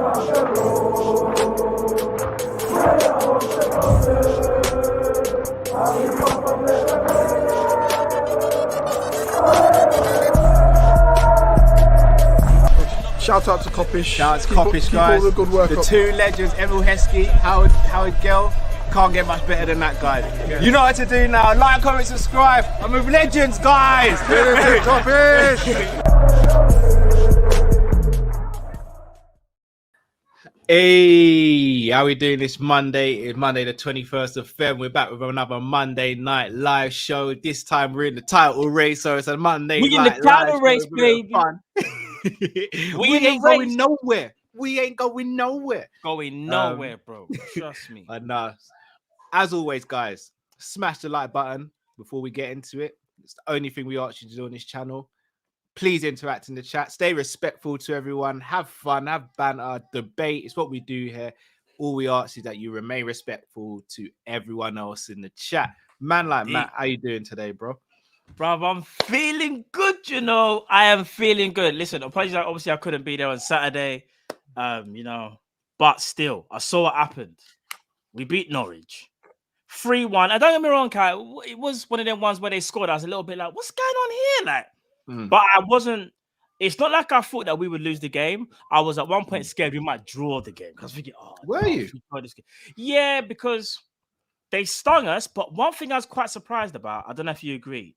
Shout out to Kop-Ish. Shout out to Kopish, guys. All the good work the up. two legends, Emil Heskey, Howard Kell. Can't get much better than that, guys. Yeah. You know what to do now. Like, comment, subscribe. I'm with legends, guys. Kop-Ish. Hey, how we doing this Monday? It's Monday the 21st of February. We're back with another Monday night live show. This time we're in the title race, so it's a Monday night in the title race, baby. We ain't going nowhere. We ain't going nowhere. Going nowhere, bro. Trust me. And as always, guys, smash the like button before we get into it. It's the only thing we ask you to do on this channel. Please interact in the chat. Stay respectful to everyone. Have fun. Have banter. Debate. It's what we do here. All we ask is that you remain respectful to everyone else in the chat. Man like Matt, how you doing today, bro? Bro, I'm feeling good, you know. I am feeling good. Listen, apologies, obviously I couldn't be there on Saturday. But still, I saw what happened. We beat Norwich 3-1. And don't get me wrong, Kai, it was one of them ones where they scored. I was a little bit like, what's going on here? But I wasn't. It's not like I thought that we would lose the game. I was at one point scared we might draw the game because we get. Were you? Yeah, because they stung us. But one thing I was quite surprised about, I don't know if you agree,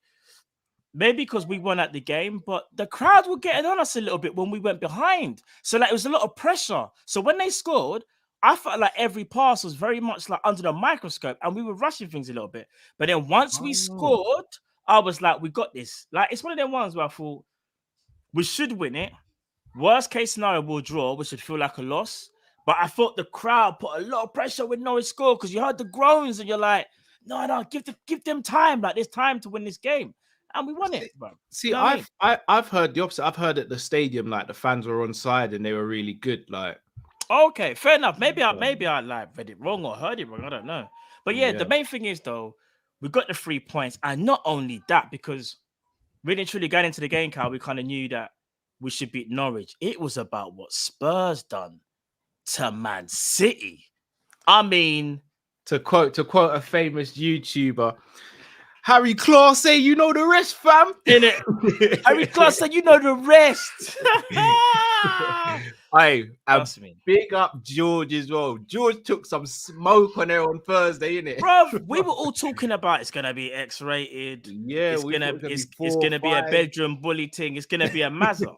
maybe because we won at the game, but the crowd were getting on us a little bit when we went behind. So like it was a lot of pressure. So when they scored, I felt like every pass was very much like under the microscope, and we were rushing things a little bit. But then once we scored, I was like, we got this. Like it's one of them ones where I thought we should win it. Worst case scenario, we'll draw, which should feel like a loss. But I thought the crowd put a lot of pressure when Norwich scored because you heard the groans and you're like, no, give them time. Like there's time to win this game. And we won it, bro. See, you know I've heard the opposite. I've heard at the stadium, like the fans were on side and they were really good. Like, okay, fair enough. Maybe I like read it wrong or heard it wrong. I don't know. But yeah, the main thing is though, we got the 3 points, and not only that, because really truly going into the game, Cal, we kind of knew that we should beat Norwich. It was about what Spurs done to Man City. I mean, to quote a famous YouTuber, Harry Claw say, you know the rest, fam. In it, Harry Claw said, you know the rest. Hey, big up George as well. George took some smoke on there on Thursday, innit? Bro, we were all talking about it's gonna be X-rated. Yeah, it's gonna be a bedroom bully thing. It's gonna be a mazza.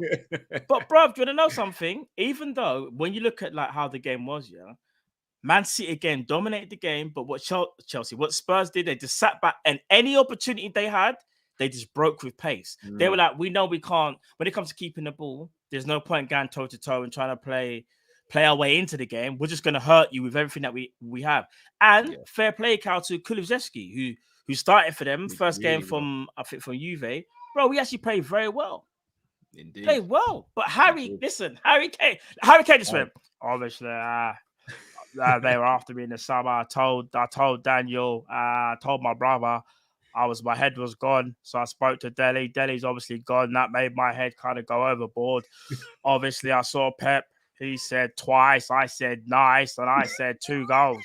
But bro, do you wanna know something? Even though when you look at like how the game was, Man City again dominated the game, but what Spurs did, they just sat back, and any opportunity they had, they just broke with pace. They were like, we know we can't. When it comes to keeping the ball, there's no point going toe to toe and trying to play our way into the game. We're just going to hurt you with everything that we have. And fair play, Cal, to Kulusevski, who started for them first game from Juve. Bro, we actually played very well. Indeed, played well. But Harry Kane just went, obviously. They were after me in the summer. I told Daniel, I told my brother, my head was gone. So I spoke to Dele. Dele's obviously gone. That made my head kind of go overboard. Obviously, I saw Pep. He said twice. I said nice. And I said 2 goals.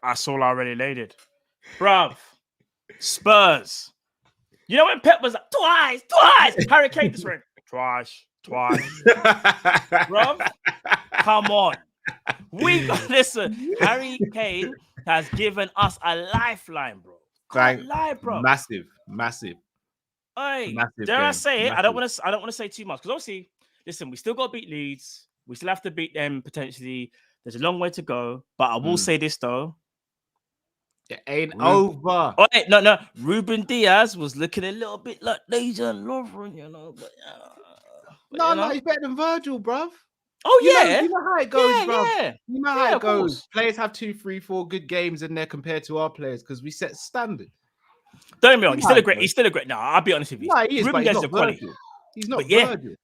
That's all I really needed. Bruv, Spurs. You know when Pep was like, twice. Harry Kane just went, twice. Bro, come on. Listen, Harry Kane has given us a lifeline, bro. Can't lie, bro. Massive. Hey, massive dare game. I say it? Massive. I don't want to say too much because obviously, listen, we still got to beat Leeds. We still have to beat them potentially. There's a long way to go, but I will say this though. It ain't over. Oh, wait, no. Ruben Diaz was looking a little bit like Dejan Lovren, you know, but no, he's better than Virgil, bruv. Oh, you know how it goes, bruv. Yeah. You know how it goes. Players have 2, 3, 4 good games in there compared to our players because we set standard. Don't get me wrong, he's still a great. No, I'll be honest with you. No, he is, Ruben but he's Diaz not is Virgil. He's not Virgil.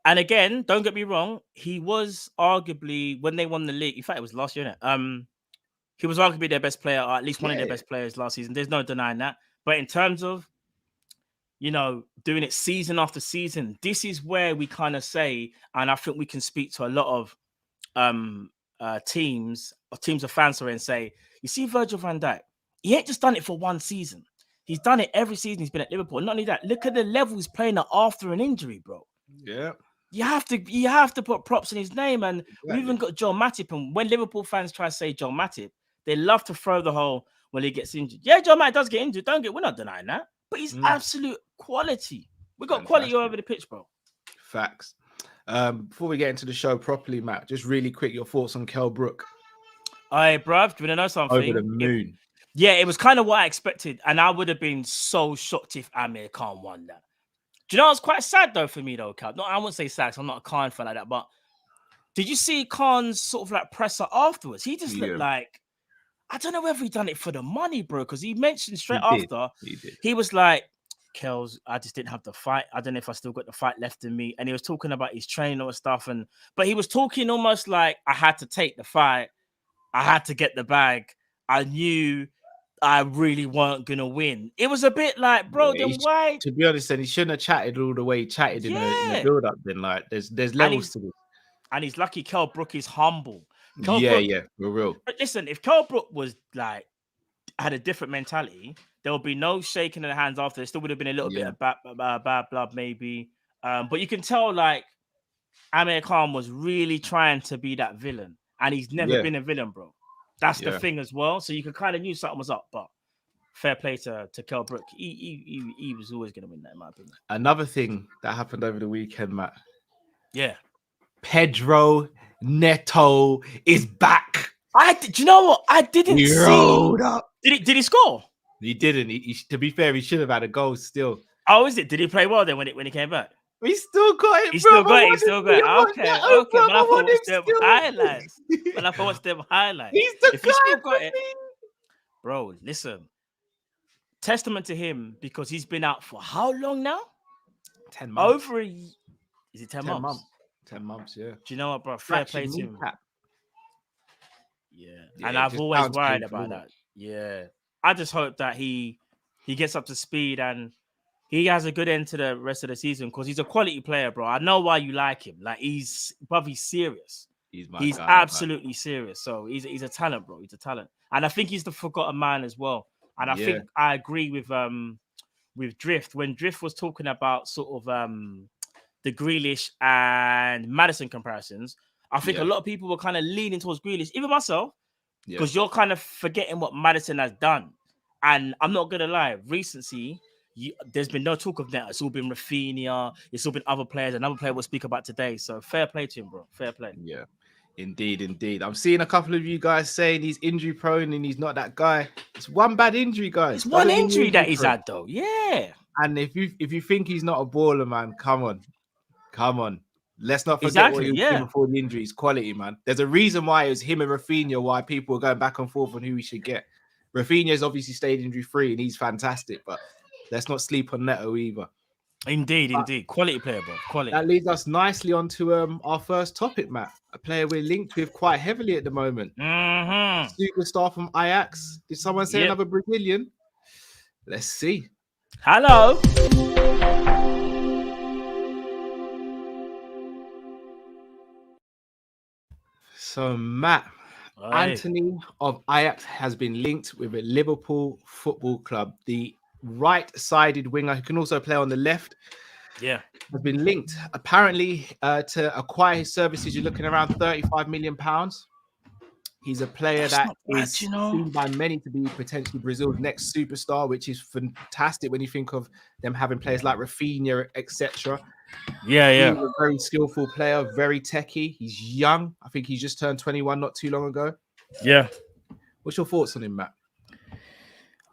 And again, don't get me wrong, he was arguably, when they won the league, in fact, it was last year, he was arguably their best player, or at least one of their best players last season. There's no denying that. But in terms of doing it season after season. This is where we kind of say, and I think we can speak to a lot of teams of fans and say, you see Virgil van Dijk, he ain't just done it for one season. He's done it every season he's been at Liverpool. Not only that, look at the level he's playing at after an injury, bro. Yeah. You have to put props in his name. And we even got John Matip. And when Liverpool fans try to say John Matip, they love to throw the whole when he gets injured. Yeah, John Matip does get injured. We're not denying that. But he's absolute quality. We got quality all over the pitch, bro. Facts. Before we get into the show properly, Matt, just really quick, your thoughts on Kell Brook. All right, bruv, do you want to know something? Over the moon. It was kind of what I expected. And I would have been so shocked if Amir Khan won that. Do you know what's quite sad, though, for me, though, Cap? No, I wouldn't say sad, 'cause I'm not a Khan fan like that. But did you see Khan's sort of like presser afterwards? He just looked like, I don't know whether he done it for the money, bro, because he mentioned straight after, he was like, Kells, I just didn't have the fight. I don't know if I still got the fight left in me. And he was talking about his training and stuff. But he was talking almost like, I had to take the fight. I had to get the bag. I knew I really weren't going to win. It was a bit like, bro, then why? To be honest, then he shouldn't have chatted all the way he chatted in the build-up. Then, like, there's levels to this. And he's lucky Kell Brook is humble. For real. But listen, if Kell Brook was like, had a different mentality, there would be no shaking of the hands after. There still would have been a little bit of bad blood, maybe. But you can tell, like, Amir Khan was really trying to be that villain. And he's never been a villain, bro. That's the thing as well. So you could kind of knew something was up, but fair play to Kell Brook. He was always going to win that, in my opinion. Another thing that happened over the weekend, Matt. Yeah. Pedro Neto is back. Do you know what? I didn't see. Rolled up. Did he score? He didn't. To be fair, he should have had a goal still. Oh, is it? Did he play well then when he came back? He still got it. He still got it. Okay. But I thought watch them highlights. He's the if guy. He still got it, bro. Listen, testament to him because he's been out for how long now? 10 months. Is it 10 months? 10 months, yeah. Do you know what, bro? Fair play to him. Yeah, and it I've just always sounds worried painful. about that. Yeah, I just hope that he gets up to speed and he has a good end to the rest of the season because he's a quality player, bro. I know why you like him. Like he's serious. He's absolutely serious. So he's a talent, bro. He's a talent, and I think he's the forgotten man as well. And I think I agree with Drift when Drift was talking about sort of the Grealish and Maddison comparisons. I think a lot of people were kind of leaning towards Grealish, even myself, because you're kind of forgetting what Maddison has done. And I'm not gonna lie, recency. There's been no talk of that. It's all been Rafinha. It's all been other players. Another player we'll speak about today. So fair play to him, bro. Fair play. Yeah, indeed. I'm seeing a couple of you guys saying he's injury prone and he's not that guy. It's one bad injury, guys. It's one injury that he's had, though. Yeah. And if you think he's not a baller, man, come on. Let's not forget what he was doing before the injury. It's quality, man. There's a reason why it was him and Rafinha. Why people were going back and forth on who we should get. Rafinha's obviously stayed injury free and he's fantastic, but let's not sleep on Neto either. Indeed. Quality player, bro. Quality. That leads us nicely onto our first topic, Matt. A player we're linked with quite heavily at the moment. Superstar from Ajax. Did someone say another Brazilian? Let's see. Hello. So, Matt, Antony of Ajax has been linked with a Liverpool Football Club. The right-sided winger who can also play on the left has been linked apparently to acquire his services. You're looking around £35 million. He's a player that is seen by many to be potentially Brazil's next superstar, which is fantastic when you think of them having players like Rafinha, etc. He's a very skillful player, very techie. He's young. I think he's just turned 21 not too long ago. Yeah. What's your thoughts on him, Matt?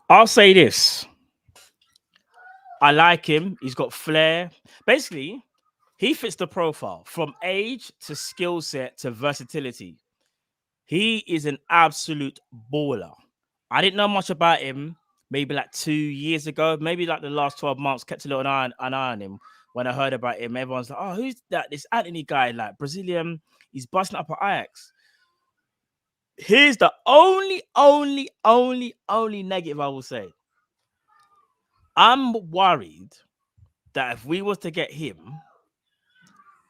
I'll say this. I like him. He's got flair. Basically, he fits the profile from age to skill set to versatility. He is an absolute baller. I didn't know much about him maybe like 2 years ago, maybe like the last 12 months, kept a little eye on him. When I heard about him, everyone's like, oh, who's that? This Antony guy, like Brazilian, he's busting up at Ajax. Here's the only negative I will say. I'm worried that if we was to get him,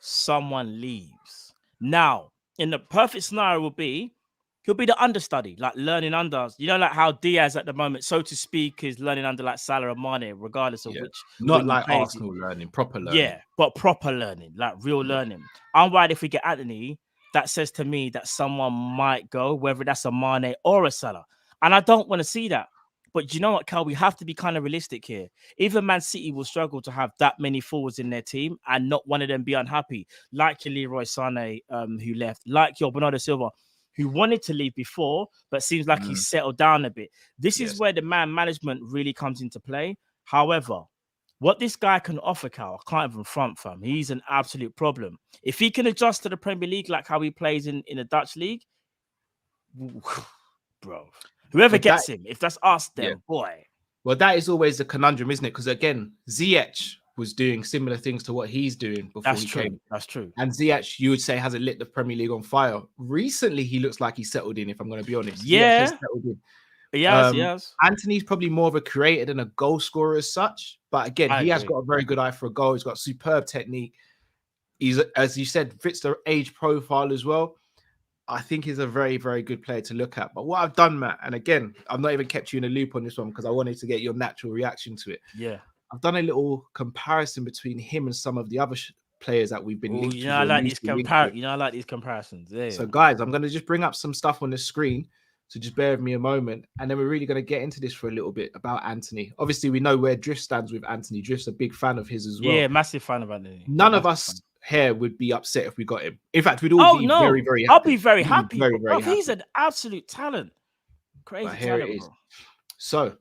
someone leaves. Now, in the perfect scenario would be he'll be the understudy, like learning under, like how Diaz at the moment, so to speak, is learning under like Salah and Mane, regardless of which. Not wing he like plays. Arsenal learning, proper learning. Yeah, but proper learning, like real learning. I'm worried if we get Antony, that says to me that someone might go, whether that's a Mane or a Salah. And I don't want to see that. But you know what, Kell? We have to be kind of realistic here. Even Man City will struggle to have that many forwards in their team and not one of them be unhappy. Like your Leroy Sané, who left. Like your Bernardo Silva, who wanted to leave before, but seems like he's settled down a bit. This is where the man management really comes into play. However, what this guy can offer, Cal, I can't even front from. He's an absolute problem. If he can adjust to the Premier League like how he plays in the Dutch league, bro, whoever gets him, if that's us, then boy. Well, that is always the conundrum, isn't it? Because again, Ziyech was doing similar things to what he's doing before he came. That's true. And Ziyech, you would say, hasn't lit the Premier League on fire. Recently, he looks like he's settled in, if I'm going to be honest. Yeah. Ziyech has settled in. Yes. Antony's probably more of a creator than a goal scorer as such. But again, he has got a very good eye for a goal. He's got superb technique. He's, as you said, fits the age profile as well. I think he's a very, very good player to look at. But what I've done, Matt, and again, I've not even kept you in a loop on this one because I wanted to get your natural reaction to it. Yeah. I've done a little comparison between him and some of the other players that we've been linked to. I like these I like these comparisons. Yeah. So, guys, I'm going to just bring up some stuff on the screen. So just bear with me a moment. And then we're really going to get into this for a little bit about Antony. Obviously, we know where Drift stands with Antony. Drift's a big fan of his as well. Yeah, massive fan of Antony. None of us here would be upset if we got him. In fact, we'd all be very, very happy. I'll be very happy. Very, very happy. He's an absolute talent. Crazy here talent, it is. bro. So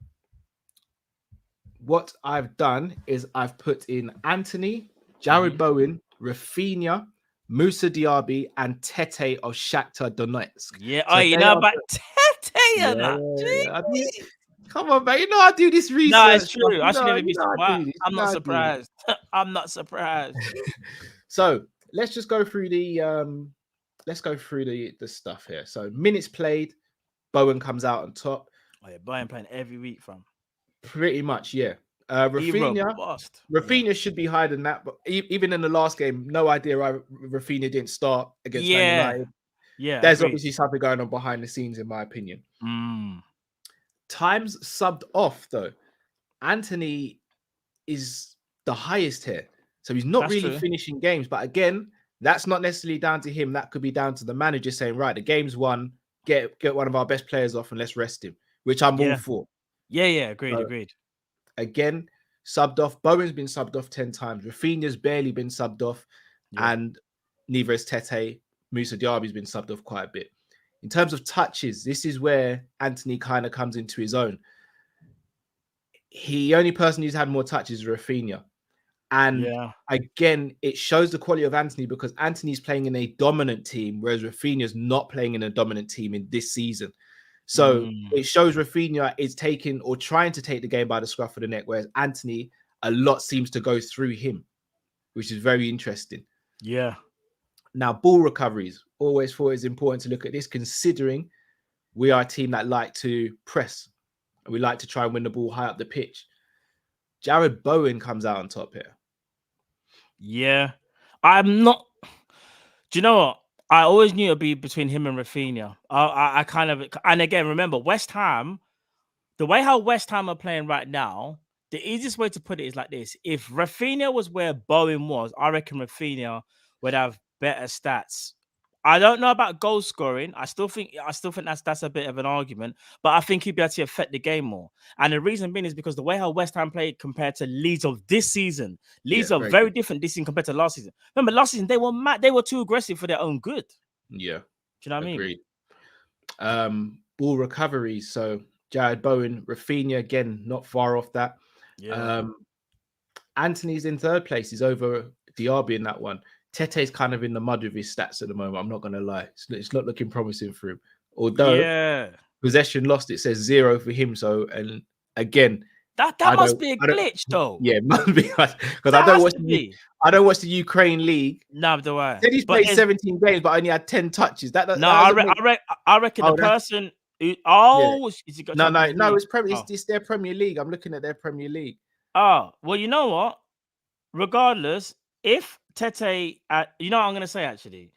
what I've done is I've put in Antony, Jared Bowen, Rafinha, Moussa Diaby, and Tete of Shakhtar Donetsk. Yeah, So you know about Tete, Come on, man. You know I do this research. No, it's true. I should never be surprised. I'm not surprised. I'm not surprised. So let's just go through the the stuff here. So minutes played, Bowen comes out on top. Oh yeah, Bowen playing every week from. Pretty much, yeah. Rafinha should be higher than that, but even in the last game, no idea why Rafinha didn't start against Man United. Yeah, there's obviously something going on behind the scenes, in my opinion. Times subbed off though. Antony is the highest here, so he's not really finishing games. But again, that's not necessarily down to him. That could be down to the manager saying, "Right, the game's won. Get one of our best players off and let's rest him," which I'm all for. Yeah, agreed. Again, subbed off. Bowen's been subbed off 10 times. Rafinha's barely been subbed off, and neither has Tete. Moussa Diaby's been subbed off quite a bit. In terms of touches, this is where Antony kind of comes into his own. The only person who's had more touches is Rafinha. And again, it shows the quality of Antony because Antony's playing in a dominant team, whereas Rafinha's not playing in a dominant team in this season. So it shows Rafinha is taking or trying to take the game by the scruff of the neck, whereas Antony, a lot seems to go through him, which is very interesting. Yeah. Now, ball recoveries. Always thought it's important to look at this, considering we are a team that like to press and we like to try and win the ball high up the pitch. Jared Bowen comes out on top here. Yeah. I'm not... Do you know what? I always knew it'd be between him and Rafinha. I kind of... And again, remember, West Ham, the way how West Ham are playing right now, the easiest way to put it is like this. If Rafinha was where Bowen was, I reckon Rafinha would have better stats. I don't know about goal scoring. I still think that's a bit of an argument, but I think he'd be able to affect the game more. And the reason being is because the way how West Ham played compared to Leeds of this season, Leeds are very different this season compared to last season. Remember, last season they were mad, they were too aggressive for their own good. Yeah. Do you know what Agreed. I mean? Ball recoveries. So Jared Bowen, Rafinha, again, not far off that. Yeah. Antony's in third place. He's over Diaby in that one. Tete's kind of in the mud with his stats at the moment. I'm not going to lie. It's not looking promising for him. Although possession lost, it says 0 for him. So, and again, that must be a glitch, though. Yeah, must be because I don't watch the Ukraine league. No, do I? Said he's played 17 games, but only had 10 touches. I reckon the person who. Is it no. It's their Premier League. I'm looking at their Premier League. Oh, well, you know what? regardless, if Tete, you know what I'm going to say actually?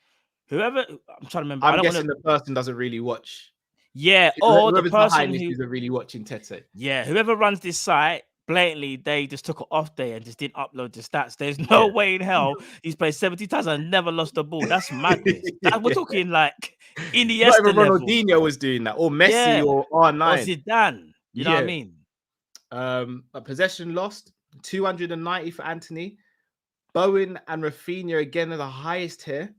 Whoever, I'm trying to remember. I I'm don't guessing want to. the person doesn't really watch. Yeah, or the Whoever's behind person this who, isn't really watching Tete. yeah, whoever runs this site, blatantly, they just took an off day and just didn't upload the stats. There's no way in hell he's played 70 times and never lost the ball. That's madness. We're talking like Not Iniesta even level. Ronaldinho was doing that, or Messi, Yeah. or Or R9. Zidane. You know what I Yeah. mean? A possession lost, 290 for Antony. Bowen and Rafinha again are the highest here.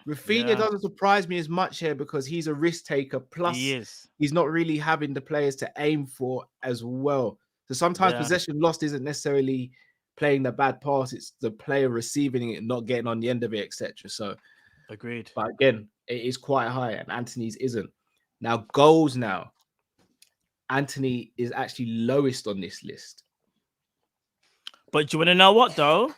Rafinha Yeah. doesn't surprise me as much here because he's a risk taker. Plus, He is. he's not really having the players to aim for as well. So sometimes Yeah. possession lost isn't necessarily playing the bad pass; it's the player receiving it, not getting on the end of it, etc. So, Agreed. but again, it is quite high, and Antony's isn't. Now goals. Now, Antony is actually lowest on this list. But do you want to know what though?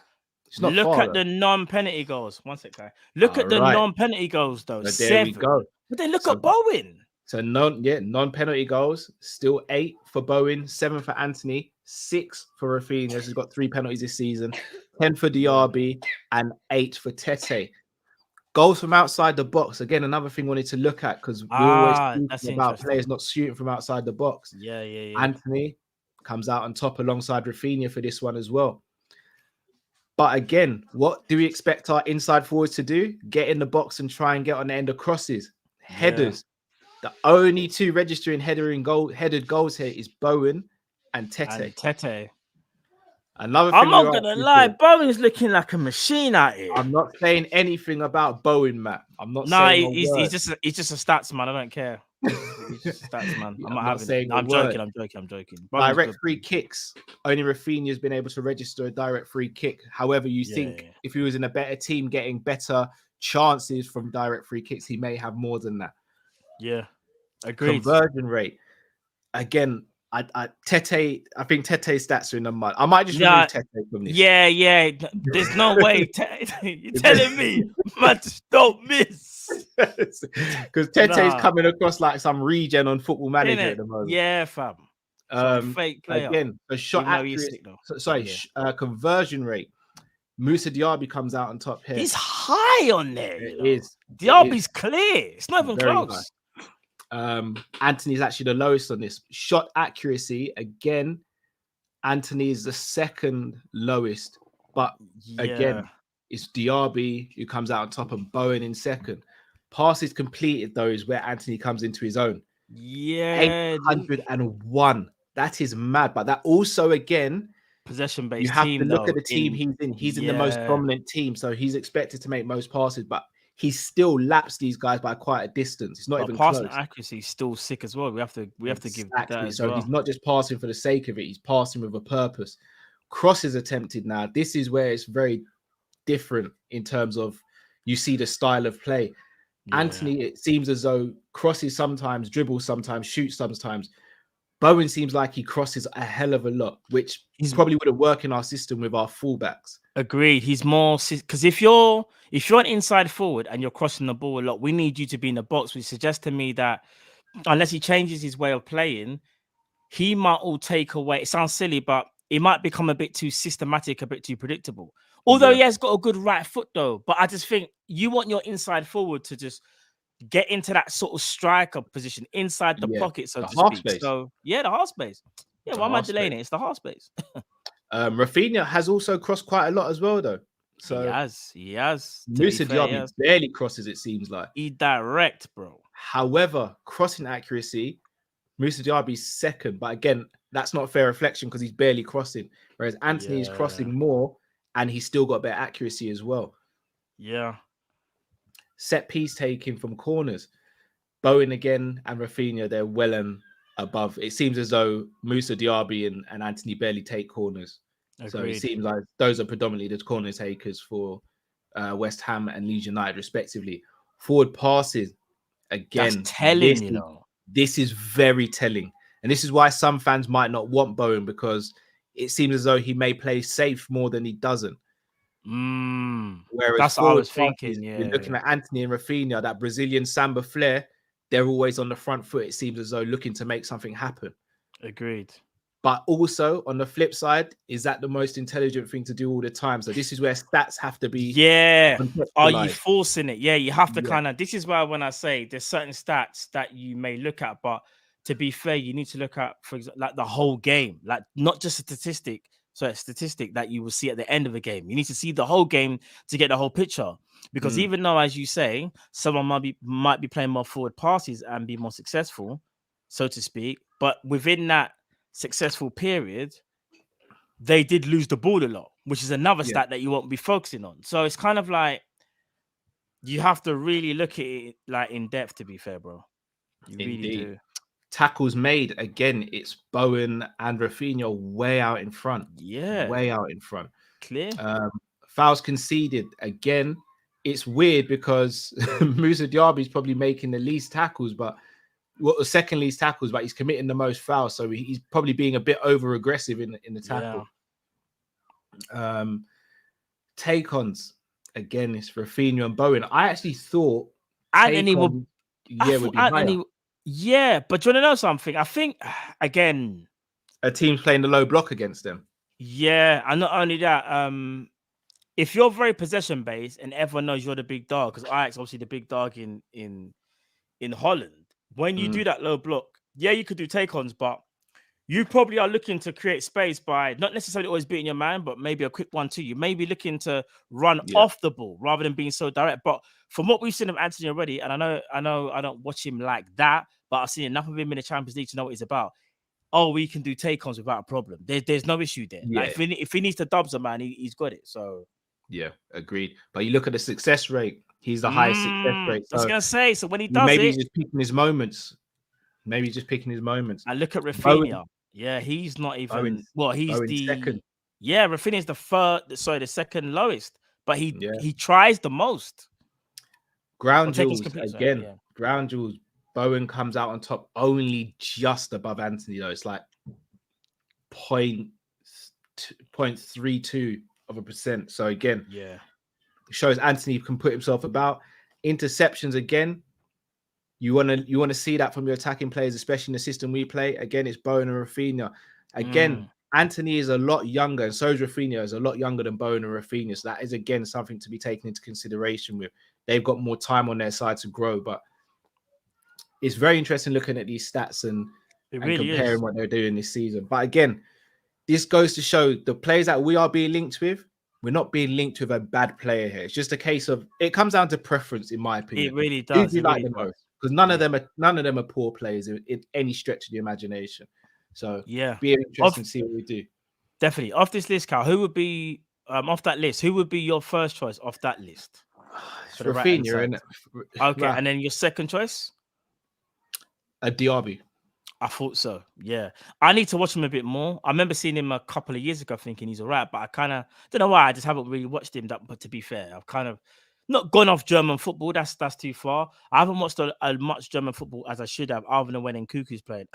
It's not Look far, at the non-penalty goals. One sec, guy. Look at the Alright. non-penalty goals though. So there we 7. go. But then look So- at Bowen. So non-penalty goals, still 8 for Bowen, 7 for Antony, 6 for Rafinha. He's got 3 penalties this season, 10 for Diaby, and 8 for Tete. Goals from outside the box. Again, another thing we wanted to look at because we always That's speak about interesting. players not shooting from outside the box. Yeah. Antony comes out on top alongside Rafinha for this one as well. But again, what do we expect our inside forwards to do? Get in the box and try and get on the end of crosses. Headers. The only 2 registering headed goals here is Bowen and Tete. And Tete. Another thing I'm not we're gonna asking lie, for- Bowen's looking like a machine out here. I'm not saying anything about Bowen, Matt. I'm not Nah, saying he's a word. just a stats man. I don't care. He's just a stats man. I'm not having saying it. No, a I'm word. joking. I'm joking. Bowen's Direct good. free kicks. Only Rafinha has been able to register a direct free kick. However, you think Yeah. if he was in a better team getting better chances from direct free kicks, he may have more than that. Yeah. Agreed. Conversion rate. Again, Tete, I think Tete's stats are in the mud. I might just remove Tete from this. Yeah. There's no way. You're telling me, man, just don't miss. Because Tete's Nah. coming across like some regen on Football Manager Innit? at the moment. Yeah, fam. Some fake player. Again, the shot Even though he's accuracy. sick, though. Conversion rate. Musa Diaby comes out on top here. He's high on there. It You know? is. Diaby's clear. It's not even Very close. Antony's actually the lowest on this. Shot accuracy, again, Antony is the second lowest. But again, it's Diaby who comes out on top and Bowen in second. Passes completed, though, is where Antony comes into his own. Yeah. 801. That is mad. But that also, again, Possession-based you have team, to look though, at the team he's in. He's in the most Yeah. dominant team, so he's expected to make most passes, but he still laps these guys by quite a distance. It's not But even passing close. accuracy is still sick as well. We have to give that Exactly. as So well. he's not just passing for the sake of it, he's passing with a purpose. Crosses attempted now. This is where it's very different in terms of you see the style of play. Yeah. Antony, it seems as though crosses sometimes, dribbles sometimes, shoots sometimes. Bowen seems like he crosses a hell of a lot, which probably wouldn't work in our system with our fullbacks. Agreed. He's more because if you're an inside forward and you're crossing the ball a lot, we need you to be in the box, which suggests to me that unless he changes his way of playing, he might all take away. It sounds silly, but it might become a bit too systematic, a bit too predictable. Although he has got a good right foot, though. But I just think you want your inside forward to just get into that sort of striker position inside the pocket, so to speak. Space. So yeah, the half space. Yeah, why am I delaying it? It's the half space. Rafinha has also crossed quite a lot as well, though. So he has. Musa Diaby barely crosses, it seems like. He direct, bro. However, crossing accuracy, Musa Diaby's second. But again, that's not a fair reflection because he's barely crossing. Whereas Antony is crossing more and he's still got better accuracy as well. Yeah. Set piece taking from corners. Bowen again and Rafinha, they're well and above. It seems as though Musa Diaby and Antony barely take corners. Agreed. So it seems like those are predominantly the corner takers for West Ham and Leeds United, respectively. Forward passes, again. That's telling, This is very telling. And this is why some fans might not want Bowen, because it seems as though he may play safe more than he doesn't. Whereas that's what I was thinking. You're looking at Antony and Rafinha, that Brazilian samba flair. They're always on the front foot. It seems as though looking to make something happen. Agreed. But also on the flip side, is that the most intelligent thing to do all the time? So this is where stats have to be. Yeah. Are you contextualized. forcing it? Yeah, you have to Yeah. kind of. This is why when I say there's certain stats that you may look at, but to be fair, you need to look at, for example, like the whole game, like not just a statistic. So a statistic that you will see at the end of the game. You need to see the whole game to get the whole picture. Because even though, as you say, someone might be playing more forward passes and be more successful, so to speak, but within that successful period, they did lose the ball a lot, which is another stat that you won't be focusing on. So it's kind of like you have to really look at it like in depth, to be fair, bro. You really do. Tackles made, again, it's Bowen and Rafinha way out in front. Yeah. Way out in front. Clear. Fouls conceded, again, it's weird because Musa Diaby is probably making the least tackles, but the second least tackles, but he's committing the most fouls, so he's probably being a bit over aggressive in the tackle. Take-ons, again, it's Rafinha and Bowen. I actually thought Antony would be higher. Yeah, but do you want to know something? I think, again, a team's playing the low block against them. Yeah, and not only that, if you're very possession based and everyone knows you're the big dog, because Ajax obviously the big dog in Holland. When you do that low block, yeah, you could do take-ons, but you probably are looking to create space by not necessarily always beating your man, but maybe a quick 1-2. You may be looking to run off the ball rather than being so direct. But from what we've seen of Antony already, and I know I don't watch him like that, but I've seen enough of him in the Champions League to know what he's about. Oh, we can do take-ons without a problem. There's no issue there. Yeah. Like if he needs to dubs a man, he's got it. So yeah, agreed. But you look at the success rate; he's the highest success rate. So I was gonna say, so when he does maybe it, he's just picking his moments. Maybe just picking his moments. I look at Rafinha. Yeah, he's not even. He's the second. Yeah, Rafinha's the second lowest, but he tries the most. Ground jewels again. Yeah. Ground jewels. Bowen comes out on top, only just above Antony though. It's like 0.32%. So again, it shows Antony can put himself about. Interceptions again. You want to see that from your attacking players, especially in the system we play. Again, it's Bowen and Rafinha. Again, Antony is a lot younger, and so is Rafinha, is a lot younger than Bowen and Rafinha. So that is again something to be taken into consideration with. They've got more time on their side to grow, but it's very interesting looking at these stats and comparing what they're doing this season. But again, this goes to show the players that we are being linked with, we're not being linked with a bad player here. It's just a case of it comes down to preference, in my opinion. It really does. Who do you like the most? Because none of them are poor players in any stretch of the imagination. So be interesting to see what we do. Definitely. Off this list, Cal, who would be off that list? Who would be your first choice off that list? Rafinha, isn't it? Okay, and then your second choice? A Diaby. I thought so. Yeah, I need to watch him a bit more. I remember seeing him a couple of years ago, thinking he's all right, but I kind of don't know why. I just haven't really watched him. But to be fair, I've kind of not gone off German football. That's too far. I haven't watched as much German football as I should have, other than when Nkuku's playing.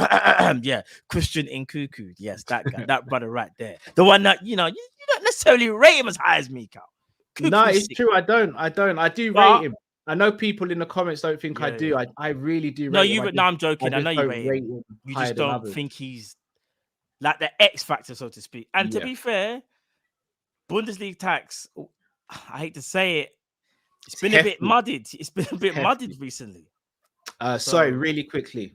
Yeah, Christian Nkuku. Yes, that guy, that brother right there, the one that you don't necessarily rate him as high as me, Cal. No, it's true. I don't. I do rate him. I know people in the comments don't think I do. I really do. No, I'm joking. I know you rate him. You just don't think he's like the X factor, so to speak. And to be fair, Bundesliga tax, I hate to say it, it's been a bit muddied. It's been a bit muddied recently. Sorry, really quickly.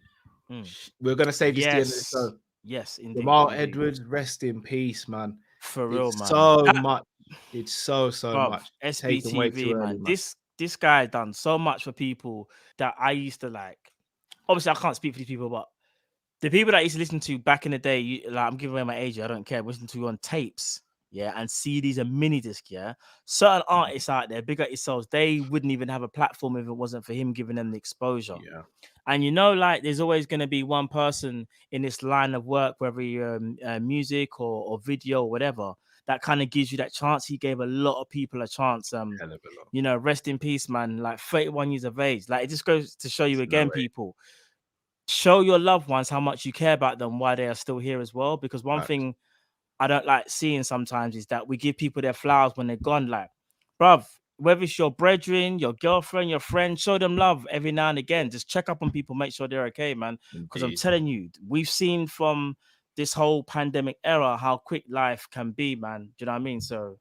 We're going to save this to the end of the show. Yes, indeed. Jamal Edwards, rest in peace, man. For real, man. So much. It's so much. SBTV, man. This guy done so much for people that I used to like. Obviously, I can't speak for these people, but the people that I used to listen to back in the day, I'm giving away my age, I don't care. Listen to on tapes, and CDs and mini disc, Certain artists out there, big at yourselves, they wouldn't even have a platform if it wasn't for him giving them the exposure. Yeah. And there's always going to be one person in this line of work, whether you're music or video or whatever, that kind of gives you that chance. He gave a lot of people a chance. Rest in peace, man. Like 31 years of age. Like it just goes to show you again, people, show your loved ones how much you care about them while they are still here as well. Because one thing I don't like seeing sometimes is that we give people their flowers when they're gone. Like, bruv, whether it's your brethren, your girlfriend, your friend, show them love every now and again. Just check up on people, make sure they're okay, man. Because I'm telling you, we've seen from this whole pandemic era, how quick life can be, man. Do you know what I mean? So,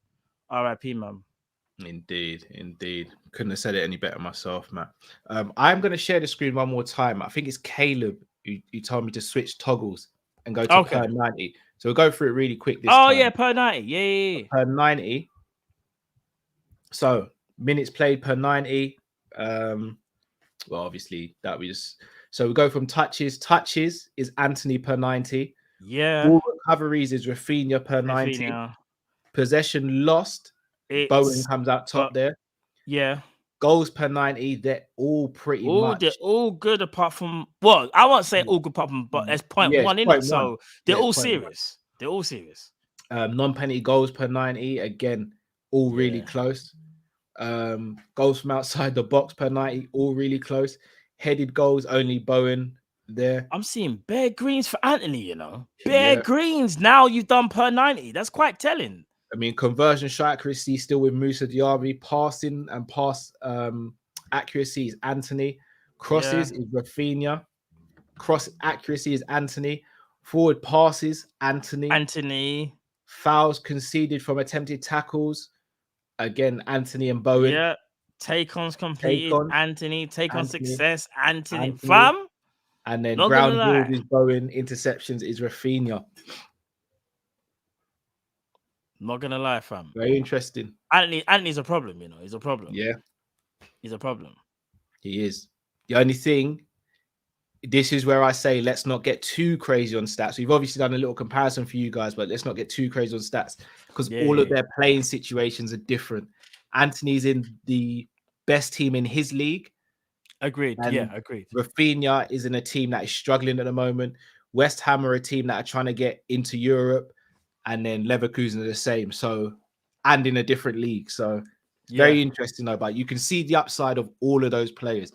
R.I.P., man. Indeed. Couldn't have said it any better myself, Matt. I'm going to share the screen one more time. I think it's Caleb who told me to switch toggles and go to per 90. So we'll go through it really quick this time. Yeah, per 90. Yeah. Per 90. So minutes played per 90. Well, obviously that was... So we go from touches. Touches is Antony per 90. Yeah. Ball recoveries is Rafinha per 90. Possession lost. Bowen comes out top there. Yeah. Goals per 90, they're all pretty much. They're all good apart from, well, I won't say all good apart from, but there's point one in it. So they're all serious. They're all serious. Non-penalty goals per 90, again, all really close. Goals from outside the box per 90, all really close. Headed goals, only Bowen there. I'm seeing bare greens for Antony, you know. Bare greens. Now you've done per 90. That's quite telling. I mean, conversion shot accuracy still with Musa Diaby. Passing and pass accuracy is Antony. Crosses is Rafinha. Cross accuracy is Antony. Forward passes, Antony. Fouls conceded from attempted tackles. Again, Antony and Bowen. Yeah. Take-ons completed, Antony. Take-on success, Antony. Fam. And then ground ball is Bowen. Interceptions is Rafinha. Not gonna lie, fam. Very interesting. Antony's a problem, you know. He's a problem. Yeah. He's a problem. He is. The only thing, this is where I say let's not get too crazy on stats. We've obviously done a little comparison for you guys, but let's not get too crazy on stats because all of their playing situations are different. Antony's in the best team in his league. Agreed. Agreed. Rafinha is in a team that is struggling at the moment. West Ham are a team that are trying to get into Europe. And then Leverkusen are the same. So, and in a different league. So, very interesting though. But you can see the upside of all of those players.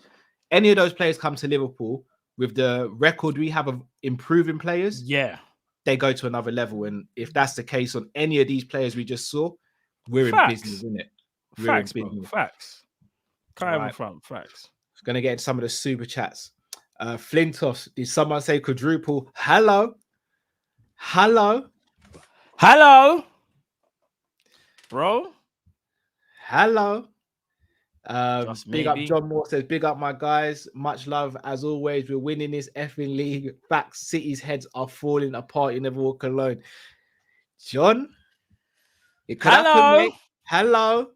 Any of those players come to Liverpool with the record we have of improving players. Yeah, they go to another level. And if that's the case on any of these players we just saw, we're in business, isn't it? Facts. Facts. Going to get into some of the super chats. Flintoff, did someone say quadruple? Hello, bro. Hello. Big up John Moore says, big up my guys. Much love as always. We're winning this effing league. Back City's heads are falling apart. You never walk alone. John, it could happen, mate. Hello.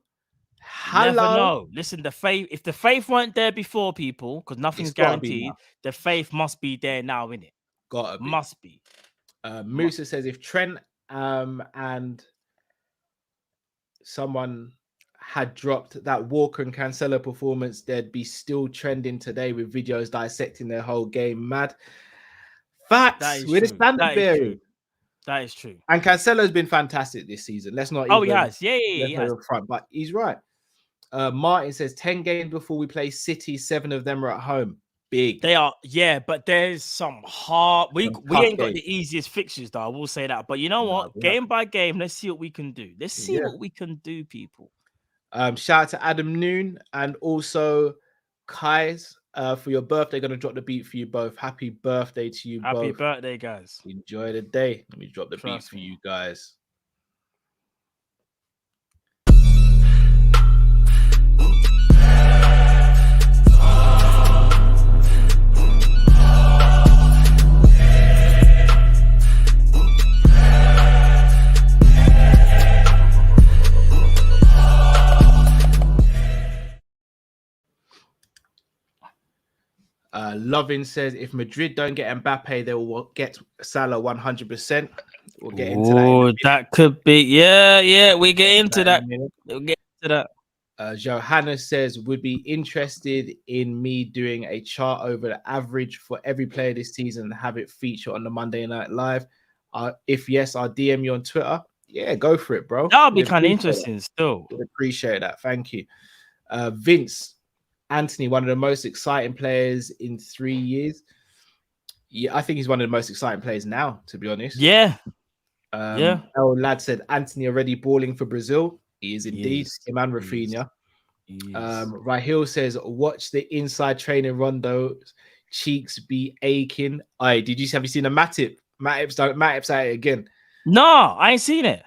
Never know. Listen, if the faith weren't there before, people, because nothing's guaranteed, the faith must be there now, innit? Must be. Musa says if Trent and someone had dropped that Walker and Cancelo performance, they'd be still trending today with videos dissecting their whole game. Mad facts. We're the standard bearing. That is true. And Cancelo's been fantastic this season. Let's not. He has. He has. Front, but he's right. Martin says 10 games before we play City, 7 of them are at home. Big. They are, but there's some hard. We ain't got the easiest fixtures, though. I will say that. But you know what? Game by game, let's see what we can do. Let's see what we can do, people. Shout out to Adam Noon and also Kai's for your birthday. Going to drop the beat for you both. Happy birthday to you both. Happy birthday, guys. Enjoy the day. Let me drop the beat for you guys. Lovin says if Madrid don't get Mbappe, they will get Salah 100%. We'll get into that. Oh, that could be. Yeah. We get into that. We'll get into that. Johanna says would be interested in me doing a chart over the average for every player this season and have it feature on the Monday Night Live. If yes, I'll DM you on Twitter. Yeah, go for it, bro. That'll be kind of interesting still. Would appreciate that. Thank you. Vince. Antony, one of the most exciting players in 3 years. Yeah, I think he's one of the most exciting players now, to be honest. Yeah. El Lad said Antony already balling for Brazil. He is indeed. Him and Rafinha. Rahil says, watch the inside training Rondo. Cheeks be aching. Have you seen a Matip Matip's at it again. No, I ain't seen it.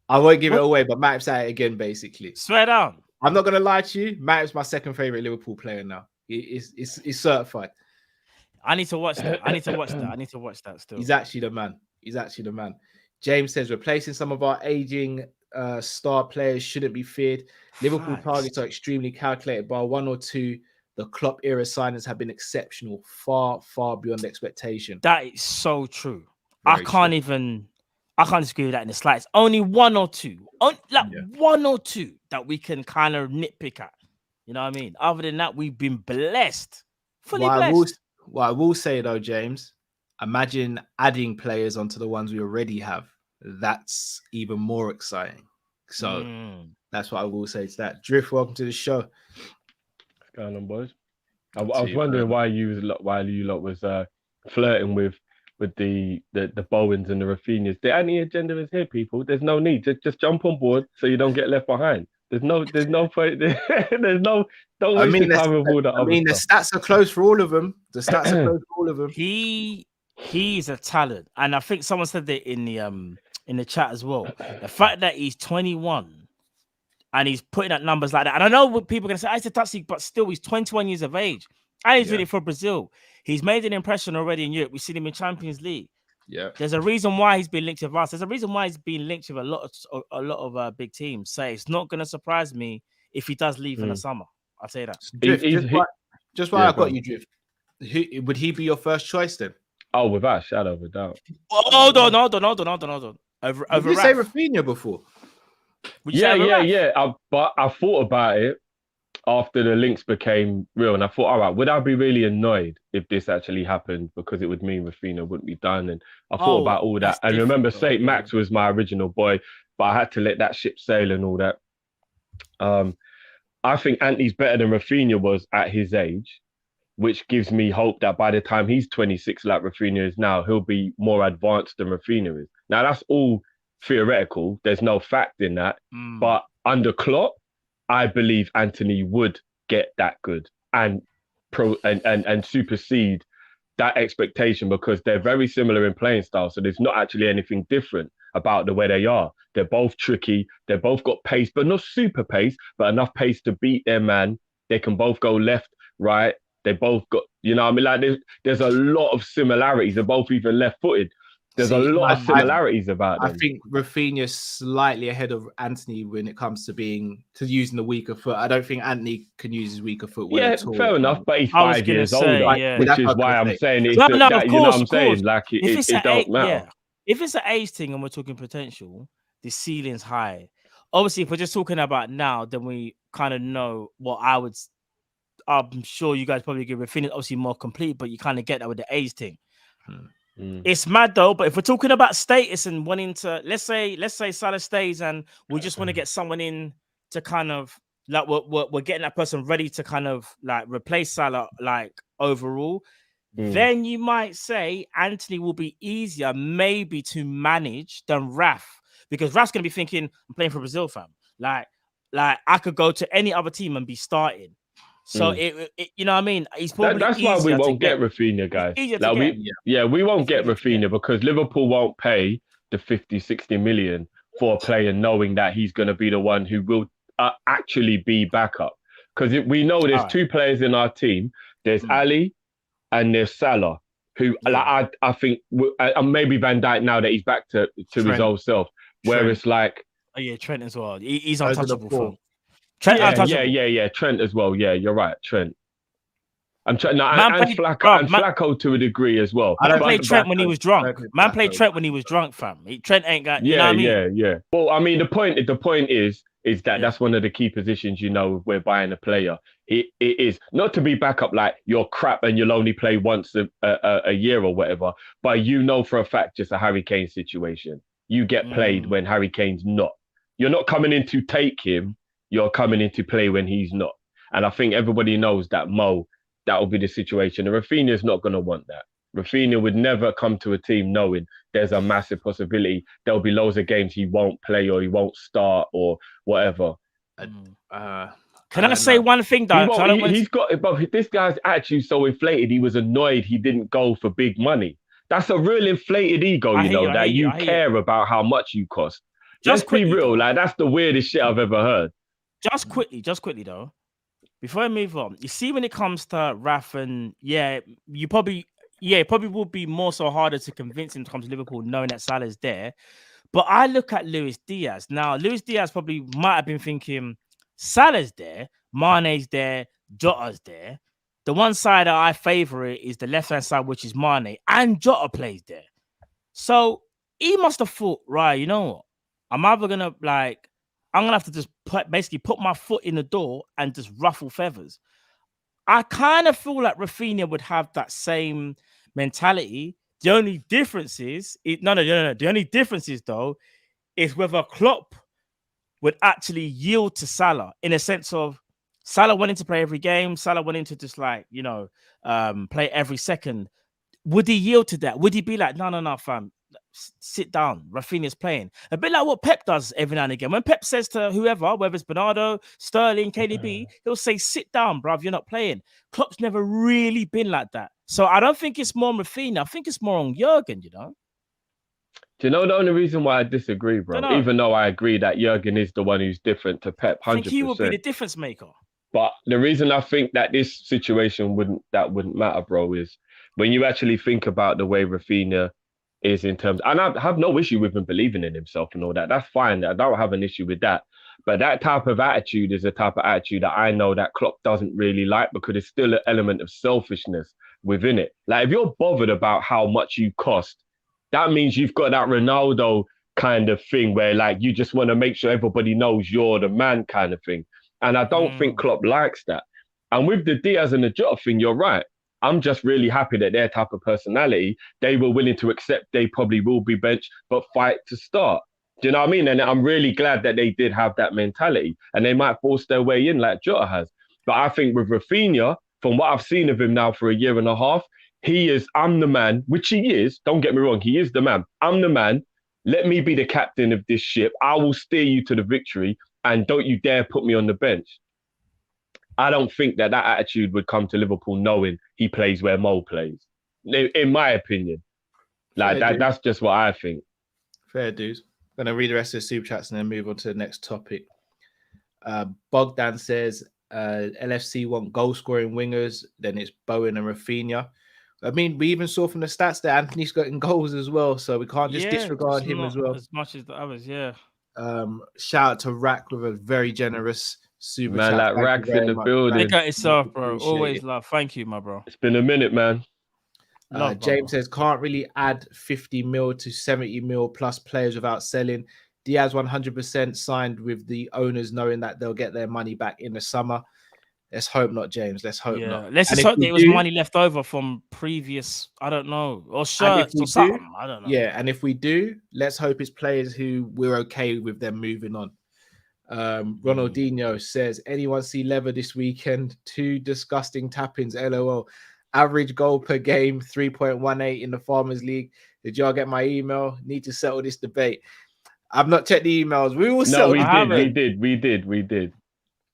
I won't give it What? away, but Matip's at it again, basically. Swear down. I'm not gonna lie to you. Matip's my second favorite Liverpool player now. He's certified. I need to watch that. I need to watch that still. He's actually the man. James says replacing some of our aging star players shouldn't be feared. Liverpool Facts. targets are extremely calculated. By one or two, the Klopp era signings have been exceptional, far beyond expectation. That is so true. Very I can't disagree with that in the slightest. Only one or two, one or two that we can kind of nitpick at. You know what I mean? Other than that, we've been blessed. Fully blessed. What I will say though, James, imagine adding players onto the ones we already have. That's even more exciting. So that's what I will say to that. Drift, welcome to the show. What's going on, boys? I was wondering why you lot was flirting with the Bowens and the Rafinhas. The anti-agenda is here, people. There's no need to just jump on board so you don't get left behind. There's no point. Don't waste your time with all that other the stuff. stats are close for all of them. He's a talent, and I think someone said that in the chat as well. The fact that he's 21 and he's putting up numbers like that, and I know what people are gonna say, it's a touchy, but still, he's 21 years of age, and he's doing it for Brazil. He's made an impression already in Europe. We've seen him in Champions League. Yeah, there's a reason why he's been linked with us. There's a reason why he's been linked with a lot of big teams. So it's not gonna surprise me if he does leave in the summer. I'll say that. Just why I got you, Drift. Would he be your first choice then? Oh, without a shadow of a doubt. Hold on. Over you say Rafinha before? Yeah. But I thought about it after the links became real, and I thought, all right, would I be really annoyed if this actually happened, because it would mean Rafinha wouldn't be done? And I thought about all that, and remember, St. Max was my original boy, but I had to let that ship sail and all that. I think Antony's better than Rafinha was at his age, which gives me hope that by the time he's 26, like Rafinha is now, he'll be more advanced than Rafinha is. Now, that's all theoretical. There's no fact in that. But under Klopp, I believe Antony would get that good and supersede that expectation, because they're very similar in playing style. So there's not actually anything different about the way they are. They're both tricky. They've both got pace, but not super pace, but enough pace to beat their man. They can both go left, right. They both got, like there's a lot of similarities. They're both even left-footed. There's a lot of similarities about them. I think Rafinha's slightly ahead of Antony when it comes to using the weaker foot. I don't think Antony can use his weaker foot well at all. Fair enough, but he's 5 years older, which is why I'm saying it's of course, you know what I'm saying? Like it don't matter. Yeah. If it's an age thing and we're talking potential, the ceiling's high. Obviously, if we're just talking about now, then we kind of know what I'm sure you guys probably agree. Rafinha's obviously more complete, but you kind of get that with the age thing. It's mad though. But if we're talking about status and wanting to, let's say Salah stays, and we just want to get someone in to kind of like we're getting that person ready to kind of like replace Salah, like overall. Then you might say Antony will be easier maybe to manage than Raf, because Raf's gonna be thinking, I'm playing for Brazil, fam. Like I could go to any other team and be starting. So it you know what I mean? He's probably that's why we won't get Rafinha, guys. We won't get Rafinha because Liverpool won't pay the 50-60 million for a player knowing that he's going to be the one who will actually be backup. Because we know there's two players in our team. There's Ali and there's Salah, who I think maybe Van Dijk now that he's back to his old self. Where it's like, Trent as well. He's untouchable. Trent as well. Yeah, you're right, Trent. And Flacco to a degree as well. I don't play Trent when he was drunk. Man played Trent when he was drunk, fam. Trent ain't got. You know what I mean? Yeah. Well, I mean, the point is that that's one of the key positions. We're buying a player. It is not to be backup like you're crap and you'll only play once a year or whatever. But for a fact, just a Harry Kane situation. You get played when Harry Kane's not. You're not coming in to take him. You're coming in to play when he's not. And I think everybody knows that that will be the situation. And Rafinha's not going to want that. Rafinha would never come to a team knowing there's a massive possibility there'll be loads of games he won't play or he won't start or whatever. Can I say one thing, though? But this guy's attitude so inflated, he was annoyed he didn't go for big money. That's a real inflated ego, I you hear know, you, I that hear you, you I hear you. care about how much you cost. Just Let's be quickly, real, though. like that's the weirdest shit I've ever heard. Just quickly though. Before I move on, you see when it comes to Raf and it probably will be more so harder to convince him to come to Liverpool knowing that Salah's there. But I look at Luis Diaz. Now, Luis Diaz probably might have been thinking Salah's there, Mane's there, Jota's there. The one side that I favor is the left-hand side, which is Mane, and Jota plays there. So he must have thought, right, you know what? I'm either gonna I'm gonna have to just basically put my foot in the door and just ruffle feathers. I kind of feel like Rafinha would have that same mentality. The only difference is no. The only difference is though is whether Klopp would actually yield to Salah in a sense of Salah wanting to play every game, Salah wanting to just play every second. Would he yield to that? Would he be like, no, fam, sit down, Rafinha's playing? A bit like what Pep does every now and again. When Pep says to whoever, whether it's Bernardo, Sterling, KDB, he'll say, sit down, bruv, you're not playing. Klopp's never really been like that. So I don't think it's more on Rafinha. I think it's more on Jurgen, you know? Do you know the only reason why I disagree, bro? Dunno. Even though I agree that Jurgen is the one who's different to Pep, 100%. I think he would be the difference maker. But the reason I think that this situation wouldn't matter, bro, is when you actually think about the way Rafinha is in terms, and I have no issue with him believing in himself and all that. That's fine. I don't have an issue with that. But that type of attitude is a type of attitude that I know that Klopp doesn't really like because there's still an element of selfishness within it. Like if you're bothered about how much you cost, that means you've got that Ronaldo kind of thing where like you just want to make sure everybody knows you're the man kind of thing. And I don't think Klopp likes that. And with the Diaz and the Jota thing, you're right. I'm just really happy that their type of personality, they were willing to accept they probably will be benched, but fight to start. Do you know what I mean? And I'm really glad that they did have that mentality and they might force their way in like Jota has. But I think with Rafinha, from what I've seen of him now for a year and a half, I'm the man, which he is. Don't get me wrong. He is the man. I'm the man. Let me be the captain of this ship. I will steer you to the victory and don't you dare put me on the bench. I don't think that attitude would come to Liverpool knowing he plays where Mo plays, in my opinion. Like that's just what I think. Fair dues. I'm going to read the rest of the super chats and then move on to the next topic. Bogdan says LFC want goal-scoring wingers, then it's Bowen and Rafinha. I mean, we even saw from the stats that Antony's got in goals as well, so we can't just disregard him as well. As much as the others, yeah. Shout out to Rack with a very generous super chat. Man, like Rack's in the building. Look at yourself, bro. Appreciate Always it. love. Thank you, my bro. It's been a minute, man. James says, can't really add 50 mil to 70 mil plus players without selling. Diaz 100% signed with the owners knowing that they'll get their money back in the summer. Let's hope not, James. Let's hope not. Let's just hope there was money left over from previous, I don't know, or shirts or something. I don't know. Yeah, and if we do, let's hope it's players who we're okay with them moving on. Ronaldinho says, anyone see Lever this weekend? 2 disgusting tap-ins, LOL. Average goal per game, 3.18 in the Farmers League. Did y'all get my email? Need to settle this debate. I've not checked the emails. We will settle. We did.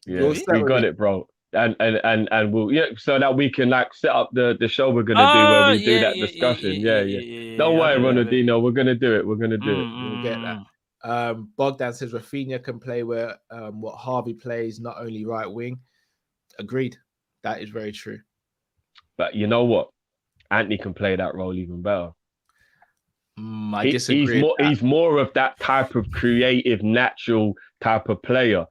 Yeah, we got it, bro. And we'll so that we can like set up the show we're gonna do where we do that discussion. Yeah. Don't worry, Ronaldinho. We're gonna do it. We'll get that. Bogdan says Rafinha can play where what Harvey plays, not only right wing. Agreed. That is very true. But you know what? Antony can play that role even better. I disagree. He's more of that type of creative, natural type of player.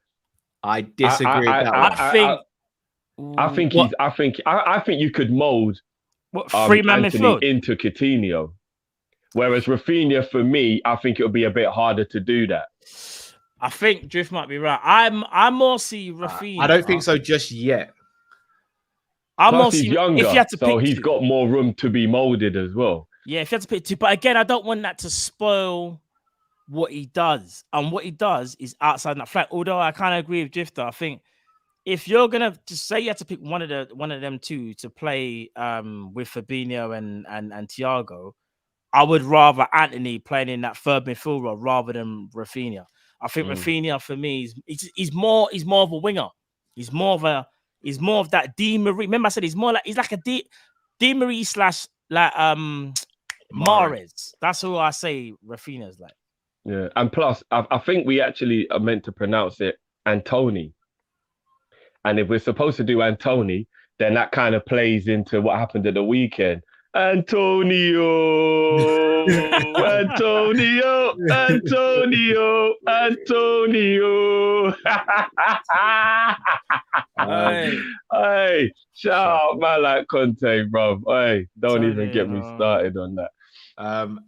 I disagree. I think you could mold Antony into Coutinho. Whereas Rafinha, for me, I think it would be a bit harder to do that. I think Drift might be right. I more see Rafinha. I don't think so just yet. Plus he's younger, so he's got more room to be molded as well. Yeah, if you had to pick 2, but again, I don't want that to spoil what he does. And what he does is outside that flat. Although I kind of agree with Drifter, I think if you're gonna just say you have to pick one of them two to play with Fabinho and Thiago, I would rather Antony playing in that third midfield role rather than Rafinha. I think Rafinha for me he's more of a winger. He's more of that Di Maria. Remember I said he's like a Di Maria / like Mahrez. That's who I say Rafinha's like. Yeah, and plus, I think we actually are meant to pronounce it Antony. And if we're supposed to do Antony, then that kind of plays into what happened at the weekend. Antonio, Antonio, Antonio, Antonio. Hey, shout out man like Conte, bro. Hey, don't even get me started on that.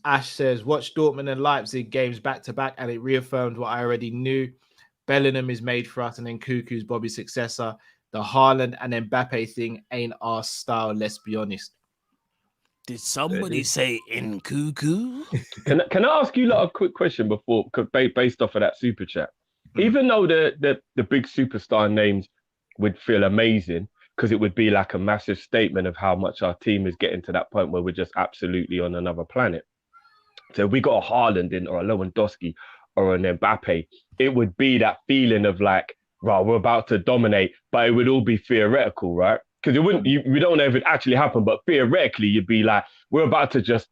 Ash says, watch Dortmund and Leipzig games back to back, and it reaffirmed what I already knew. Bellingham is made for us, and then Cuckoo's Bobby's successor. The Haaland and Mbappe thing ain't our style, let's be honest. Did somebody say in Cuckoo? Can I ask you a quick question before, based off of that super chat? Even though the big superstar names would feel amazing, because it would be like a massive statement of how much our team is getting to that point where we're just absolutely on another planet. So if we got a Haaland in or a Lewandowski or an Mbappe, it would be that feeling of like, right, we're about to dominate, but it would all be theoretical, right? Because we don't know if it actually happened, but theoretically, you'd be like, we're about to just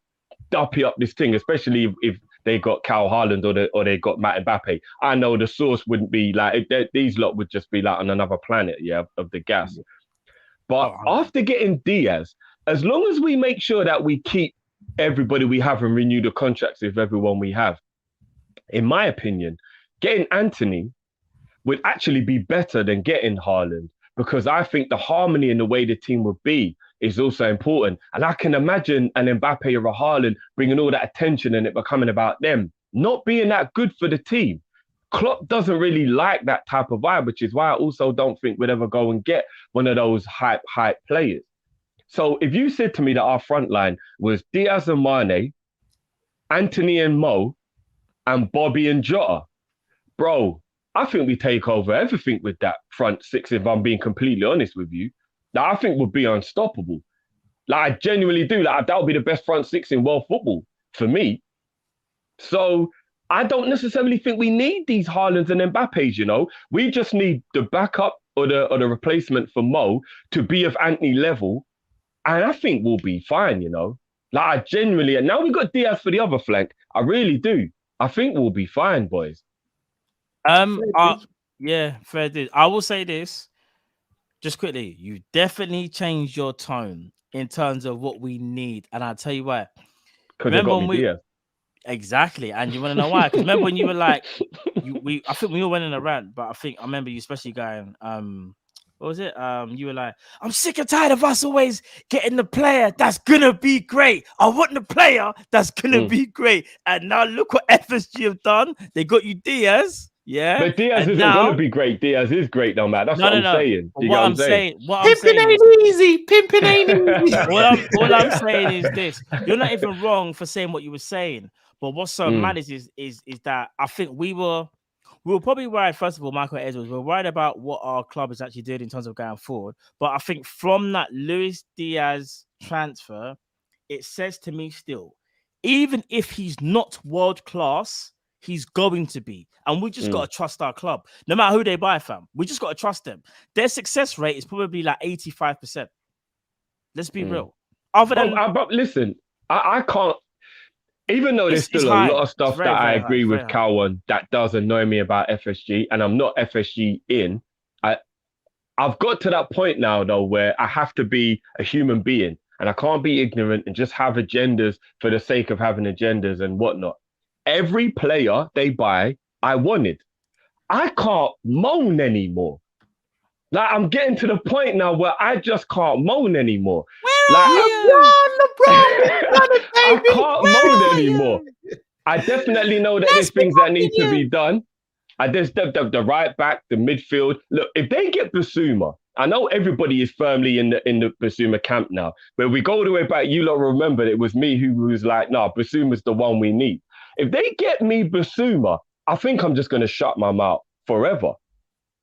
duppy up this thing, especially if they got Cal Haaland or they got Matt Mbappe. I know the source wouldn't be like, these lot would just be like on another planet, of the gas. But after getting Diaz, as long as we make sure that we keep everybody we have and renew the contracts with everyone we have, in my opinion, getting Antony would actually be better than getting Haaland, because I think the harmony in the way the team would be is also important. And I can imagine an Mbappe or a Haaland bringing all that attention and it becoming about them, not being that good for the team. Klopp doesn't really like that type of vibe, which is why I also don't think we'd ever go and get one of those hype players. So if you said to me that our front line was Diaz and Mane, Antony and Mo, and Bobby and Jota, bro, I think we take over everything with that front six, if I'm being completely honest with you. Like, I think we'll be unstoppable. Like, I genuinely do. Like, that would be the best front six in world football for me. So I don't necessarily think we need these Haalands and Mbappes, We just need the backup or the replacement for Mo to be of Antony level. And I think we'll be fine, Like, I genuinely, and now we've got Diaz for the other flank. I really do. I think we'll be fine, boys. Yeah, fair dude. I will say this just quickly. You definitely changed your tone in terms of what we need, and I'll tell you why. Remember when Diaz. Exactly, and you want to know why? Because remember when you were like, I think we all went in a rant, but I remember you especially going, what was it? You were like, I'm sick and tired of us always getting the player that's gonna be great. I want the player that's gonna be great. And now look what FSG have done. They got you Diaz. Yeah, but Diaz isn't going to be great. Diaz is great, though, man. That's what I'm saying. What I'm saying, pimping ain't easy. Pimping ain't easy. All I'm saying is this: you're not even wrong for saying what you were saying. But what's so mad is that I think we were probably worried. First of all, Michael Edwards, we're worried about what our club is actually doing in terms of going forward. But I think from that Luis Diaz transfer, it says to me still, even if he's not world class, he's going to be. And we just got to trust our club. No matter who they buy, fam. We just got to trust them. Their success rate is probably like 85%. Let's be real. Other than... But listen, I can't... Even though there's still a lot of stuff that I agree with Cal on that does annoy me about FSG, and I'm not FSG in, I've got to that point now, though, where I have to be a human being, and I can't be ignorant and just have agendas for the sake of having agendas and whatnot. Every player they buy, I wanted. I can't moan anymore. Like, I'm getting to the point now where I just can't moan anymore. Where are you? I can't moan anymore. I definitely know that there's things that need to be done. There's the right back, the midfield. Look, if they get Basuma, I know everybody is firmly in the Basuma camp now, but we go all the way back. You lot remember it was me who was like, no, Basuma's the one we need. If they get me Basuma, I think I'm just going to shut my mouth forever.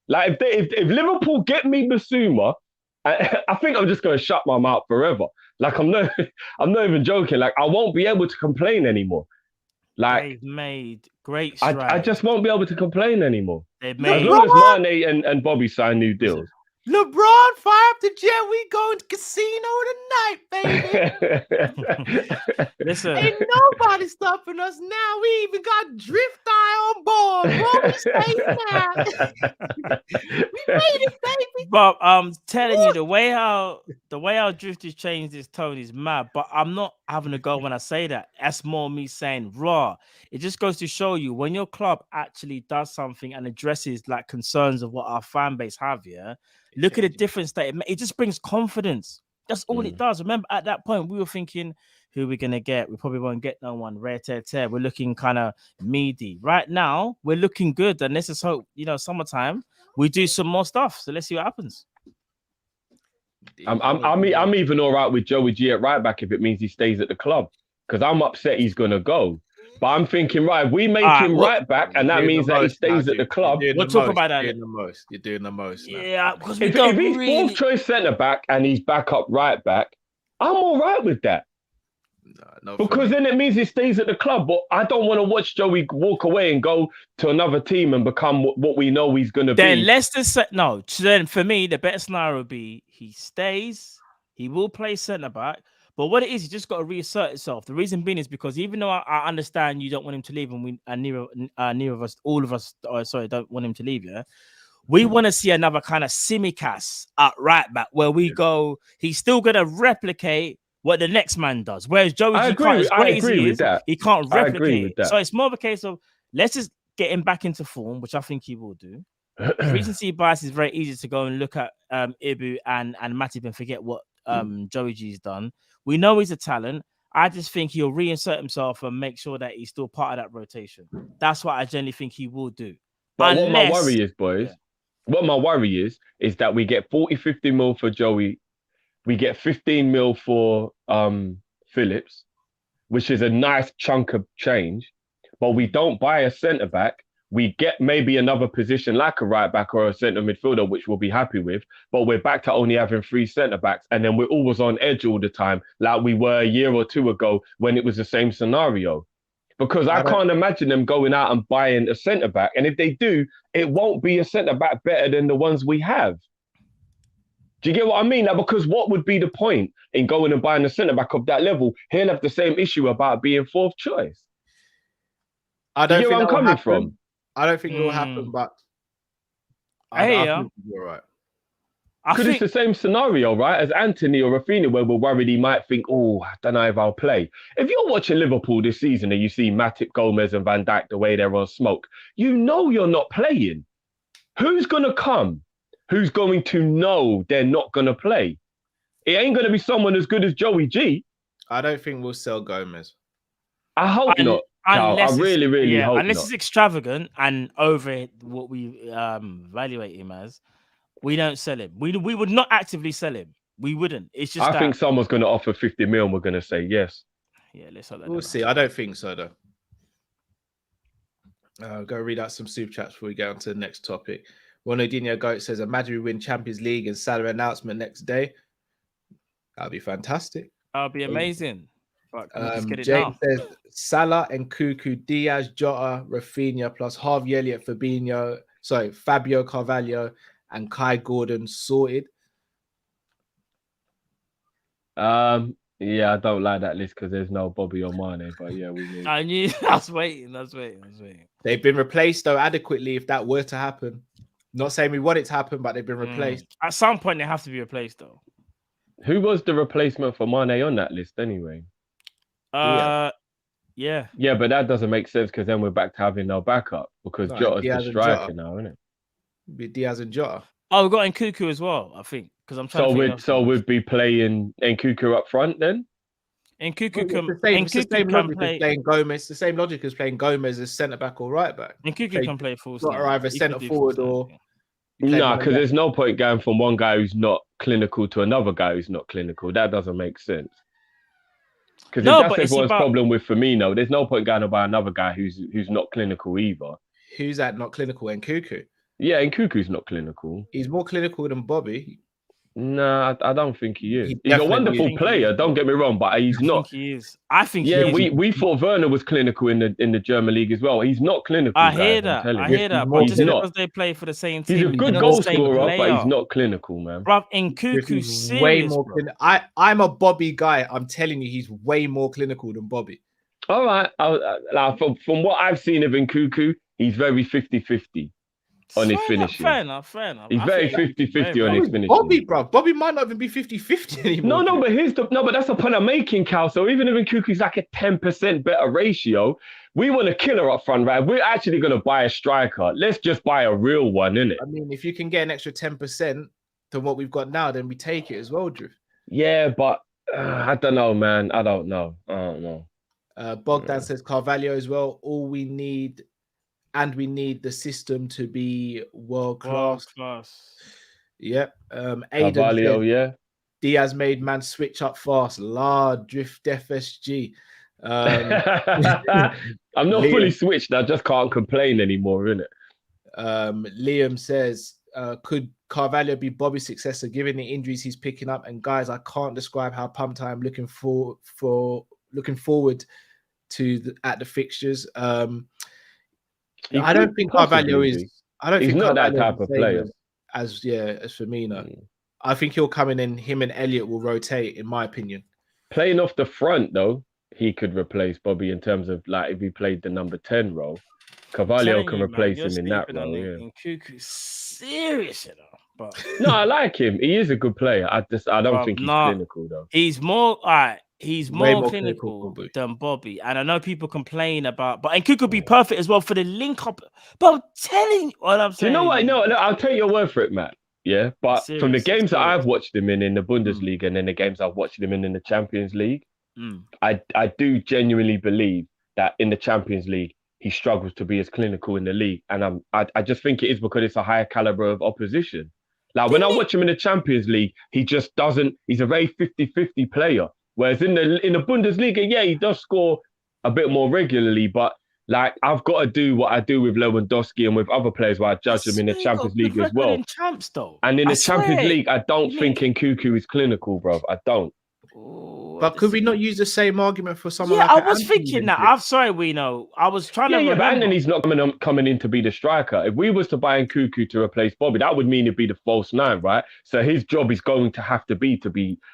Like, if Liverpool get me Basuma, I think I'm just going to shut my mouth forever. Like, I'm not even joking. Like, I won't be able to complain anymore. Like, they've made great strides. I just won't be able to complain anymore. They've made... As long as Mane and Bobby sign new deals. LeBron, fire up the jet. We going to casino tonight, baby. Listen, Ain't nobody stopping us now. We even got Drift Eye on board. What we say now? We made it, baby. but I'm telling you, the way how Drift has changed his tone is mad. But I'm not having a go when I say that. That's more me saying raw. It just goes to show you when your club actually does something and addresses like concerns of what our fan base have. Yeah, look at the difference that it just brings confidence. That's all it does. Remember, at that point, we were thinking, who are we gonna get? We probably won't get no one. Rare tear. We're looking kind of meaty. Right now, we're looking good, and let's just hope, summertime we do some more stuff. So let's see what happens. I'm even all right with Joey G at right back if it means he stays at the club, because I'm upset he's gonna go. But I'm thinking, right, if we make him right back, and that means that he stays at the club. We'll talk about that. You're doing the most. Now. Yeah, because we If don't he's really... fourth choice centre back and he's back up right back, I'm all right with that. No, because then it means he stays at the club. But I don't want to watch Joey walk away and go to another team and become what we know he's going to be. Then let's just say, no. So then for me, the better scenario would be he stays, he will play centre back. But what it is, he just got to reassert himself. The reason being is because even though I understand you don't want him to leave, and neither of us, all of us, don't want him to leave, yeah, we want to see another kind of Simicast at right back where we go, he's still going to replicate what the next man does. Whereas Joey, he can't replicate. So it's more of a case of, let's just get him back into form, which I think he will do. Recency bias is very easy to go and look at Ibu and Matip and forget what Joey G's done. We know he's a talent. I just think he'll reinsert himself and make sure that he's still part of that rotation. That's what I generally think he will do. But what my worry is, boys, what my worry is that we get 40, 50 mil for Joey. We get 15 mil for Phillips, which is a nice chunk of change. But we don't buy a centre-back. We get maybe another position like a right-back or a centre midfielder, which we'll be happy with. But we're back to only having 3 centre-backs. And then we're always on edge all the time, like we were a year or two ago when it was the same scenario. Because I can't imagine them going out and buying a centre-back. And if they do, it won't be a centre-back better than the ones we have. Do you get what I mean? Now, because what would be the point in going and buying a centre-back of that level? He'll have the same issue about being 4th choice. I don't think where I'm coming from. I don't think it will happen, but I think you're right. Because it's the same scenario, right? As Antony or Rafinha, where we're worried he might think, I don't know if I'll play. If you're watching Liverpool this season and you see Matip, Gomez and Van Dijk the way they're on smoke, you know you're not playing. Who's going to come? Who's going to know they're not going to play? It ain't going to be someone as good as Joey G. I don't think we'll sell Gomez. I hope not. I really, really hope unless not. it's extravagant and over what we evaluate him as, we don't sell him. We would not actively sell him. We wouldn't. It's just I think someone's going to offer 50 mil and we're going to say yes. Yeah, let's hope that. We'll see. I don't think so, though. Go read out some super chats before we get on to the next topic. Ronaldinho Goat says, imagine we win Champions League and Salah announcement next day. That'd be fantastic. That'd be amazing. But let's get it James now. says, Salah and Cuckoo, Diaz, Jota, Rafinha, plus Harvey Elliott, Fabio Carvalho, and Kai Gordon sorted. Yeah, I don't like that list because there's no Bobby or Mane, but yeah, we need. I knew. I was waiting. They've been replaced, though, adequately if that were to happen. Not saying we want it to happen, but they've been replaced. At some point, they have to be replaced, though. Who was the replacement for Mane on that list anyway? Yeah, but that doesn't make sense because then we're back to having no backup because Jota's the striker now, isn't it? Be Diaz and Jota. Oh, we've got Nkuku as well, I think, because I'm trying. So we'd be playing Nkuku up front then. Nkuku it's the same logic as playing Gomez. The same logic as playing Gomez as centre back or right back. Nkuku can play full. Or either centre forward or. No, because there's no point going from one guy who's not clinical to another guy who's not clinical. That doesn't make sense. Because if that's everyone's problem with Firmino, there's no point going to buy another guy who's not clinical either. Who's that not clinical? Nkuku. Yeah, Nkuku's not clinical. He's more clinical than Bobby. Nah, I don't think he is. He He's a definitely wonderful is. player. Don't get me wrong, but he's I not. think he is. I think Yeah, he is. we thought Werner was clinical in the German league as well. He's not clinical, I guys. hear I'm that. telling I you, hear that. But more he's just clinical. not. because they play for the same He's team, a he's good not goal the same scorer, but he's player. not clinical, man. Bruv, in Griff Cuckoo's is serious, bro. I'm a Bobby guy. I'm telling you, he's way more clinical than Bobby. All right, like, from what I've seen of Nkuku, he's very 50-50 on his finishing. Fair enough. He's I very think that's 50-50 very on fair. his finishing. Bobby, bro. Bobby might not even be 50-50 anymore. No, but that's the point I'm making, Cal. So even if Nkuku's like a 10% better ratio, we want a killer up front, right? We're actually going to buy a striker. Let's just buy a real one, innit? I mean, if you can get an extra 10% than what we've got now, then we take it as well, Drew. Yeah, but I don't know, man. I don't know. Bogdan says Carvalho as well. All we need, and we need the system to be world class. Yep. Aiden Carvalho, says, yeah. Diaz made man switch up fast. La Drift FSG. I'm not fully switched. I just can't complain anymore, innit? Liam says, could Carvalho be Bobby's successor given the injuries he's picking up? And guys, I can't describe how pumped I am looking forward to at the fixtures. I don't think Carvalho is. I don't He's think not Carvalho that type of player. As Firmino. I think he'll come in and him and Elliott will rotate, in my opinion. Playing off the front, though, he could replace Bobby in terms of like if he played the number 10 role. Carvalho can replace him in that role. Yeah. Nkuku's serious, you know. But no, I like him. He is a good player. I don't think he's clinical though. He's more He's more clinical than Bobby. And I know people complain about, but Nkuku could be perfect as well for the link up. But I'm telling you what I'm saying. Do you know what? No, I'll take your word for it, Matt. Yeah. But from the games that I've watched him in the Bundesliga and then the games I've watched him in the Champions League, I do genuinely believe that in the Champions League, he struggles to be as clinical in the league. And I just think it is because it's a higher caliber of opposition. Like when I watch him in the Champions League, he just doesn't, he's a very 50-50 player. Whereas in the Bundesliga, yeah, he does score a bit more regularly, but like I've got to do what I do with Lewandowski and with other players where I judge them in the Champions League as well. And in the Champions League, I don't think Nkuku is clinical, bro. I don't. Ooh, but could we not use the same argument for someone like I was Antony thinking that. I'm sorry, we know. I was trying to remember. Yeah, but Antony's not coming in to be the striker. If we was to buy Nkuku to replace Bobby, that would mean it'd be the false nine, right? So his job is going to have to be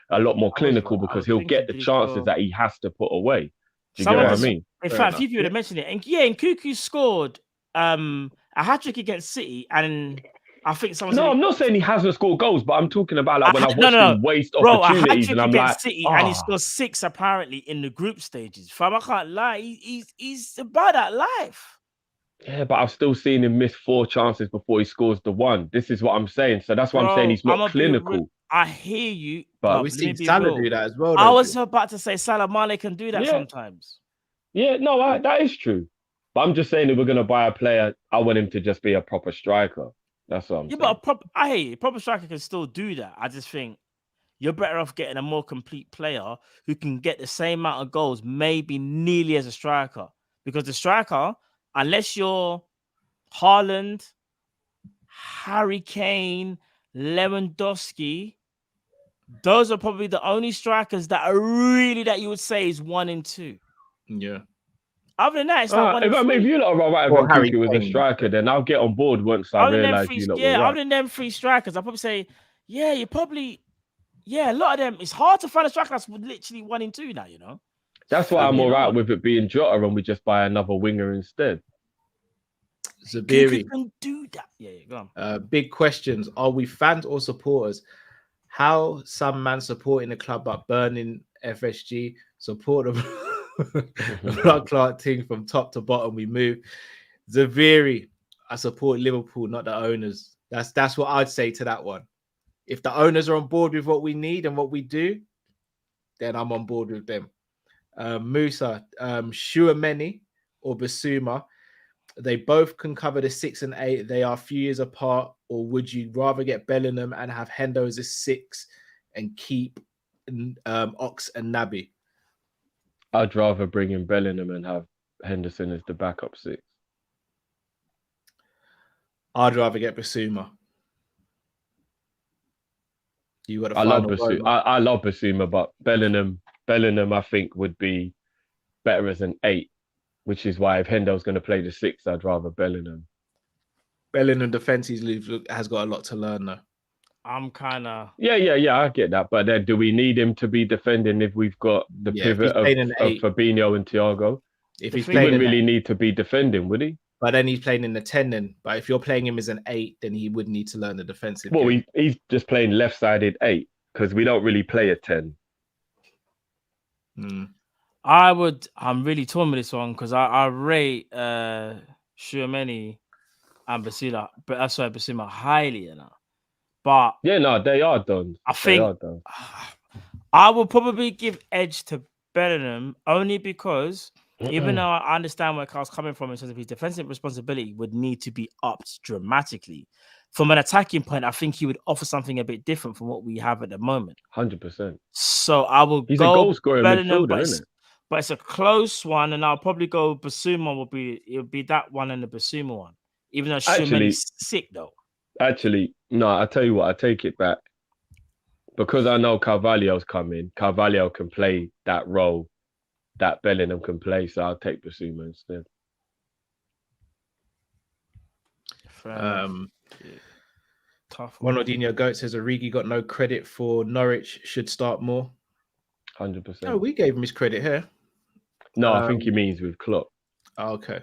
a lot more clinical because he'll get the chances that he has to put away. Do you get what I mean? In fact, a few people have mentioned it. And yeah, Nkuku scored a hat-trick against City, and I think someone said... No, I'm not saying he hasn't scored goals, but I'm talking about like when I watch him waste opportunities and I'm like... City, and he scored 6 apparently in the group stages. Fam, I can't lie. He's about that life. Yeah, but I've still seen him miss 4 chances before he scores the 1. This is what I'm saying. So that's why I'm saying he's not clinical. I hear you. But we've seen Salah do that as well. I was about to say Salah Mane can do that sometimes. Yeah, no, that is true. But I'm just saying if we're going to buy a player, I want him to just be a proper striker. That's what I'm saying. But I hear you. A proper striker can still do that. I just think you're better off getting a more complete player who can get the same amount of goals, maybe nearly as a striker. Because the striker, unless you're Haaland, Harry Kane, Lewandowski, those are probably the only strikers that are really that you would say is 1 and 2. Yeah. Other than that, it's like 1 and 3. If you lot are all right with Nkuku as a striker, then I'll get on board once I realise you lot were right. Other than them 3 strikers, I'll probably say, you probably, a lot of them, it's hard to find a striker that's literally 1 and 2 now, you know? That's why I'm all right with it being Jota and we just buy another winger instead. Zabiri can do that. Go on. Big questions. Are we fans or supporters? How some man supporting the club but burning FSG, support of blood clot thing from top to bottom. We move. Zaviri, I support Liverpool, not the owners. That's what I'd say to that one. If the owners are on board with what we need and what we do, then I'm on board with them. Musa, Shuameni or Basuma, they both can cover the 6 and 8. They are a few years apart. Or would you rather get Bellingham and have Hendo as a 6 and keep Ox and Naby? I'd rather bring in Bellingham and have Henderson as the backup 6. I'd rather get Basuma. You got a I love final word, Basuma. man? I love Basuma, but Bellingham, I think would be better as an 8, which is why if Hendel's going to play the 6, I'd rather Bellingham. Bellingham defense has got a lot to learn though. I'm kind of Yeah, I get that. But then do we need him to be defending if we've got the pivot of Fabinho and Thiago? If The he's thing He playing wouldn't in really need to be defending, would he? but then he's playing in the 10 then. But if you're playing him as an 8, then he would need to learn the defensive Well, game. he's just playing left-sided 8 because we don't really play a 10. I'm really torn with this one because I rate Tchouameni and Basuma highly, you know. But Yeah, no, they are done. I think I will probably give edge to Bellingham only because even though I understand where Carl's coming from in terms of his defensive responsibility would need to be upped dramatically. From an attacking point, I think he would offer something a bit different from what we have at the moment. 100%. So I will He's go a goal scorer Bellingham, midfielder, isn't it? but it's a close one, and I'll probably go Basuma. It'll be that one and the Basuma one, even though Tchouameni's sick though. Actually, no, I tell you what, I take it back. Because I know Carvalho's coming, Carvalho can play that role that Bellingham can play, so I'll take Basuma instead. Tough. Ronaldinho Goat says Origi got no credit for Norwich, should start more. 100%. No, we gave him his credit here. No, I think he means with Klopp. Okay.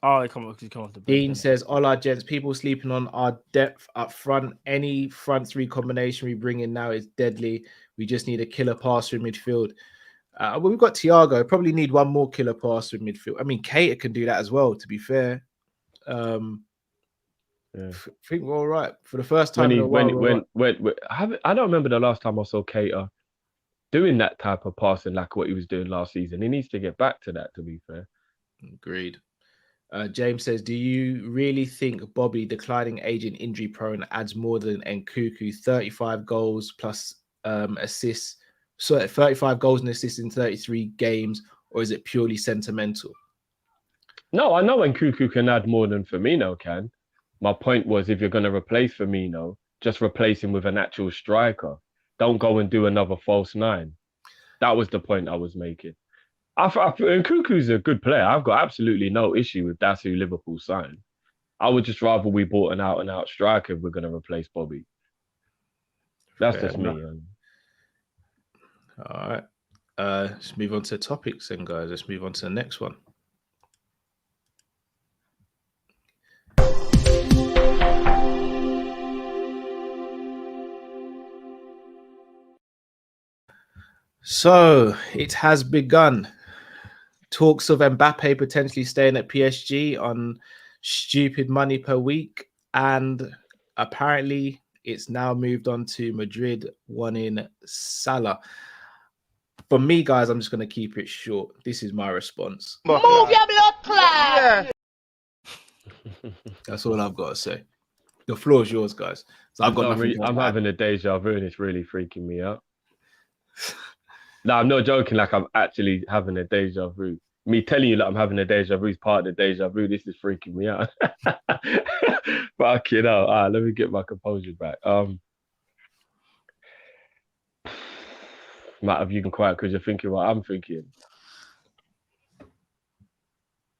Oh, he come off the bench. Dean says, all our gents, people sleeping on our depth up front. Any front three combination we bring in now is deadly. We just need a killer passer in midfield. Well, we've got Thiago. Probably need one more killer passer in midfield. I mean, Keita can do that as well, to be fair. I think we're all right. For the first time in a while. I don't remember the last time I saw Keita doing that type of passing like what he was doing last season. He needs to get back to that, to be fair. Agreed. James says, do you really think Bobby, declining age and injury prone, adds more than Nkunku? 35 goals plus assists. So 35 goals and assists in 33 games, or is it purely sentimental? No, I know Nkunku can add more than Firmino can. My point was, if you're going to replace Firmino, just replace him with an actual striker. Don't go and do another false 9. That was the point I was making. Nkunku's a good player. I've got absolutely no issue with that's who Liverpool signed. I would just rather we bought an out-and-out striker if we're going to replace Bobby. That's just me. All right. Let's move on to topics then, guys. Let's move on to the next one. So it has begun. Talks of Mbappe potentially staying at PSG on stupid money per week. And apparently it's now moved on to Madrid wanting Salah. For me, guys, I'm just going to keep it short. This is my response. Move your blood clot. That's all I've got to say. The floor is yours, guys. So I've got nothing. I'm having a deja vu and it's really freaking me out. No, I'm not joking. Like, I'm actually having a deja vu. Me telling you that I'm having a deja vu is part of the deja vu. This is freaking me out. Fuck it out. All right, let me get my composure back. Matt, have you been quiet because you're thinking what I'm thinking?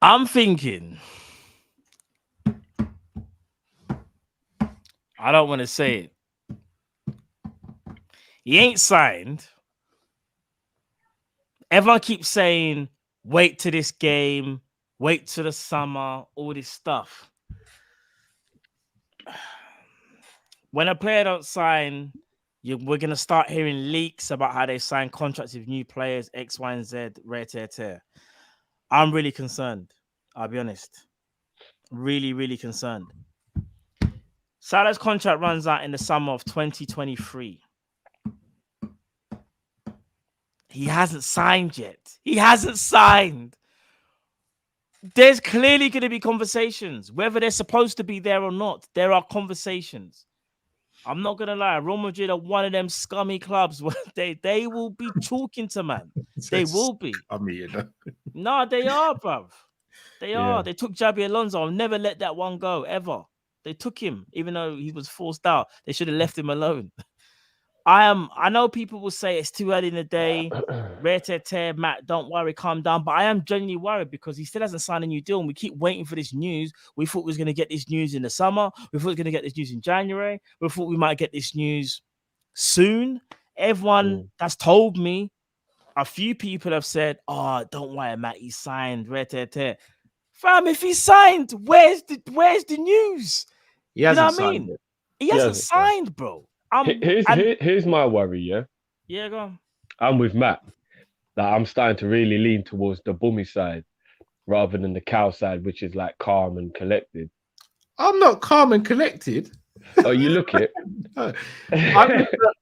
I'm thinking. I don't want to say it. He ain't signed. Everyone keeps saying, wait to this game, wait to the summer, all this stuff. When a player don't sign, we're going to start hearing leaks about how they sign contracts with new players, X, Y, and Z, rare, tear. I'm really concerned. I'll be honest. Really, really concerned. Salah's contract runs out in the summer of 2023. He hasn't signed yet. He hasn't signed. There's clearly going to be conversations. Whether they're supposed to be there or not, there are conversations. I'm not going to lie. Real Madrid are one of them scummy clubs where they will be talking to man. They will be. Amir, No, they are, bruv. They are. Yeah. They took Xabi Alonso. I'll never let that one go, ever. They took him, even though he was forced out. They should have left him alone. I know people will say it's too early in the day. Matt, don't worry, calm down. But I am genuinely worried because he still hasn't signed a new deal, and we keep waiting for this news. We thought we was going to get this news in the summer. We thought we were going to get this news in January. We thought we might get this news soon. Everyone that's told me, a few people have said, "Oh, don't worry, Matt, he signed." Fam, if he signed, where's the news? He hasn't you know what I mean? signed it. He hasn't signed, bro. Here's my worry, yeah? Yeah, go on. I'm with Matt. That I'm starting to really lean towards the bummy side rather than the cow side, which is like calm and collected. I'm not calm and collected. Oh, you look it.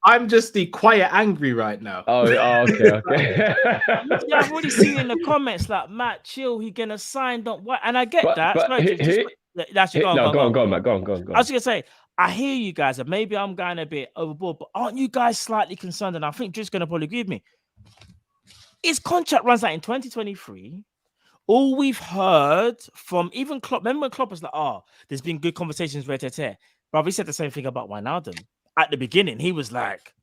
I'm just the quiet angry right now. Okay. Yeah, I've already seen in the comments like, Matt, chill, he gonna sign, don't what? And I get that. Go on, Matt. Go on. I was gonna say, I hear you guys, and maybe I'm going a bit overboard, but aren't you guys slightly concerned? And I think Drew's gonna probably agree with me. His contract runs out in 2023. All we've heard from even Klopp, remember when Klopp was like, there's been good conversations, But he said the same thing about Wijnaldum. At the beginning, he was like,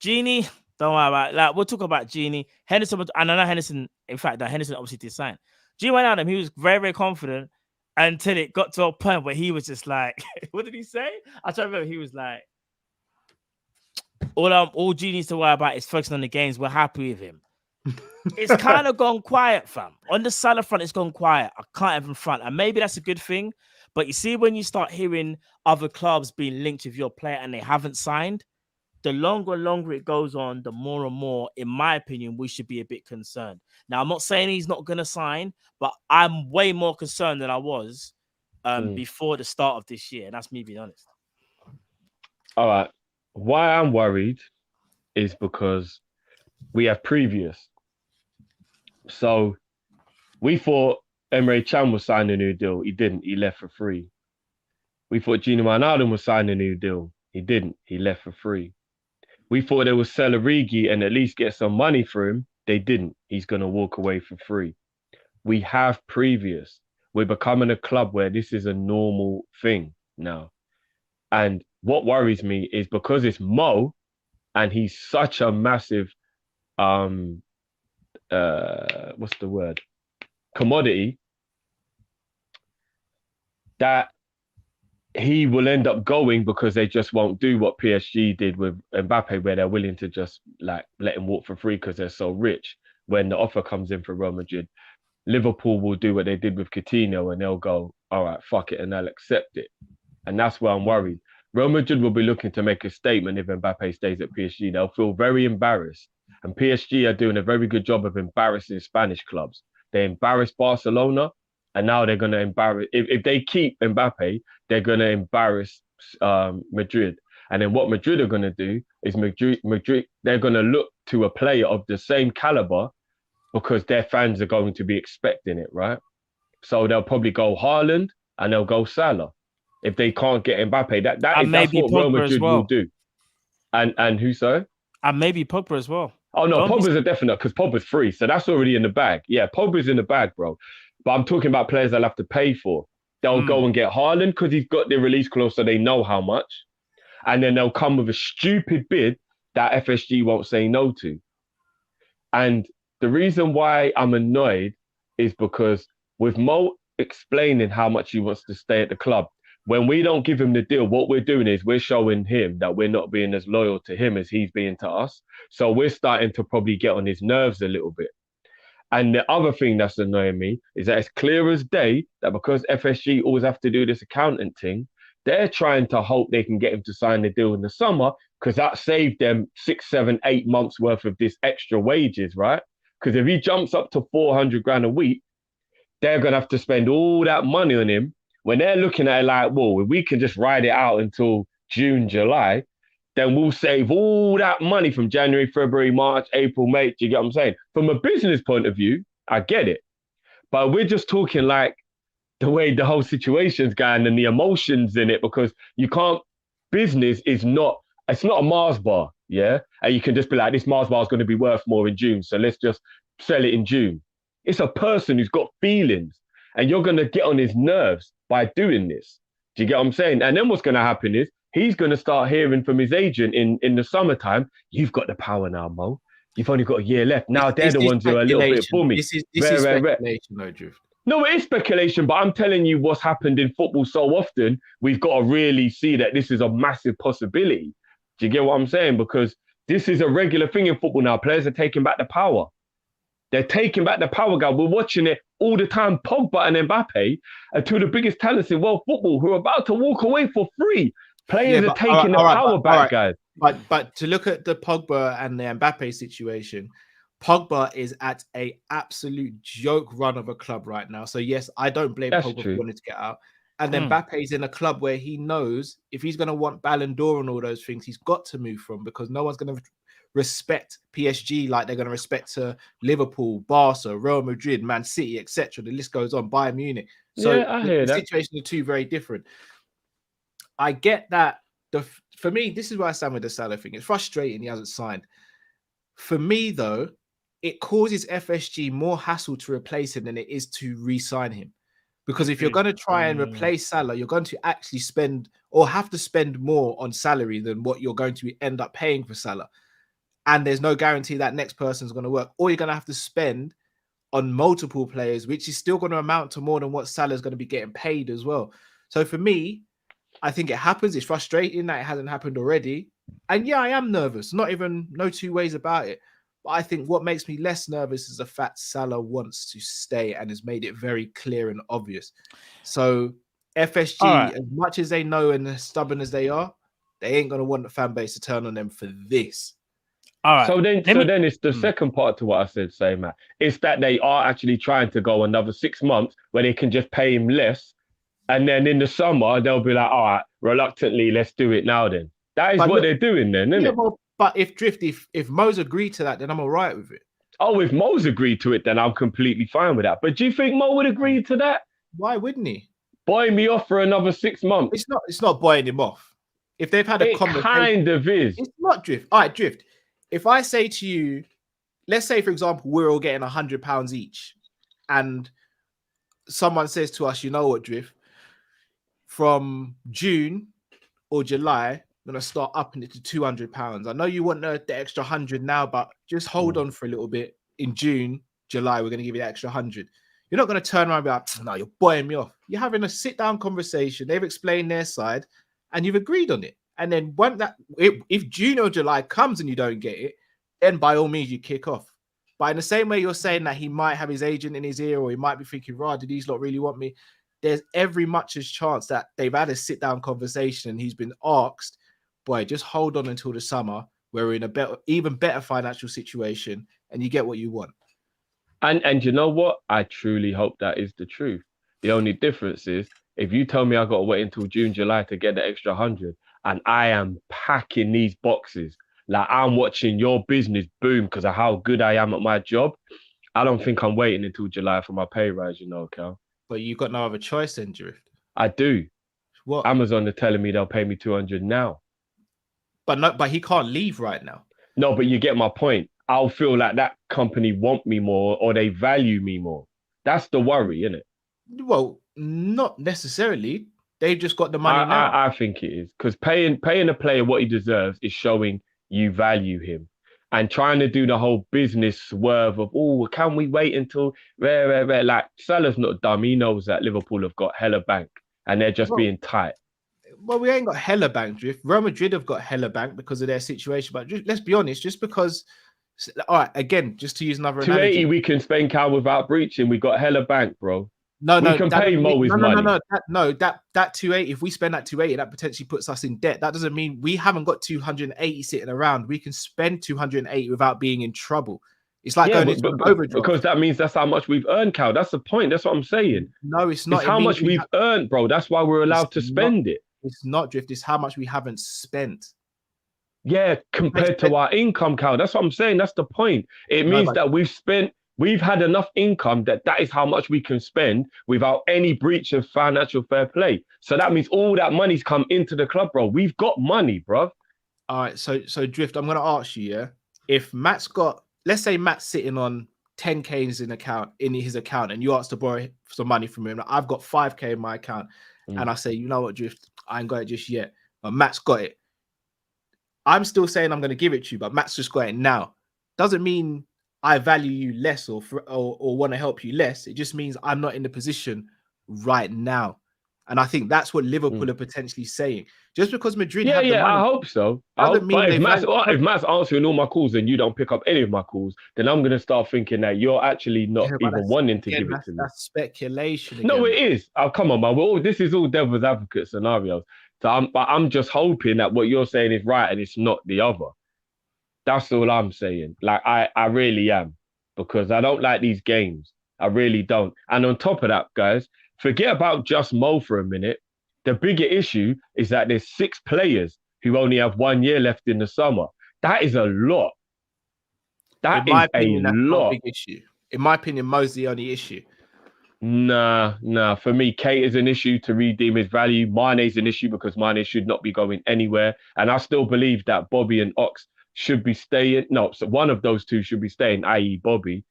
Genie, don't worry about it. Like, we'll talk about Genie. Henderson, and I know Henderson, in fact, that Henderson obviously did sign. Genie Wijnaldum, he was very, very confident until it got to a point where he was just like, what did he say? I try to remember, he was like, all Genie needs to worry about is focusing on the games. We're happy with him. It's kind of gone quiet, fam. On the Salah front, it's gone quiet. I can't even front. And maybe that's a good thing. But you see, when you start hearing other clubs being linked with your player and they haven't signed, the longer it goes on, the more and more, in my opinion, we should be a bit concerned. Now, I'm not saying he's not going to sign, but I'm way more concerned than I was before the start of this year. And that's me being honest. All right. Why I'm worried is because we have previous. So we thought Emre Can was signing a new deal. He didn't. He left for free. We thought Gini Wijnaldum was signing a new deal. He didn't. He left for free. We thought they would sell Origi and at least get some money for him. They didn't. He's going to walk away for free. We have previous. We're becoming a club where this is a normal thing now. And what worries me is because it's Mo and he's such a massive, what's the word? Commodity, that he will end up going because they just won't do what PSG did with Mbappe, where they're willing to just like let him walk for free because they're so rich. When the offer comes in for Real Madrid, Liverpool will do what they did with Coutinho and they'll go, all right, fuck it, and they'll accept it. And that's where I'm worried. Real Madrid will be looking to make a statement if Mbappe stays at PSG. They'll feel very embarrassed. And PSG are doing a very good job of embarrassing Spanish clubs. They embarrassed Barcelona, and now they're going to embarrass... If they keep Mbappe, they're going to embarrass Madrid. And then what Madrid are going to do is Madrid, they're going to look to a player of the same caliber because their fans are going to be expecting it, right? So they'll probably go Haaland and they'll go Salah. If they can't get Mbappe, that's what Real Madrid will do. And who, sorry? And maybe Pogba as well. Oh, no, Pogba's a definite because Pogba's free. So that's already in the bag. Yeah, Pogba's in the bag, bro. But I'm talking about players they'll have to pay for. They'll go and get Haaland because he's got the release clause so they know how much. And then they'll come with a stupid bid that FSG won't say no to. And the reason why I'm annoyed is because with Mo explaining how much he wants to stay at the club, when we don't give him the deal, what we're doing is we're showing him that we're not being as loyal to him as he's being to us. So we're starting to probably get on his nerves a little bit. And the other thing that's annoying me is that it's clear as day that because FSG always have to do this accountant thing, they're trying to hope they can get him to sign the deal in the summer because that saved them 6, 7, 8 months worth of this extra wages, right? Because if he jumps up to 400 grand a week, they're going to have to spend all that money on him. When they're looking at it like, well, if we can just ride it out until June, July, then we'll save all that money from January, February, March, April, May. Do you get what I'm saying? From a business point of view, I get it. But we're just talking like the way the whole situation's going and the emotions in it, because you can't, business is not, it's not a Mars bar, yeah? And you can just be like, this Mars bar is going to be worth more in June, so let's just sell it in June. It's a person who's got feelings and you're going to get on his nerves by doing this. Do you get what I'm saying? And then what's going to happen is he's going to start hearing from his agent in the summertime. You've got the power now, Mo. You've only got a year left. Now they're the ones who are a little bit bummy. This is speculation, though, Drift. No, it is speculation, but I'm telling you what's happened in football so often. We've got to really see that this is a massive possibility. Do you get what I'm saying? Because this is a regular thing in football now. Players are taking back the power. They're taking back the power, guy. We're watching it all the time. Pogba and Mbappe are two of the biggest talents in world football who are about to walk away for free. Players are taking the power back, guys. But to look at the Pogba and the Mbappe situation, Pogba is at a absolute joke run of a club right now. So yes, I don't blame Pogba for wanting to get out. And then Mbappe's in a club where he knows if he's going to want Ballon d'Or and all those things, he's got to move from, because no one's going to respect PSG like they're going to respect Liverpool, Barca, Real Madrid, Man City, etc. The list goes on. Bayern Munich. So yeah, I hear the that. situation are two very different. I get that. For me, this is where I stand with the Salah thing. It's frustrating he hasn't signed. For me, though, it causes FSG more hassle to replace him than it is to re-sign him. Because if you're going to try and replace Salah, you're going to actually spend or have to spend more on salary than what you're going to end up paying for Salah. And there's no guarantee that next person's going to work. Or you're going to have to spend on multiple players, which is still going to amount to more than what Salah's going to be getting paid as well. So for me, I think it happens. It's frustrating that it hasn't happened already. And yeah, I am nervous. No two ways about it. But I think what makes me less nervous is the fact Salah wants to stay and has made it very clear and obvious. So FSG, as much as they know and as stubborn as they are, they ain't going to want the fan base to turn on them for this. All right. So then it's the second part to what I said, Matt. It's that they are actually trying to go another 6 months where they can just pay him less. And then in the summer, they'll be like, all right, reluctantly, let's do it now then. That is what they're doing then, isn't it? But if Mo's agreed to that, then I'm all right with it. Oh, if Mo's agreed to it, then I'm completely fine with that. But do you think Mo would agree to that? Why wouldn't he? Buy me off for another 6 months. It's not buying him off. If they've had a conversation. It kind of is. It's not, Drift. All right, Drift. If I say to you, let's say, for example, we're all getting £100 each, and someone says to us, you know what, Drift, from June or July, I'm going to start upping it to £200. I know you want the extra 100 now, but just hold on for a little bit. In June, July, we're going to give you the extra 100. You're not going to turn around and be like, no, you're buying me off. You're having a sit-down conversation. They've explained their side, and you've agreed on it. And then if June or July comes and you don't get it, then by all means you kick off. But in the same way you're saying that he might have his agent in his ear, or he might be thinking, right, do these lot really want me? There's every much as chance that they've had a sit-down conversation and he's been asked, boy, just hold on until the summer where we're in a even better financial situation and you get what you want. And you know what? I truly hope that is the truth. The only difference is if you tell me I got to wait until June, July to get the extra 100, and I am packing these boxes, like I'm watching your business boom because of how good I am at my job, I don't think I'm waiting until July for my pay rise, you know, Kell. But you got no other choice then, Drift. I do. What? Amazon are telling me they'll pay me 200 now. But he can't leave right now. No, but you get my point. I'll feel like that company want me more or they value me more. That's the worry, isn't it? Well, not necessarily. They've just got the money now. I think it is, because paying a player what he deserves is showing you value him. And trying to do the whole business swerve of, oh, can we wait until rare? Like, Salah's not dumb. He knows that Liverpool have got hella bank and they're just being tight. Well, we ain't got hella bank, Drift. Real Madrid have got hella bank because of their situation. But let's be honest, just because, all right, again, just to use another 280 analogy, we can spend Cal without breaching. We got hella bank, bro. No, we can pay Mo his money. That 280, if we spend that 280, that potentially puts us in debt. That doesn't mean we haven't got 280 sitting around. We can spend 280 without being in trouble. It's like going into an overdraft. Because that means that's how much we've earned, Cal. That's the point. That's what I'm saying. No, it's not. It's how much we've earned, bro. That's why we're allowed to spend it. It's not, Drift. It's how much we haven't spent. Yeah, compared to our income, Cal. That's what I'm saying. That's the point. It means that we've had enough income that is how much we can spend without any breach of financial fair play. So that means all that money's come into the club, bro. We've got money, bro. All right. So Drift, I'm going to ask you, yeah, if Matt's got, let's say Matt's sitting on 10K in his account, and you ask to borrow some money from him. Like, I've got 5K in my account, and I say, you know what, Drift, I ain't got it just yet, but Matt's got it. I'm still saying I'm going to give it to you, but Matt's just got it now. Doesn't mean I value you less or want to help you less. It just means I'm not in the position right now. And I think that's what Liverpool are potentially saying. Just because Madrid have the money, I hope so. But if Matt's answering all my calls and you don't pick up any of my calls, then I'm going to start thinking that you're actually not even wanting to give it to me. That's speculation. Again. No, it is. Oh, come on, man. This is all devil's advocate scenarios. So I'm just hoping that what you're saying is right and it's not the other. That's all I'm saying. Like, I really am. Because I don't like these games. I really don't. And on top of that, guys, forget about just Mo for a minute. The bigger issue is that there's 6 players who only have 1 year left in the summer. That is a lot. That is a lot. Big issue. In my opinion, Mo's the only issue. Nah. For me, Kate is an issue to redeem his value. Mane's an issue because Mane should not be going anywhere. And I still believe that Bobby and Ox should be staying. No, so one of those two should be staying, i.e. Bobby.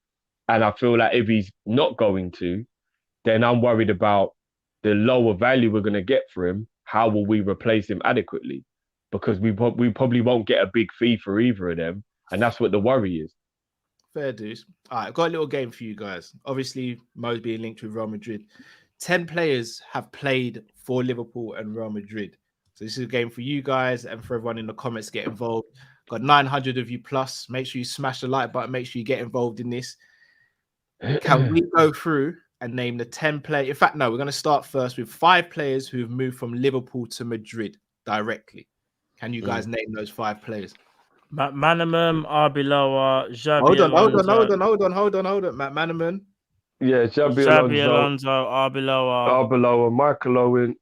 And I feel like if he's not going to, then I'm worried about the lower value we're going to get for him. How will we replace him adequately? Because we probably won't get a big fee for either of them. And that's what the worry is. Fair dues. All right, I've got a little game for you guys. Obviously, Mo's being linked with Real Madrid. 10 players have played for Liverpool and Real Madrid. So this is a game for you guys and for everyone in the comments to get involved. Got 900 of you plus. Make sure you smash the like button. Make sure you get involved in this. Can we go through and name the 10 players? In fact, no, we're going to start first with 5 players who have moved from Liverpool to Madrid directly. Can you guys name those 5 players? Manamum, Arbeloa, Xabi Hold on. Matt Manaman. Yeah, Xabi Alonso, Arbeloa, Michael Owen,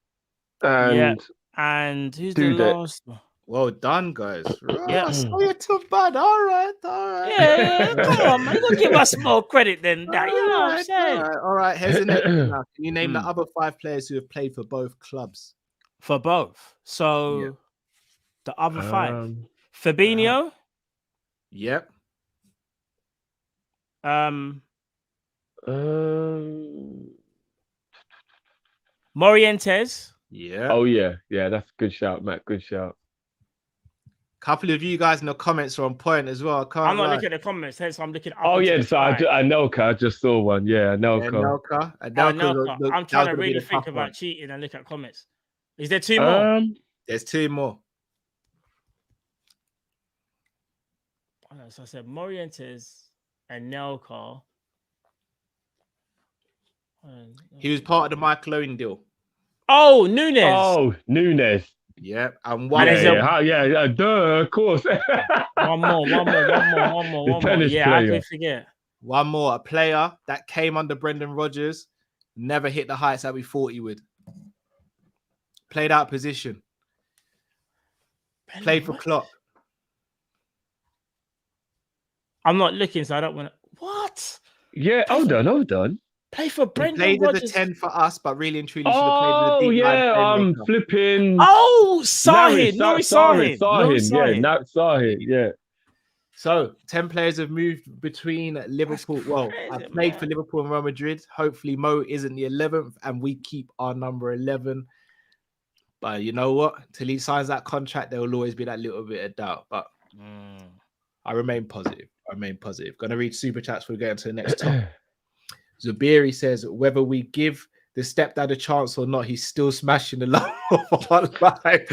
and who's the last one? Well done, guys. Right. Yeah. So you're too bad. All right. Yeah, come on, man. You gotta give us more credit than that. You know what I'm saying? All right. Here's the next one now. Can you name the other 5 players who have played for both clubs? For both. So the other 5. Fabinho. Yep. Morientes. Yeah. Oh, yeah. Yeah, that's a good shout, Matt. Good shout. Couple of you guys in the comments are on point as well. I'm not looking at the comments, hence I'm looking up. Oh, yeah. So Anelka, I just saw one. Yeah, Anelka. I'm trying to really think about cheating and look at comments. Is there 2 more? There's 2 more. So I said Morientes and Nelka. He was part of the Michael Owen deal. Oh, Nunes. Oh, Nunes. Yeah, and one. Of course. one more. Yeah, I did forget. One more. A player that came under Brendan Rodgers, never hit the heights that we thought he would. Played out position. Played for Klopp. I'm not looking, so I don't want to. What? Yeah, hold on. Play for Brendan Played Rodgers. as a 10 for us, but really and truly should have played as a deep line. Flipping. Oh, Sahin. Sahin. Yeah. So 10 players have moved between Liverpool. Well, I've played for Liverpool and Real Madrid. Hopefully, Mo isn't the 11th, and we keep our number 11. But you know what? Till he signs that contract, there will always be that little bit of doubt. But I remain positive. Going to read super chats before we get into the next topic. Zubiri says, whether we give the stepdad a chance or not, he's still smashing the love of our life.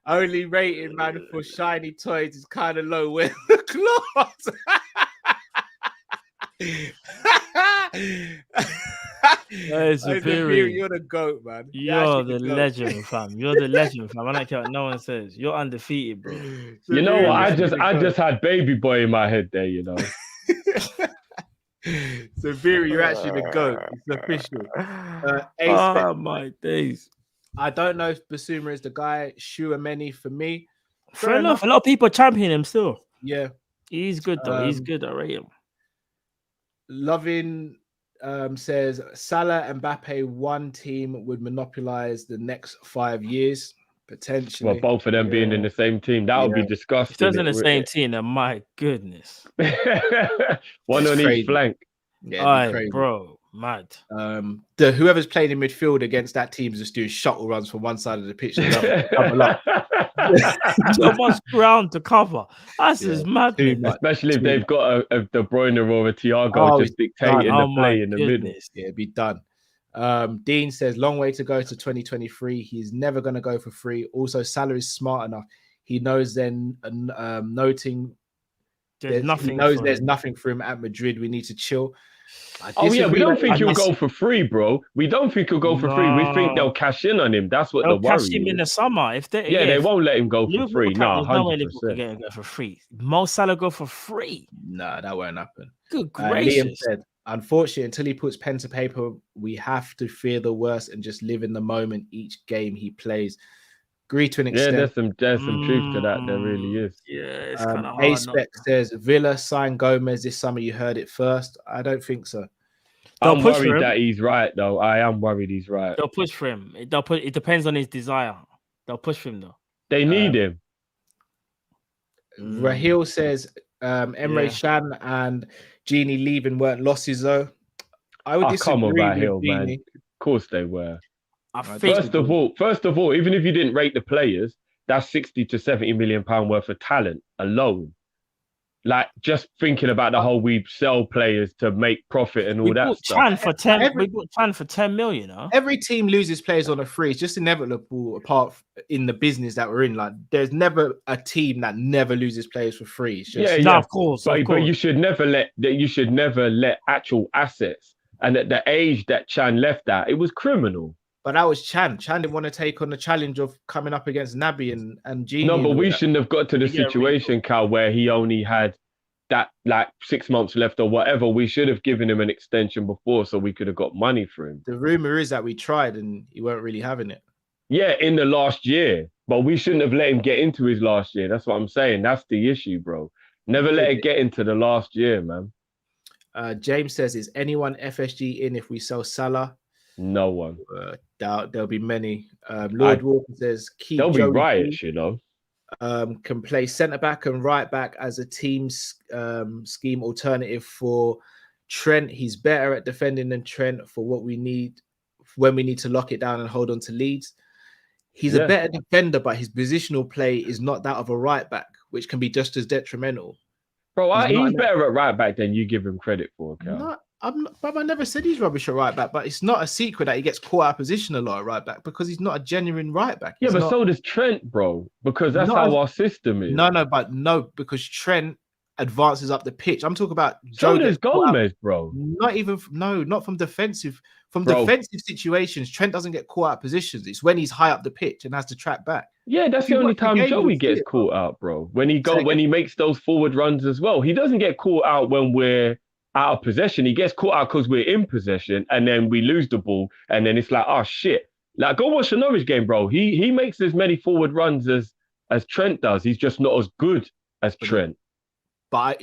Only rated, man, for shiny toys is kind of low with the claws. Zubiri, you're the GOAT, man. You're the legend, fam. You're the legend, fam. I don't care what no one says. You're undefeated, bro. You know what? I just had baby boy in my head there, you know. Zubiri, you're actually the GOAT. It's official. My days. I don't know if Basuma is the guy. Shuameni for me. Fair enough. A lot of people champion him still. Yeah. He's good, though. He's good. I rate him. Loving says Salah and Mbappe, one team would monopolize the next 5 years, potentially. Well, both of them being in the same team, that would be disgusting. If they're in the same team, then my goodness. One on each flank. Yeah, bro. Mad. Whoever's playing in midfield against that team is just doing shuttle runs from one side of the pitch to the other. So much ground to cover. That's just madness. Especially if they've got a De Bruyne or a Thiago just dictating the play in the middle. Yeah, it'd be done. Dean says, long way to go to 2023. He's never going to go for free. Also, Salah is smart enough. He knows then noting there's nothing. He knows there's nothing for him at Madrid. We need to chill. We don't think he'll go for free, bro. We don't think he'll go for free. We think they'll cash in on him. That's what the worry is. Cash him in the summer. They won't let him go for free. No, 100%. Get him go for free. Mo Salah go for free. No, that won't happen. Good gracious. Liam said, unfortunately, until he puts pen to paper, we have to fear the worst and just live in the moment each game he plays. Agree to an extent. Yeah, there's some truth to that. There really is. Yeah, it's kind of hard. A-Spec says, Villa sign Gomez this summer. You heard it first. I don't think so. I'm worried that he's right, though. I am worried he's right. They'll push for him. It depends on his desire. They'll push for him, though. They need him. Rahil says, Emre Can and Genie leaving weren't losses, though. I would disagree come on, with Rahil, Genie. man. Of course they were. First of all, even if you didn't rate the players, that's 60 to 70 million pound worth of talent alone. Like, just thinking about the whole we sell players to make profit and all that stuff. We bought Chan for 10 million. Huh? Every team loses players on a free. It's just inevitable apart in the business that we're in. Like, there's never a team that never loses players for free. It's just, No, of course. But you should never let actual assets. And at the age that Chan left at, it was criminal. But that was Chan. Chan didn't want to take on the challenge of coming up against Naby and Genie. No, but we shouldn't have got to the situation, Cal, where he only had that like 6 months left or whatever. We should have given him an extension before so we could have got money for him. The rumor is that we tried and he weren't really having it. Yeah, in the last year. But we shouldn't have let him get into his last year. That's what I'm saying. That's the issue, bro. Never let it get into the last year, man. James says, is anyone FSG in if we sell Salah? No one. Doubt there'll be many. Lloyd Walker says, keep there'll Joey be riots, you know. Can play centre back and right back as a team scheme alternative for Trent. He's better at defending than Trent for what we need when we need to lock it down and hold on to leads. He's a better defender, but his positional play is not that of a right back, which can be just as detrimental. Bro, he's better at right back than you give him credit for, Cal. I never said he's rubbish at right back, but it's not a secret that he gets caught out of position a lot at right back because he's not a genuine right back. So does Trent, bro, because that's how our system is. No, because Trent advances up the pitch. I'm talking about so does Gomez, bro. Not from defensive. From defensive situations, Trent doesn't get caught out of positions. It's when he's high up the pitch and has to track back. Yeah, that's the only time Joey gets caught out, bro. When he makes those forward runs as well. He doesn't get caught out when we're out of possession. He gets caught out because we're in possession and then we lose the ball and then it's like, oh shit. Like, go watch the Norwich game, bro. He makes as many forward runs as Trent does. He's just not as good as Trent. But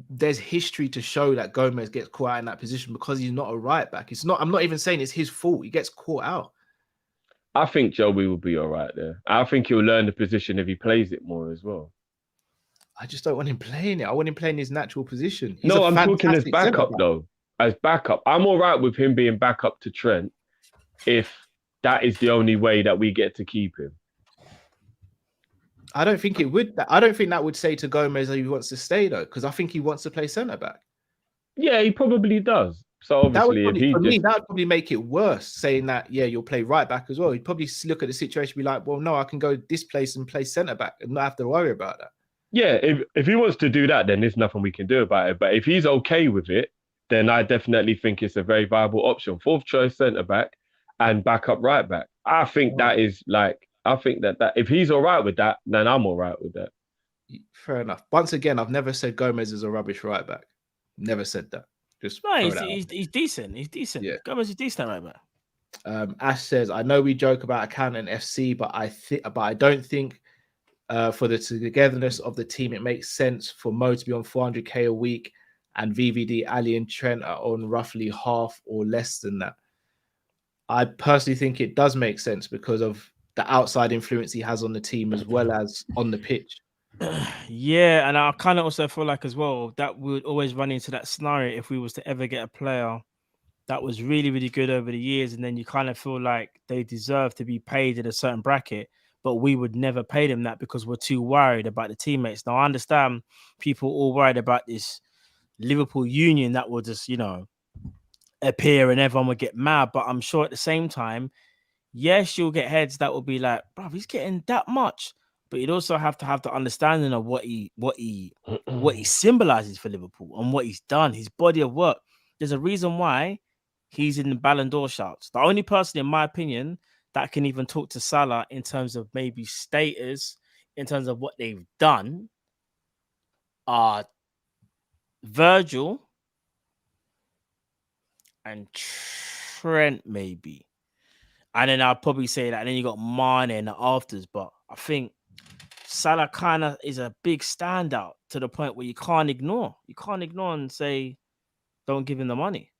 there's history to show that Gomez gets caught out in that position because he's not a right back. I'm not even saying it's his fault. He gets caught out. I think Joey will be all right there. I think he'll learn the position if he plays it more as well. I just don't want him playing it. I want him playing his natural position. I'm talking as backup, though. As backup. I'm all right with him being backup to Trent if that is the only way that we get to keep him. I don't think it would. I don't think that would say to Gomez that he wants to stay, though, because I think he wants to play centre-back. Yeah, he probably does. So obviously, that would probably make it worse, saying that, you'll play right-back as well. He'd probably look at the situation and be like, well, no, I can go this place and play centre-back and not have to worry about that. Yeah, if he wants to do that, then there's nothing we can do about it. But if he's okay with it, then I definitely think it's a very viable option. Fourth choice centre-back and backup right-back. I think that is like, I think that if he's all right with that, then I'm all right with that. Fair enough. Once again, I've never said Gomez is a rubbish right-back. Never said that. Just he's decent. He's decent. Yeah. Gomez is decent right back. Ash says, I know we joke about account and FC, but I don't think for the togetherness of the team, it makes sense for Mo to be on 400k a week and VVD, Ali and Trent are on roughly half or less than that. I personally think it does make sense because of the outside influence he has on the team as well as on the pitch. Yeah, and I kind of also feel like as well that we would always run into that scenario if we was to ever get a player that was really, really good over the years, and then you kind of feel like they deserve to be paid in a certain bracket, but we would never pay them that because we're too worried about the teammates. Now, I understand people all worried about this Liverpool union that will just, appear and everyone will get mad, but I'm sure at the same time, yes, you'll get heads that will be like, bro, he's getting that much, but you'd also have to have the understanding of what he symbolizes for Liverpool and what he's done, his body of work. There's a reason why he's in the Ballon d'Or shouts. The only person, in my opinion, that can even talk to Salah in terms of maybe status, in terms of what they've done, are Virgil and Trent, maybe. And then I'll probably say that. And then you got Mane in the afters. But I think Salah kind of is a big standout to the point where you can't ignore. You can't ignore and say, don't give him the money.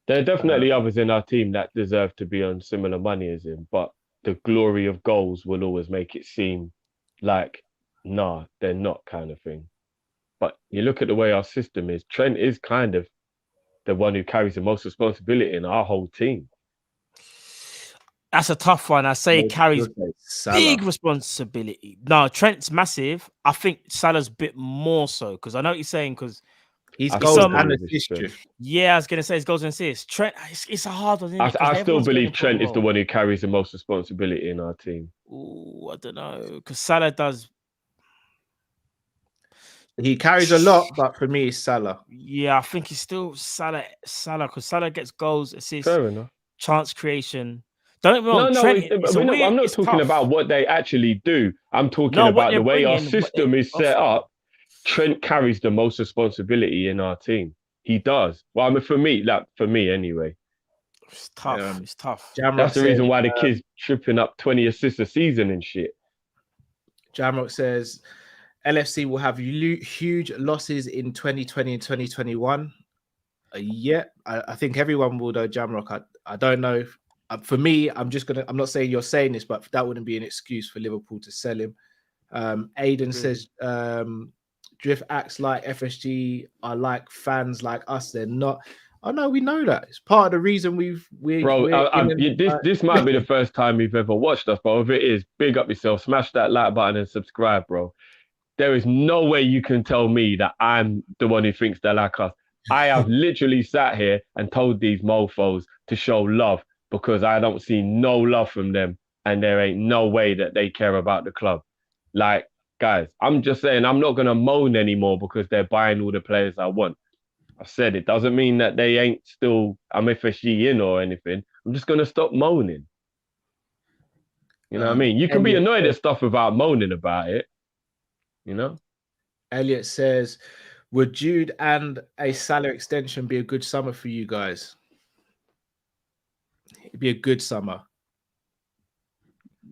There are definitely others in our team that deserve to be on similar money as him, but the glory of goals will always make it seem like, nah, they're not, kind of thing. But you look at the way our system is, Trent is kind of the one who carries the most responsibility in our whole team. That's a tough one. I say he carries big responsibility. No, Trent's massive. I think Salah's a bit more so, because I know what you're saying, because he's goals and assists. Yeah, I was going to say his goals and assists. Trent, it's a hard one. I still believe Trent is the one who carries the most responsibility in our team. Ooh, I don't know, because Salah does. He carries a lot, but for me, it's Salah. Yeah, I think he's still Salah, because Salah gets goals, assists, fair enough, chance creation. Don't get me wrong, I'm not talking about what they actually do. I'm talking about the way our system is set up. Trent carries the most responsibility in our team. He does. Well, I mean, for me anyway. It's tough. It's tough. That's the reason why the kid's tripping up 20 assists a season and shit. Jamrock says LFC will have huge losses in 2020 and 2021. Yeah, I think everyone will, though, Jamrock. I don't know. For me, I'm not saying you're saying this, but that wouldn't be an excuse for Liverpool to sell him. Aiden says, Drift acts like FSG are like fans like us. They're not. Oh no, we know that. It's part of the reason this might be the first time you've ever watched us, but if it is, big up yourself, smash that like button and subscribe, bro. There is no way you can tell me that I'm the one who thinks they're like us. I have literally sat here and told these mofos to show love, because I don't see no love from them, and there ain't no way that they care about the club. Like, guys, I'm just saying, I'm not going to moan anymore because they're buying all the players I want. I said it doesn't mean that they ain't still, I'm FSG in or anything. I'm just going to stop moaning. You know what I mean? You can be annoyed at stuff without moaning about it. You know? Elliot says, would Jude and a Salah extension be a good summer for you guys? It'd be a good summer.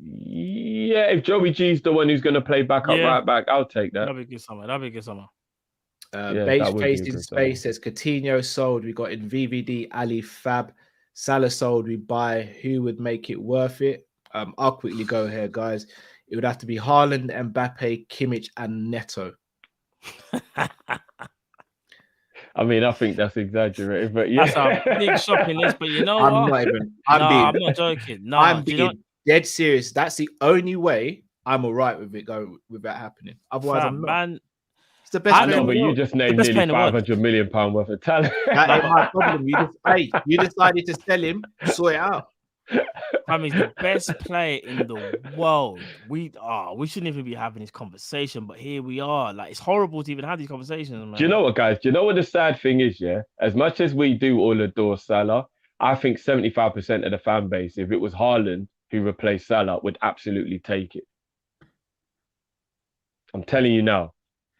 Yeah, if Joey G's the one who's going to play back up, right back, I'll take that. That'd be a good summer. Beige Face in Space says Coutinho sold. We got in VVD, Ali, Fab. Salah sold. We buy. Who would make it worth it? I'll quickly go here, guys. It would have to be Haaland, Mbappe, Kimmich, and Neto. I mean, I think that's exaggerated, but yeah. That's a big shopping list, but you know what? I'm not joking. No, I'm being dead serious. That's the only way I'm all right with it going with that happening. Otherwise, I'm not. Man, it's the best. I know, but you just named nearly £500 million worth of talent. That ain't my problem. You decided to sell him. Sort it out. I mean, he's the best player in the world. We shouldn't even be having this conversation, but here we are. Like, it's horrible to even have these conversations, man. Do you know what, guys? Do you know what the sad thing is, yeah? As much as we do all adore Salah, I think 75% of the fan base, if it was Haaland who replaced Salah, would absolutely take it. I'm telling you now.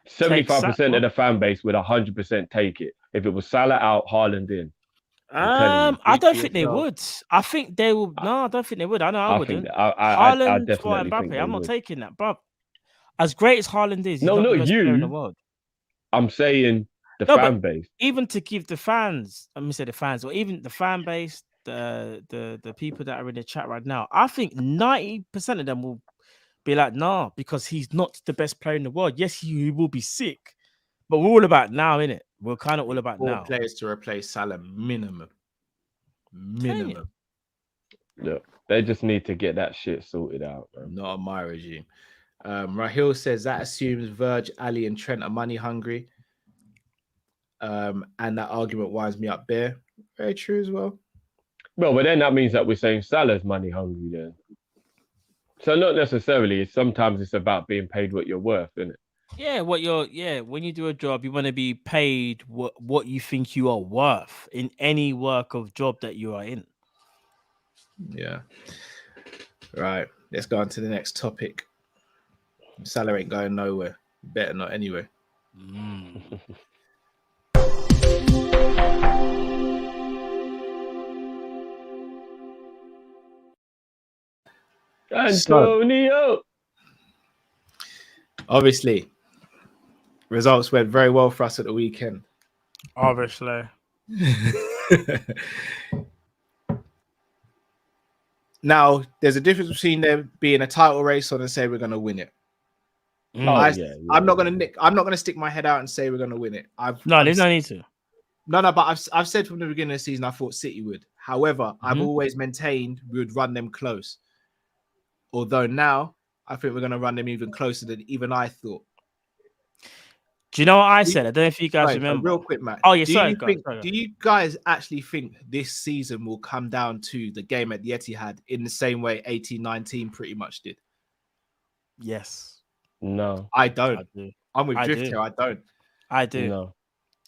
75% of the fan base would 100% take it. If it was Salah out, Haaland in. I don't think they would. I think they will. No, I don't think they would. I know I wouldn't. Haaland or Mbappe. I'm not taking that, bro. As great as Haaland is, no, not you. In the world. I'm saying the fan base. Even to give the fans, let me say the fans, or even the fan base, the people that are in the chat right now, I think 90% of them will be like, nah, because he's not the best player in the world. Yes, he will be sick, but we're all about now, innit? We're kind of all about 4 now. Players to replace Salah minimum. Minimum. Look, they just need to get that shit sorted out, man. Not on my regime. Rahil says that assumes Verge, Ali, and Trent are money hungry. And that argument winds me up there. Very true as well. Well, but then that means that we're saying Salah's money hungry then. So not necessarily. Sometimes it's about being paid what you're worth, isn't it? Yeah, when you do a job, you want to be paid what you think you are worth in any work of job that you are in. Yeah. Right. Let's go on to the next topic. Salah ain't going nowhere. Better not anyway. Antonio. Obviously, results went very well for us at the weekend. Obviously. Now, there's a difference between there being a title race on and say we're going to win it. I'm not going to stick my head out and say we're going to win it. There's no need to. No, but I've said from the beginning of the season I thought City would. However, I've always maintained we would run them close. Although now I think we're going to run them even closer than even I thought. Do you know what I said? I don't know if you guys remember. Real quick, Matt. Oh, yeah, Do you guys actually think this season will come down to the game at the Etihad in the same way 18-19 pretty much did? Yes. No. I don't. I do. I'm with Drift here. I don't. I do. No.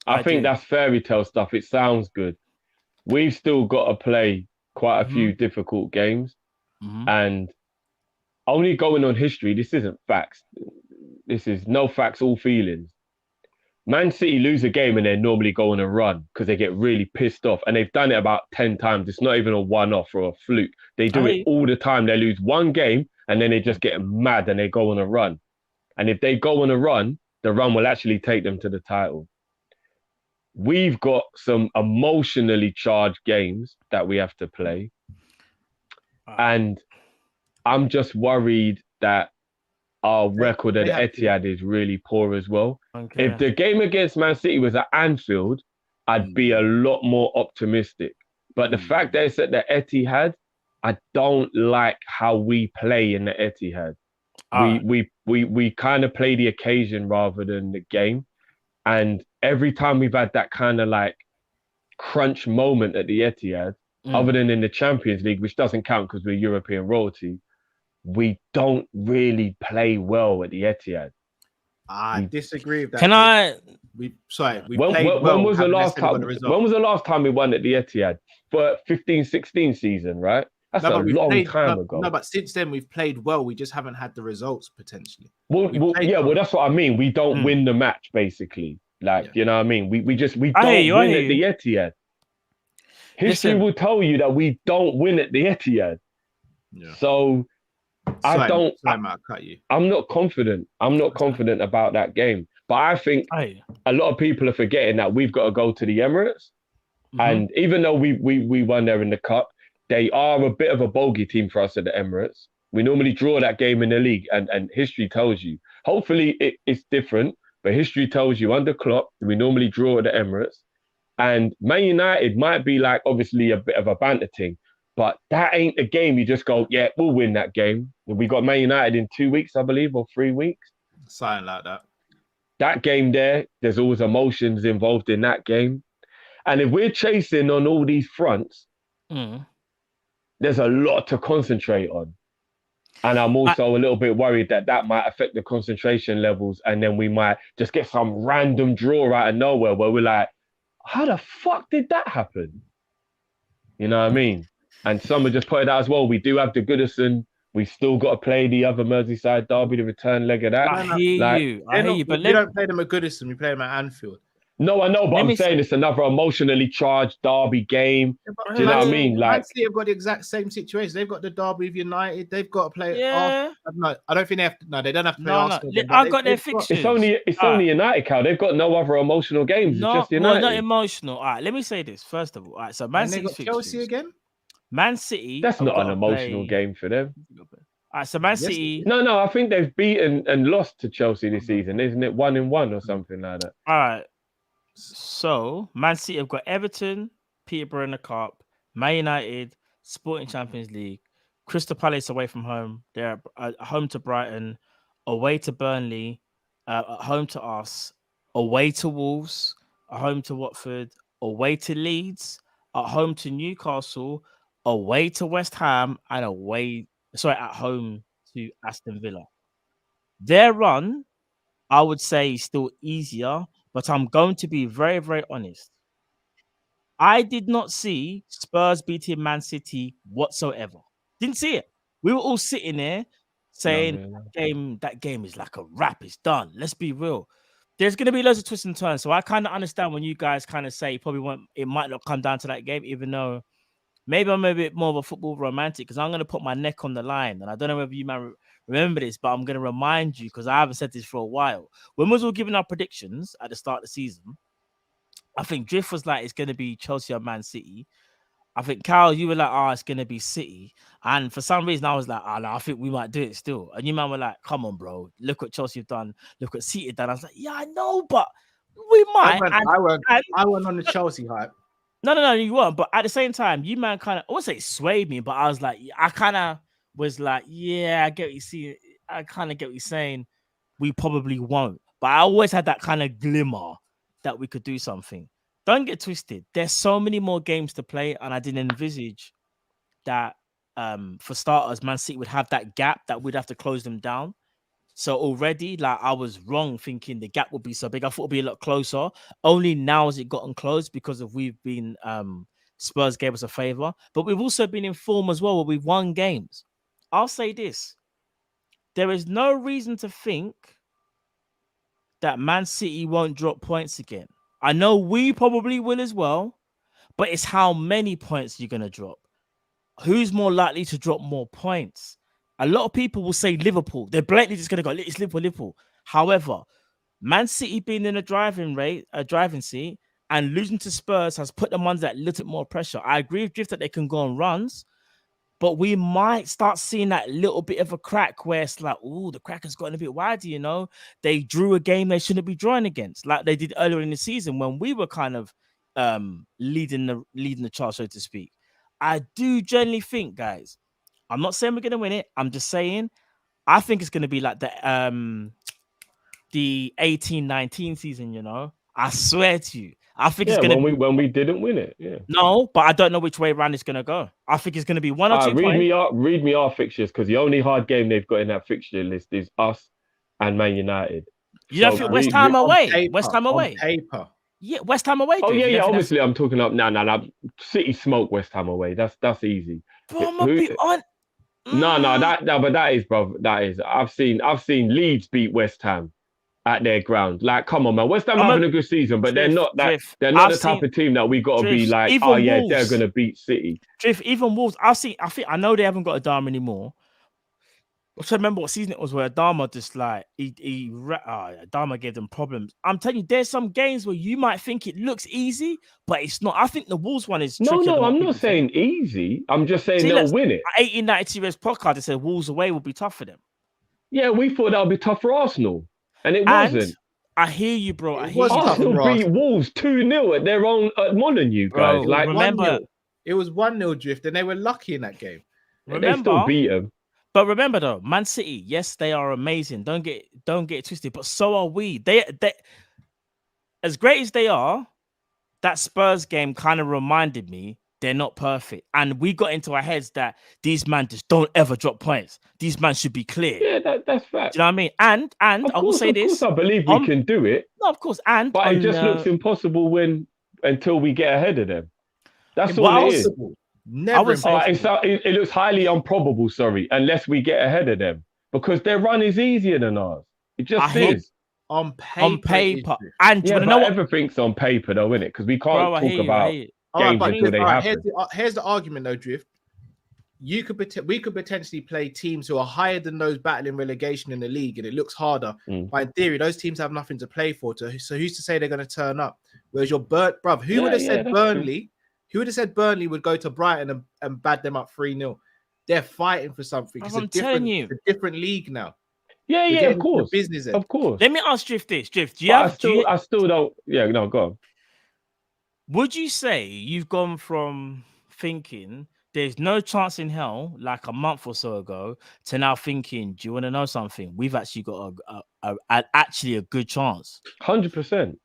I think that's fairy tale stuff. It sounds good. We've still got to play quite a few difficult games. And only going on history, this isn't facts. This is no facts, all feelings. Man City lose a game and they normally go on a run because they get really pissed off. And they've done it about 10 times. It's not even a one-off or a fluke. They do it all the time. They lose one game and then they just get mad and they go on a run. And if they go on a run, the run will actually take them to the title. We've got some emotionally charged games that we have to play. And I'm just worried that our record at Etihad is really poor as well. Okay. If the game against Man City was at Anfield, I'd be a lot more optimistic. But the fact that it's at the Etihad, I don't like how we play in the Etihad. We kind of play the occasion rather than the game. And every time we've had that kind of like crunch moment at the Etihad, other than in the Champions League, which doesn't count because we're European royalty, we don't really play well at the Etihad. I disagree with that. When was the last time we won at the Etihad? For 15-16 season, right? That's a long time ago. No, but since then we've played well. We just haven't had the results potentially. Well, that's what I mean. We don't win the match, basically. You know what I mean? We don't win at the Etihad. History will tell you that we don't win at the Etihad. Yeah. So I'm not confident. I'm not confident about that game. But I think a lot of people are forgetting that we've got to go to the Emirates. And even though we won there in the cup, they are a bit of a bogey team for us at the Emirates. We normally draw that game in the league, and history tells you. Hopefully it's different, but history tells you under Klopp, we normally draw at the Emirates. And Man United might be like obviously a bit of a banter thing, but that ain't a game you just go, yeah, we'll win that game. We got Man United in 2 weeks, I believe, or 3 weeks. Something like that. That game there's always emotions involved in that game. And if we're chasing on all these fronts, there's a lot to concentrate on. And I'm also a little bit worried that might affect the concentration levels. And then we might just get some random draw out of nowhere where we're like, how the fuck did that happen? You know what I mean? And someone just pointed out as well, we do have the Goodison. We still got to play the other Merseyside derby, the return leg of that. I hear you. But we don't play them at Goodison. We play them at Anfield. No, I know, but I'm saying it's another emotionally charged derby game. Do you know what I mean? Man City have got the exact same situation. They've got the derby with United. They've got to play. Yeah. I don't think they have to. No, they don't have to play Arsenal. I've got their fixtures. It's only United, Cal. They've got no other emotional games. It's just United. Not emotional. All right, let me say this first of all. All right, so Man City's fixtures. Chelsea again. Man City. That's not an emotional game for them. All right, so Man City. No, I think they've beaten and lost to Chelsea this season, isn't it? 1-1 or something like that. All right. So Man City have got Everton, Peterborough in the cup, Man United, Sporting Champions League, Crystal Palace away from home. They're home to Brighton, away to Burnley, at home to us, away to Wolves, at home to Watford, away to Leeds, at home to Newcastle, away to West Ham, and at home to Aston Villa. Their run, I would say, is still easier, but I'm going to be very, very honest. I did not see Spurs beating Man City whatsoever. Didn't see it. We were all sitting there saying that game is like a wrap. It's done. Let's be real. There's going to be loads of twists and turns. So I kind of understand when you guys kind of say it might not come down to that game, even though maybe I'm a bit more of a football romantic because I'm going to put my neck on the line. And I don't know whether you might remember this, but I'm going to remind you because I haven't said this for a while. When we was all giving our predictions at the start of the season, I think Drift was like, it's going to be Chelsea or Man City. I think, Cal, you were like, it's going to be City. And for some reason, I was like, no, I think we might do it still. And you man were like, come on, bro. Look what Chelsea have done. Look what City have done. I was like, yeah, I know, but we might. I went on the Chelsea hype. No, you weren't. But at the same time, you man kind of, I wouldn't say swayed me, but I was like, I kind of was like, yeah, I get what you see. I kind of get what you're saying. We probably won't. But I always had that kind of glimmer that we could do something. Don't get twisted. There's so many more games to play, and I didn't envisage that for starters, Man City would have that gap that we'd have to close them down. So already, like, I was wrong thinking the gap would be so big. I thought it'd be a lot closer. Only now has it gotten close because we've been Spurs gave us a favor, but we've also been in form as well where we've won games. I'll say this: there is no reason to think that Man City won't drop points again. I know we probably will as well, but it's how many points you're going to drop. Who's more likely to drop more points? A lot of people will say Liverpool. They're blatantly just going to go, it's Liverpool. However, Man City being in a driving seat and losing to Spurs has put them under that little bit more pressure. I agree with Drift that they can go on runs, but we might start seeing that little bit of a crack where it's like, the crack has gotten a bit wider, you know? They drew a game they shouldn't be drawing against, like they did earlier in the season when we were kind of leading the charge, so to speak. I do generally think, guys, I'm not saying we're going to win it. I'm just saying I think it's going to be like the 18-19 season, you know? I swear to you. I think it's going to when we didn't win it. Yeah. No, but I don't know which way around it's going to go. I think it's going to be one or two points. Read me our fixtures because the only hard game they've got in that fixture list is us and Man United. You don't think West Ham away? West Ham away. Paper. Yeah, West Ham away. Oh yeah. Obviously, I'm talking up. No. City smoke West Ham away. That's easy. Bro, I'm gonna be on. But that is, bro. That is. I've seen Leeds beat West Ham at their ground. Like, come on, man. West Ham having a good season, but they're not that. They're not the type of team that we got to be like, Wolves, they're gonna beat City. Even Wolves. I know they haven't got a Adama anymore. I remember what season it was where Adama just like Adama gave them problems. I'm telling you, there's some games where you might think it looks easy, but it's not. I think the Wolves one is trickier. No, I'm not saying easy. I'm just saying they'll win it. 1892 podcast, they said Wolves away will be tough for them. Yeah, we thought that would be tough for Arsenal, and it wasn't. I hear you, bro. Arsenal beat Wolves 2-0 at their own at Molyneux, guys. Like, remember, it was 1-0 Drift, and they were lucky in that game. They still beat them. But remember though, Man City, yes, they are amazing. Don't get it twisted, but so are we. They as great as they are, that Spurs game kind of reminded me they're not perfect. And we got into our heads that these men just don't ever drop points. These men should be clear. Yeah, that's fact. Do you know what I mean? And I will say this. Of course I believe we can do it. No, of course. But it just looks impossible until we get ahead of them. That's all it is. Never. It looks highly improbable, unless we get ahead of them. Because their run is easier than ours. It just is. On paper. And you know what? Everything's on paper though, isn't it? Because we can't talk about games until they happen. Here's the argument though, Drift. We could potentially play teams who are higher than those battling relegation in the league, and it looks harder. But in theory, those teams have nothing to play for. So who's to say they're going to turn up? Whereas your who would have said Burnley? True. Who would have said Burnley would go to Brighton and bad them up 3-0? They're fighting for something. It's a different league now. Yeah, of course. Business of course. Let me ask Drift this. Drift, I still don't. Yeah, no, go on. Would you say you've gone from thinking there's no chance in hell, like a month or so ago, to now thinking, do you want to know something? We've actually got actually a good chance. 100%.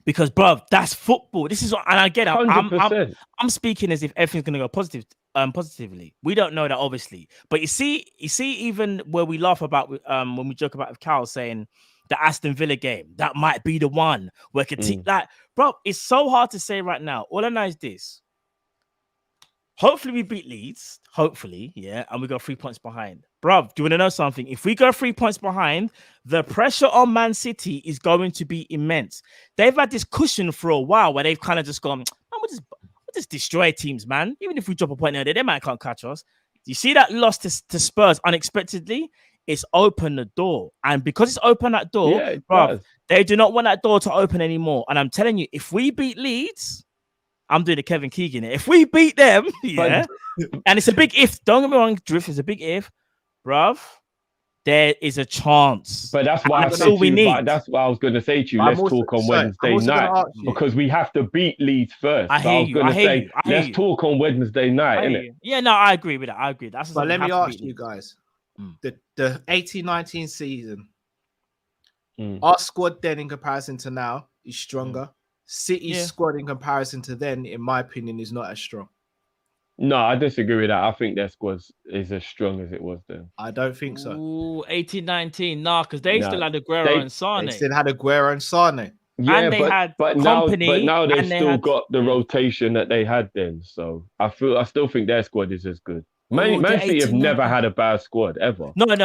Because, bruv, that's football. This is what, and I get it. 100%. I'm speaking as if everything's gonna go positively. We don't know that, obviously. But you see, even where we laugh about when we joke about Kell saying the Aston Villa game, that might be the one where like, bro, it's so hard to say right now. All I know is this. Hopefully we beat Leeds. Hopefully, yeah, and we go 3 points behind. Bruv, do you want to know something? If we go 3 points behind, the pressure on Man City is going to be immense. They've had this cushion for a while where they've kind of just gone, we'll just destroy teams, man. Even if we drop a point there, they might can't catch us. You see that loss to Spurs unexpectedly? It's opened the door. And because it's opened that door, bruv, they do not want that door to open anymore. And I'm telling you, if we beat Leeds, I'm doing the Kevin Keegan here. If we beat them, yeah, and it's a big if. Don't get me wrong, Drift is a big if, bruv. There is a chance. But that's why that's all we need. That's what I was going to say to you. Let's talk on Wednesday night because we have to beat Leeds first. I was going to say, let's talk on Wednesday night, innit? Yeah, no, I agree with that. I agree. But let me ask you guys, the 18-19 season, our squad then in comparison to now is stronger. City's squad in comparison to then, in my opinion, is not as strong. No, I disagree with that. I think their squad is as strong as it was then. I don't think so. Ooh, 18-19, nah, because they still had Aguero and Sane. They still had Aguero and Sane. Yeah, and they had Company. But now they've still got the rotation that they had then. So I still think their squad is as good. Man City have never had a bad squad ever. No, they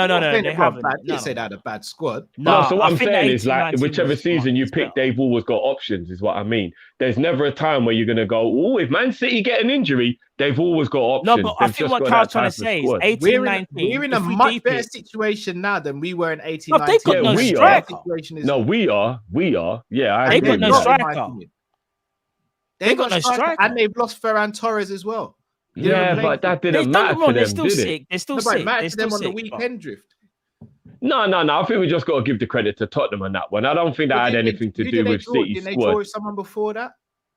haven't. I didn't say they had a bad squad. No, so what I'm saying is, like, whichever season you pick, they've always got options, is what I mean. There's never a time where you're going to go, oh, if Man City get an injury, they've always got options. No, but I think what Carl's trying to say is 18-19. We're in a much better situation now than we were in 18-19. No, they've got no striker. No, we are. Yeah, they've got no striker. They've got no striker. And they've lost Ferran Torres as well. Yeah, but that didn't matter to them, they're still sick. They're still sick. It mattered to them on the weekend, Drift. No. I think we just got to give the credit to Tottenham on that one. I don't think that had anything to do with City's squad. Did they draw with someone before that?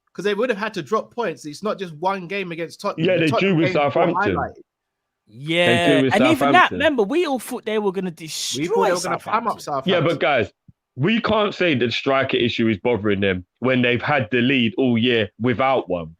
Because they would have had to drop points. It's not just one game against Tottenham. Yeah, they drew with Southampton. Yeah, and even that, remember, we all thought they were going to destroy We thought they were going to palm up Southampton. Yeah, but guys, we can't say that the striker issue is bothering them when they've had the lead all year without one.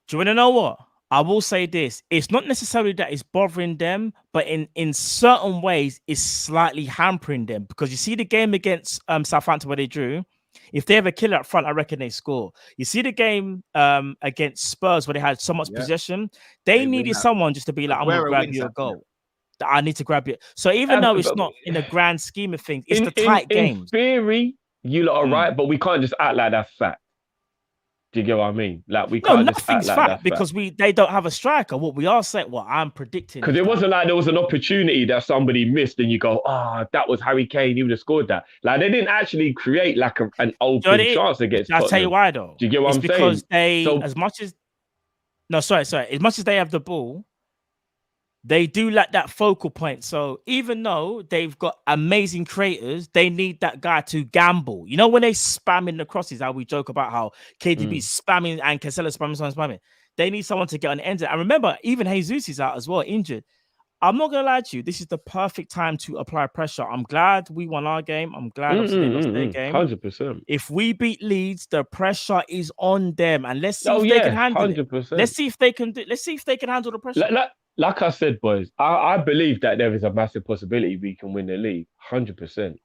Do you want to know what? I will say this. It's not necessarily that it's bothering them, but in certain ways, it's slightly hampering them. Because you see the game against Southampton where they drew. If they have a killer up front, I reckon they score. You see the game against Spurs where they had so much possession. They needed someone just to be like, I'm going to grab you a goal. I need to grab you. So even though it's not in the grand scheme of things, it's the tight games. In theory, you lot are right, but we can't just act like that's fact. Do you get what I mean? Like we can't just act like that because they don't have a striker. What we are saying, I'm predicting, because it wasn't like there was an opportunity that somebody missed, and you go, that was Harry Kane. He would have scored that. Like they didn't actually create like an open chance against. I'll tell you why though. Do you get what I'm saying? Because as much as they have the ball, they do lack that focal point. So even though they've got amazing creators, they need that guy to gamble. You know, when they spam in the crosses, how we joke about how KDB is spamming and Cancelo spamming. They need someone to get on the end. And remember, even Jesus is out as well, injured. I'm not going to lie to you. This is the perfect time to apply pressure. I'm glad we won our game. I'm glad they lost their game. 100%. If we beat Leeds, the pressure is on them. And let's see if they can handle 100%. It. Let's see if they can handle the pressure. Like I said, boys, I believe that there is a massive possibility we can win the league, 100%.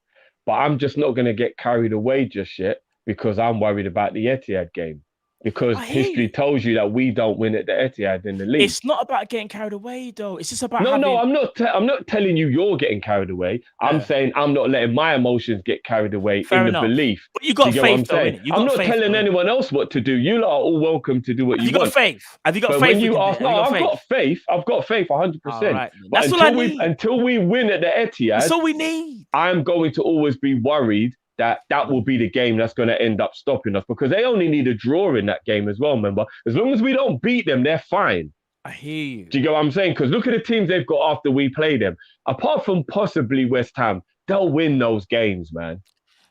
But I'm just not going to get carried away just yet because I'm worried about the Etihad game. Because history tells you that we don't win at the Etihad in the league. It's not about getting carried away, though. It's just about I'm not telling you you're getting carried away. I'm saying I'm not letting my emotions get carried away in the belief. But you got faith, though, innit? I'm not telling anyone else what to do. You lot are all welcome to do what you want. Have you got faith? Have you got faith? When you ask, I've got faith. I've got faith 100%. Right, that's all I need. Until we win at the Etihad, that's all we need. I'm going to always be worried that will be the game that's going to end up stopping us because they only need a draw in that game as well, remember? As long as we don't beat them, they're fine. I hear you. Do you get what I'm saying? Because look at the teams they've got after we play them. Apart from possibly West Ham, they'll win those games, man.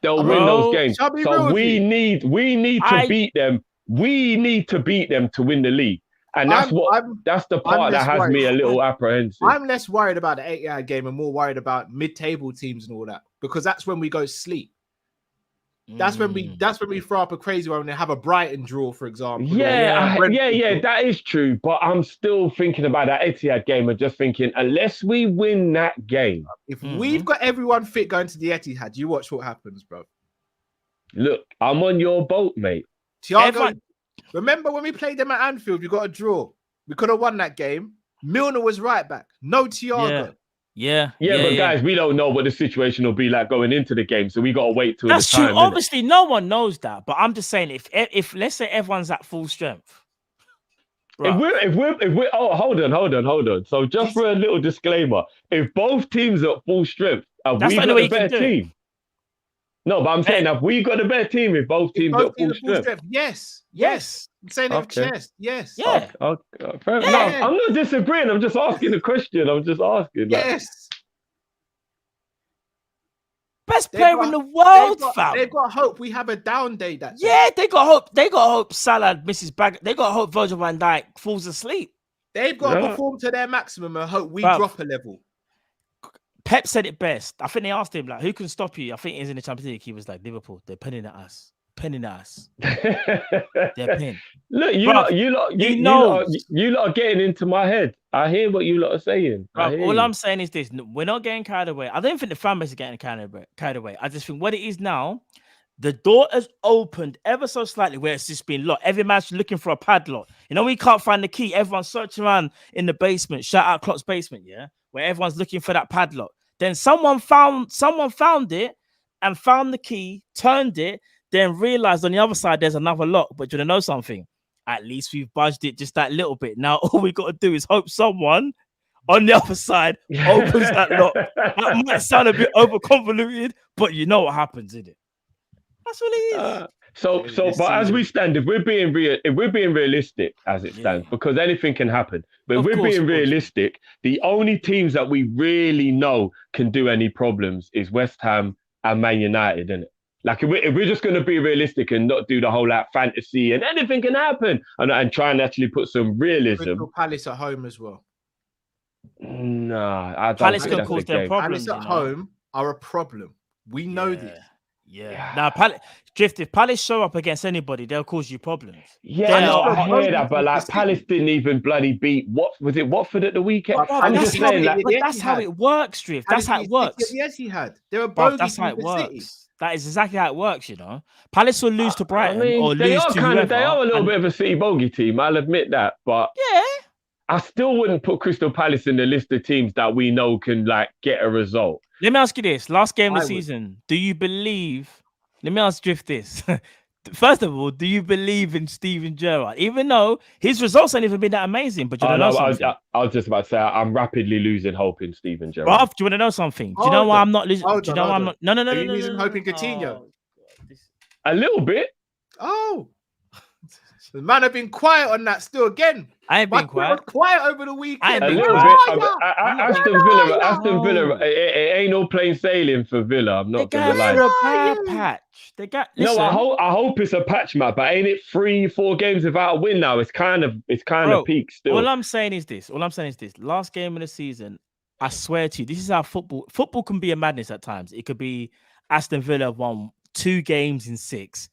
They'll win those games. So we need to beat them. We need to beat them to win the league. And that's that's the part that has me a little apprehensive. I'm less worried about the Etihad game and more worried about mid-table teams and all that, because that's when we go sleep. That's when we throw up a crazy one and have a Brighton draw, for example. Yeah, that is true. But I'm still thinking about that Etihad game and just thinking, unless we win that game, if we've got everyone fit going to the Etihad, you watch what happens, bro. Look, I'm on your boat, mate. Thiago, remember when we played them at Anfield? We got a draw. We could have won that game. Milner was right back. No Thiago. Yeah, but guys, we don't know what the situation will be like going into the game, so we got to wait till that's the time. True. Obviously, no one knows that, but I'm just saying, if let's say everyone's at full strength, right. if we're hold on. So just for a little disclaimer, if both teams are at full strength, have we got a better team? No, but I'm saying, have we got a better team if both teams are at full strength? Yes. I'm saying chest. Yes. Yeah. Fair enough. No, I'm not disagreeing. I'm just asking a question. I'm just asking. Yes. Best player in the world, fam. They've got hope. We have a down day. They got hope. They got hope. Salah misses back. They got hope. Virgil van Dijk falls asleep. They've got to perform to their maximum and hope we drop a level. Pep said it best. I think they asked him, like, who can stop you? I think he's in the Champions League. He was like, Liverpool. They're pinning at us. They're pinning. Look, you lot are getting into my head. I hear what you lot are saying. I'm saying is this: we're not getting carried away. I don't think the fan base is getting carried away. I just think what it is now, the door has opened ever so slightly where it's just been locked. Every man's looking for a padlock. You know, we can't find the key. Everyone's searching around in the basement. Shout out Klopp's basement, yeah, where everyone's looking for that padlock. Then someone found it and found the key, turned it, then realized on the other side there's another lock. But you want to know something? At least we've budged it just that little bit. Now all we got to do is hope someone on the other side opens that lock. That might sound a bit over-convoluted, but you know what happens, isn't it? That's what it is. But as we stand, if we're being realistic as it stands, because anything can happen. But if we're being realistic, the only teams that we really know can do any problems is West Ham and Man United, isn't it? Like if we're just going to be realistic and not do the whole fantasy and anything can happen and try and actually put some realism. Crystal Palace at home as well. Nah, I don't Palace think can cause them problems. Palace at home are a problem. We know this. Yeah. Now, if Palace show up against anybody, they'll cause you problems. Yeah, I hear that, but like Palace didn't even bloody beat Watford at the weekend. I'm just saying, that's how it works, Drift. That's how it works. Yes, he had. They were both. That's how it works. That is exactly how it works, you know. Palace will lose to Brighton or lose to whoever. They are a little bit of a City bogey team, I'll admit that. But I still wouldn't put Crystal Palace in the list of teams that we know can like get a result. Let me ask you this. Last game of the season, do you believe... Let me ask Drift this. First of all, do you believe in Steven Gerrard? Even though his results ain't even been that amazing, but I was just about to say I'm rapidly losing hope in Steven Gerrard. Bruv, do you want to know something? Do you know why I'm not losing? Do you know why I'm not? No. Are you losing hope in Coutinho? A little bit. Oh. The man have been quiet on that still again. I ain't been quiet. Quiet over the weekend. A little bit. Aston Villa. It ain't no plain sailing for Villa. I'm not gonna lie. They're a bad patch. I hope it's a patch, Matt. But ain't it 3-4 games without a win now? It's kind of peak still. All I'm saying is this. Last game of the season, I swear to you, this is how football can be a madness at times. It could be Aston Villa won 2 games in 6.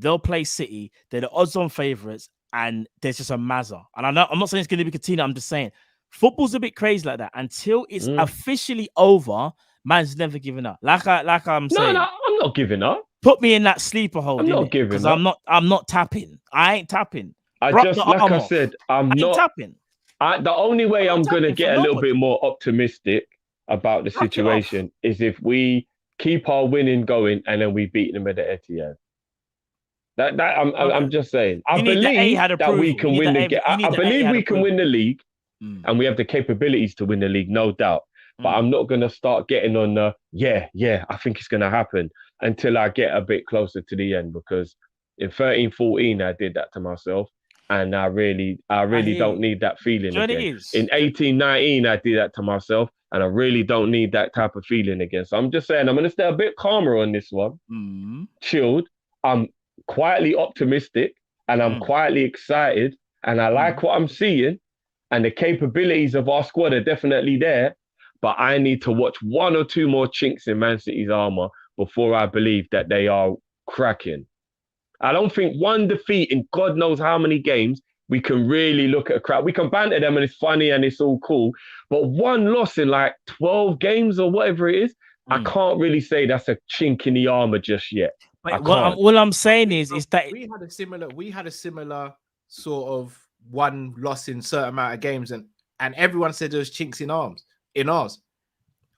They'll play City. They're the odds-on favourites, and there's just a mazza. And I'm not saying it's going to be Coutinho. I'm just saying football's a bit crazy like that. Until it's officially over, man's never giving up. Like I'm saying. No, I'm not giving up. Put me in that sleeper hole. I'm not giving up. I'm not tapping. I ain't tapping. I'm not tapping. The only way I'm going to get a little bit more optimistic about the situation is if we keep our winning going and then we beat them at the Etihad. I'm just saying. I believe that we can win the game. I believe we can win the league, and we have the capabilities to win the league, no doubt. But I'm not going to start getting on the I think it's going to happen until I get a bit closer to the end. Because in 13-14, I did that to myself, and I really don't need that feeling again. In 18-19, I did that to myself, and I really don't need that type of feeling again. So I'm just saying, I'm going to stay a bit calmer on this one, chilled. I'm quietly optimistic and I'm quietly excited and I like what I'm seeing, and the capabilities of our squad are definitely there. But I need to watch one or two more chinks in Man City's armour before I believe that they are cracking. I don't think one defeat in God knows how many games we can really look at a crowd. We can banter them and it's funny and it's all cool. But one loss in like 12 games or whatever it is, I can't really say that's a chink in the armour just yet. But all I'm saying is that we had a similar sort of one loss in certain amount of games, and everyone said there was chinks in ours.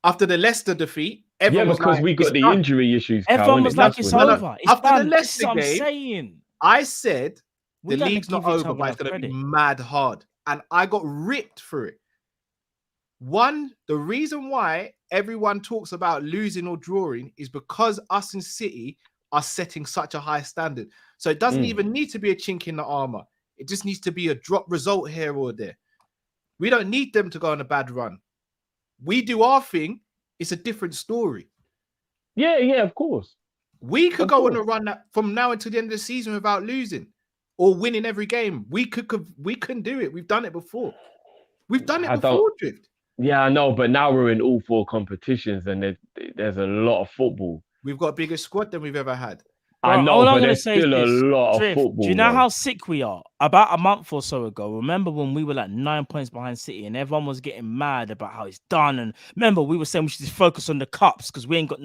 After the Leicester defeat, everyone was because like, we got the done. injury issues. everyone was like, it's over. It's After done. the This is Leicester what I'm game, saying. I said We the gotta league's not give each over, other but it's going to credit. be mad hard. And I got ripped for it. One, the reason why everyone talks about losing or drawing is because us in City are setting such a high standard. So it doesn't even need to be a chink in the armor. It just needs to be a drop result here or there. We don't need them to go on a bad run. We do our thing. It's a different story. Yeah, of course. We could go on a run from now until the end of the season without losing or winning every game. We can do it. We've done it before. We've done it before, Drift. Yeah, I know, but now we're in all 4 competitions and there's a lot of football. We've got a bigger squad than we've ever had. I Bro, know, all I'm but gonna there's say is still a this, lot Drift, of football. do you know man. how sick we are? About a month or so ago, remember when we were like 9 points behind City and everyone was getting mad about how it's done? And remember, we were saying we should just focus on the cups because we ain't got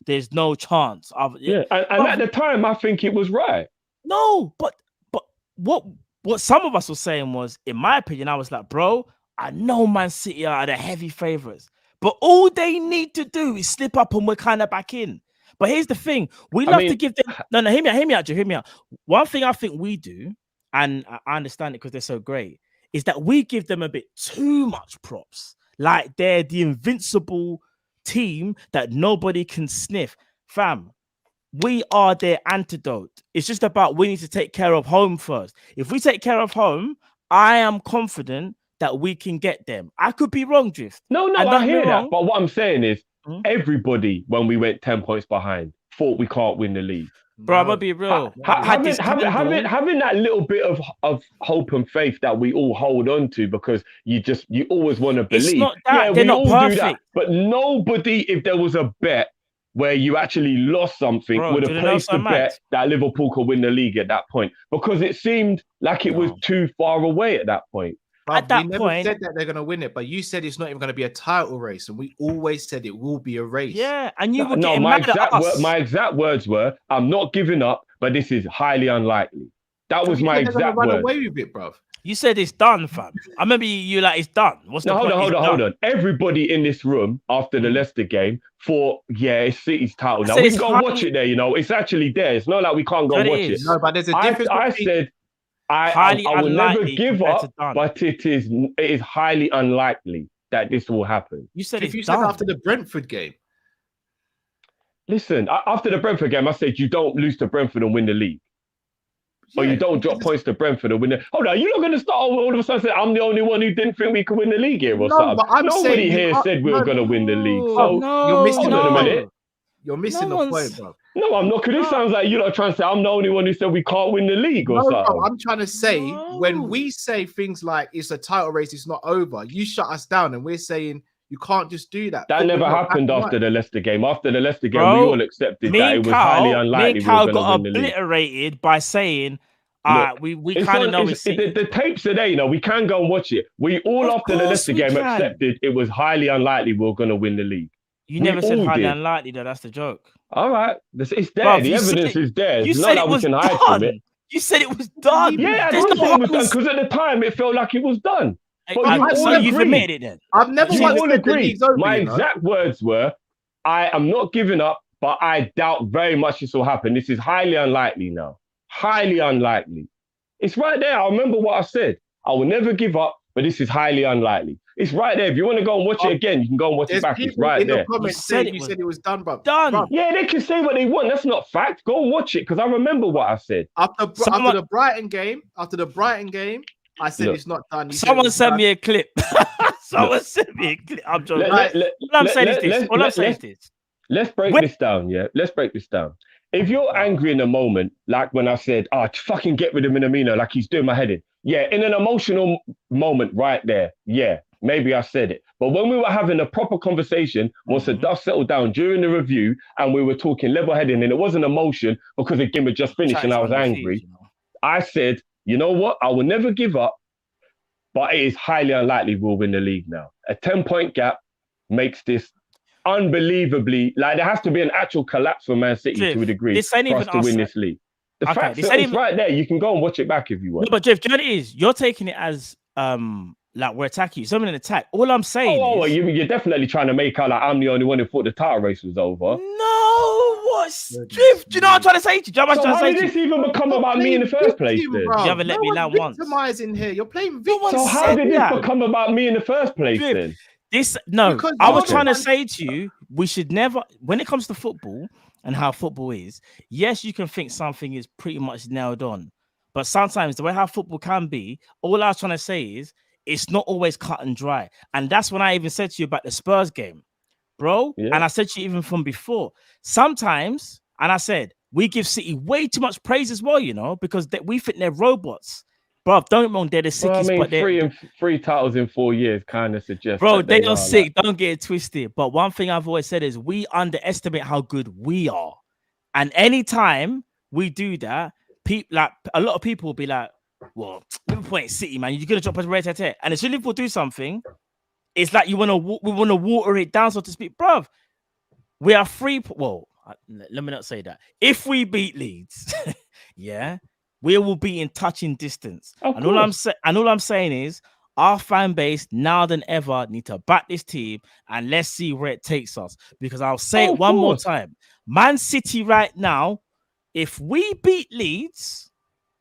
there's no chance. Yeah, and at the time, I think it was right. No, but what some of us were saying was, in my opinion, I was like, bro, I know Man City are the heavy favourites, but all they need to do is slip up and we're kind of back in. But here's the thing: we love to give them. No, hear me out, Joe. Hear me out. One thing I think we do, and I understand it because they're so great, is that we give them a bit too much props. Like they're the invincible team that nobody can sniff. Fam, we are their antidote. It's just about we need to take care of home first. If we take care of home, I am confident that we can get them. I could be wrong, Drift. No, I hear that. But what I'm saying is, everybody, when we went 10 points behind, thought we can't win the league. Bro, I'm gonna be real. Having that little bit of hope and faith that we all hold on to, because you always want to believe. It's not that. Yeah, they're we not all perfect. do that. But nobody, if there was a bet where you actually lost something, Bro, would have placed the bet that Liverpool could win the league at that point, because it seemed like it was too far away at that point. At that we never point, said that they're going to win it, but you said it's not even going to be a title race, and we always said it will be a race. Yeah, and you were getting mad at us. My exact words were, "I'm not giving up, but this is highly unlikely." That was my exact word. Run away with it, bro. You said it's done, fam. I remember you like it's done. What's the point? Hold on. Everybody in this room after the Leicester game thought, yeah, it's City's title. Now we can go and watch it there. You know, it's actually there. It's not like we can't go and watch it. No, but there's a difference. I said. I will never give up, but it is highly unlikely that this will happen. You said if you said after the Brentford game. Listen, after the Brentford game, I said you don't lose to Brentford and win the league. Or you don't drop points to Brentford and win the... Hold on, you're not going to start all of a sudden saying I'm the only one who didn't think we could win the league here or something. Nobody here said we were going to win the league. So you're missing the point. You're missing the point, bro. No, I'm not, because it sounds like you're not trying to say I'm the only one who said we can't win the league or something. No, I'm trying to say, when we say things like it's a title race, it's not over, you shut us down and we're saying you can't just do that. That never happened after the Leicester game. After the Leicester game, we all accepted that it was highly unlikely we were going to win the league. Obliterated by saying, we kind of know the tapes are there, you know, we can go and watch it. We all, after the Leicester game, accepted it was highly unlikely we were going to win the league. You never said highly unlikely, though. That's the joke. All right. It's there. Bruv, the evidence is there. It's not that we can hide from it. You said it was done. Yeah, I did say it was done, because at the time it felt like it was done. But so you've admitted it then? I've never all agreed. My exact words were, I am not giving up, but I doubt very much this will happen. This is highly unlikely now. Highly unlikely. It's right there. I remember what I said. I will never give up, but this is highly unlikely. It's right there. If you want to go and watch it again, you can go and watch it back. It's right there. You said it was done, bro. Done. Yeah, they can say what they want. That's not fact. Go and watch it, because I remember what I said. After the Brighton game, I said it's not done. Someone sent me a clip. Someone sent me a clip. I'm joking. All I'm saying is this. Let's break this down, yeah? Let's break this down. If you're angry in a moment, like when I said, fucking get rid of Minamino, like he's doing my head in, in an emotional moment right there, maybe I said it. But when we were having a proper conversation, once the dust settled down during the review and we were talking level-headed and it wasn't emotion because the game had just finished and I was angry, I said, you know what? I will never give up, but it is highly unlikely we'll win the league now. A 10-point gap makes this unbelievably, like there has to be an actual collapse for Man City to a degree for us to win this league. The fact is right there. You can go and watch it back if you want. No, but Jeff, do you know what it is? You're taking it as like we're attacking you. Someone in attack. All I'm saying is... you're definitely trying to make out like I'm the only one who thought the title race was over. No, what's Drift? Do you know what I'm trying to say to you? Do you know what I'm how did this even become about me in the first place then? You haven't let me land once. Victimizing here. You're playing victim. So how did this become about me in the first place then? I was trying to say to you, we should never, when it comes to football and how football is, yes, you can think something is pretty much nailed on. But sometimes the way how football can be, all I was trying to say is, it's not always cut and dry. And that's when I even said to you about the Spurs game, bro. Yeah. And I said to you even from before, sometimes, and I said, we give City way too much praise as well, you know, because we think they're robots. Bro, don't get me wrong, they're the sickest. Well, I mean, three titles in 4 years kind of suggests. Bro, they are sick. Like... Don't get it twisted. But one thing I've always said is we underestimate how good we are. And anytime we do that, like a lot of people will be like, well, Liverpool ain't City, man. You're gonna drop us red tat. And as soon as Liverpool do something, it's like we want to water it down, so to speak, bro. We are free. Well, let me not say that. If we beat Leeds, we will be in touching distance. And all I'm saying is, our fan base now than ever need to back this team, and let's see where it takes us. Because I'll say it one more time: Man City right now, if we beat Leeds.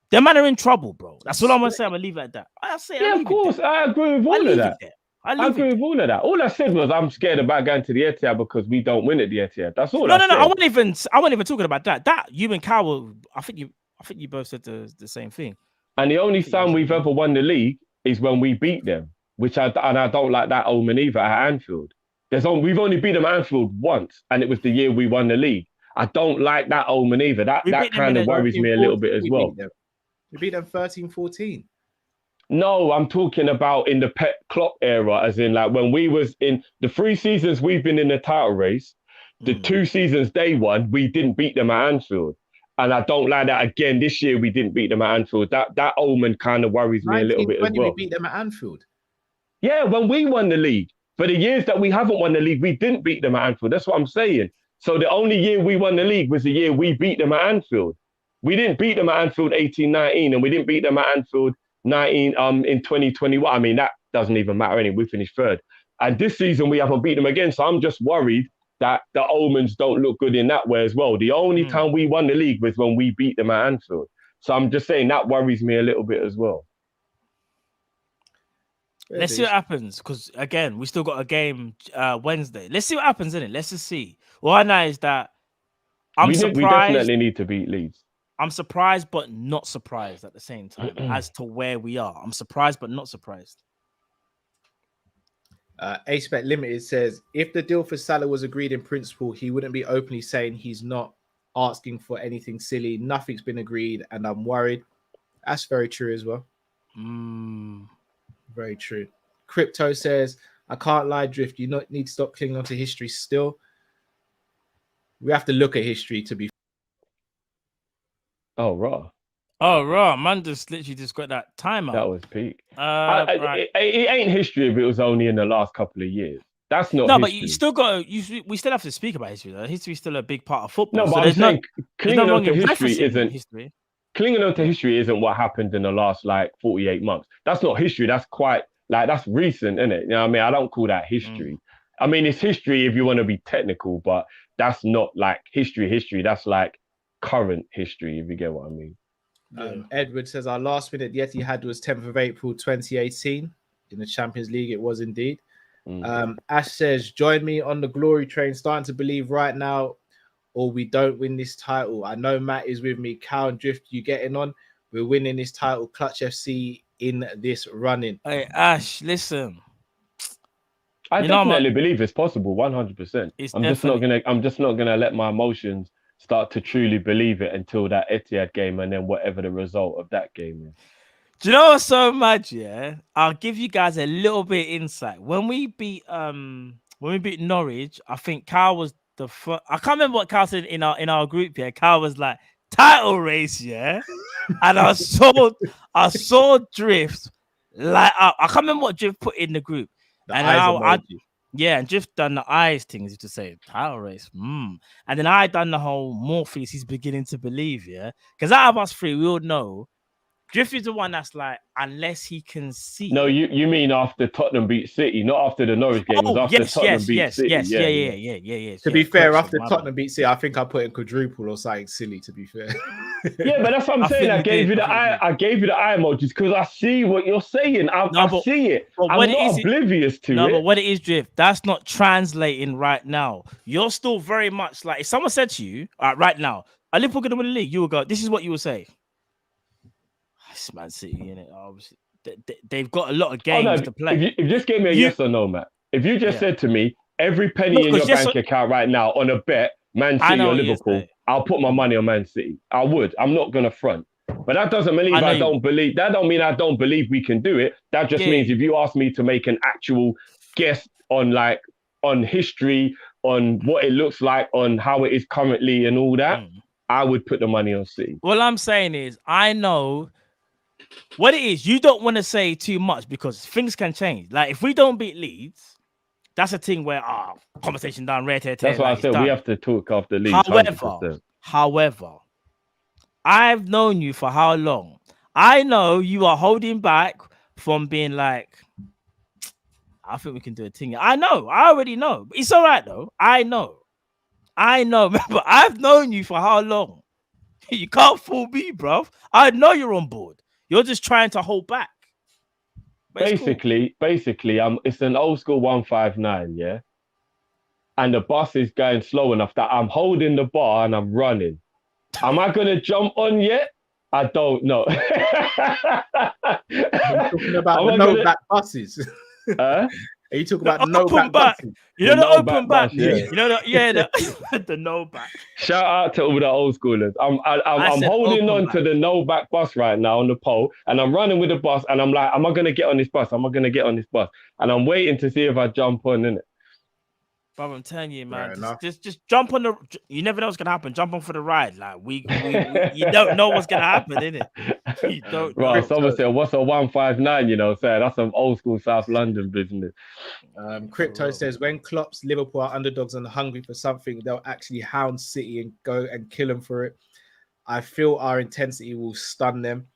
The man are in trouble, bro. That's all I'm gonna say. I'm gonna leave it at that. Of course. I agree with all of that. I agree with all of that. All I said was I'm scared about going to the Etihad because we don't win at the Etihad. That's all. No. I wasn't even talking about that. That you and Kell, I think you both said the same thing. And the only time we've ever won the league is when we beat them, I don't like that omen either at Anfield. We've only beat them at Anfield once, and it was the year we won the league. I don't like that omen either. That kind of worries me a little bit as well. We beat them 13-14. No, I'm talking about in the Pep Klopp era, as in like when we was in the 3 seasons we've been in the title race, the 2 seasons they won, we didn't beat them at Anfield. And I don't like that again. This year we didn't beat them at Anfield. That omen kind of worries me a little bit as well. We beat them at Anfield. Yeah, when we won the league. For the years that we haven't won the league, we didn't beat them at Anfield. That's what I'm saying. So the only year we won the league was the year we beat them at Anfield. We didn't beat them at Anfield 18-19, and we didn't beat them at Anfield 19 in 2021. I mean, that doesn't even matter anyway. We finished 3rd. And this season, we haven't beat them again. So I'm just worried that the omens don't look good in that way as well. The only time we won the league was when we beat them at Anfield. So I'm just saying that worries me a little bit as well. Let's see what happens. Because, again, we still got a game Wednesday. Let's see what happens, innit? Let's just see. All I know is that I'm surprised. We definitely need to beat Leeds. I'm surprised, but not surprised at the same time as to where we are. I'm surprised, but not surprised. A-Spec Limited says, if the deal for Salah was agreed in principle, he wouldn't be openly saying he's not asking for anything silly. Nothing's been agreed, and I'm worried. That's very true as well. Very true. Crypto says, I can't lie, Drift. You need to stop clinging on to history still. We have to look at history to be. Oh, raw. Man just literally just got that timeout. That was peak. Right. It ain't history if it was only in the last couple of years. That's not history. But you still got we still have to speak about history, though. History is still a big part of football. No, but I'm saying clinging on to history isn't history. Clinging on to history isn't what happened in the last 48 months. That's not history. That's quite that's recent, isn't it? You know what I mean? I don't call that history. I mean, it's history if you want to be technical, but that's not history. That's current history, if you get what I mean. Edward says our last win at the Etihad was 10th of April 2018 in the Champions League. It was indeed. Ash says, join me on the glory train, starting to believe right now, or we don't win this title. I know Matt is with me. Cal and Drift, you getting on? We're winning this title. Clutch FC in this running. Hey Ash, listen. I definitely believe it's possible, 100%. I'm just not gonna let my emotions start to truly believe it until that Etihad game and then whatever the result of that game is. Do you know what's so mad? Yeah, I'll give you guys a little bit of insight. When we beat Norwich, I think Cal was the first. I can't remember what Cal said in our group. Yeah, Cal was like title race. Yeah, and I saw Drift light up. I can't remember what Drift put in the group. The And eyes I emoji. yeah, and Drift done the eyes things to say title race. And then I done the whole Morpheus. He's beginning to believe. Yeah, because out of us three, we all know. Drift is the one that's like, unless he can see No, it. you mean after Tottenham beat City, not after the Norwich game. It was after Tottenham beat City. Yeah. To be fair, Correction, after my Tottenham beat City, I think I put in quadruple or something silly. To be fair. Yeah, but that's what I'm I saying. think I you gave did, you the I think you eye. did. I gave you the eye emojis because I see what you're saying. I see it. but I'm what it not is- oblivious to No, it. but what it is, Drift, that's not translating right now. You're still very much like, if someone said to you, all right now, are Liverpool going to win the league? You will go, this is what you will say. It's Man City, innit? Obviously, they've got a lot of Oh no! games to play. If you just gave me a You- yes or no, Matt. If you just Yeah. said to me, every penny No, in your 'cause yes bank or- account right now on a bet, Man I City know or what you're Liverpool, saying. I'll put my money on Man City. I would. I'm not gonna front. But that doesn't mean I know I you- don't believe. That don't mean I don't believe we can do it. That just Yeah. means if you ask me to make an actual guess on history, on what it looks like, on how it is currently, and all that, I would put the money on City. What I'm saying is, I know what it is. You don't want to say too much because things can change. Like if we don't beat Leeds, that's a thing where conversation done, red hair. That's why like, I said we have to talk after Leeds. However, I've known you for how long? I know you are holding back from being like, I think we can do a thing. I know. I already know. It's all right though. I know. But I've known you for how long? You can't fool me, bro. I know you're on board. You're just trying to hold back. But it's cool. Basically, it's an old school 159, yeah. And the bus is going slow enough that I'm holding the bar and I'm running. Am I gonna jump on yet? I don't know. Are you talking about the no back buses? Huh? Are you talking The about no open back back. buses? You know the no open back back. bus, yeah. You know the no back. Shout out to all the old schoolers. I'm said holding open on to the no back bus right now on the pole, and I'm running with the bus, and I'm like, am I gonna get on this bus? Am I gonna get on this bus? And I'm waiting to see if I jump on, innit? Bro, I'm telling you, man. Fair enough. Just jump on the. You never know what's gonna happen. Jump on for the ride. Like we you don't know what's gonna happen, innit? You don't know. Right, someone said, what's a 159? You know, saying that's some old school South London business. Crypto says when Klopp's Liverpool are underdogs and hungry for something, they'll actually hound City and go and kill them for it. I feel our intensity will stun them.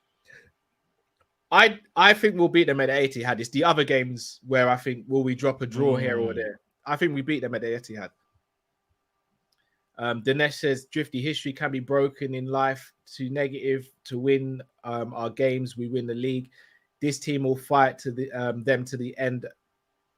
I think we'll beat them at the Etihad. It's the other games where I think will we drop a draw here or there. I think we beat them at the Etihad. Dinesh says Drifty history can be broken in life to negative to win our games. We win the league. This team will fight to them to the end.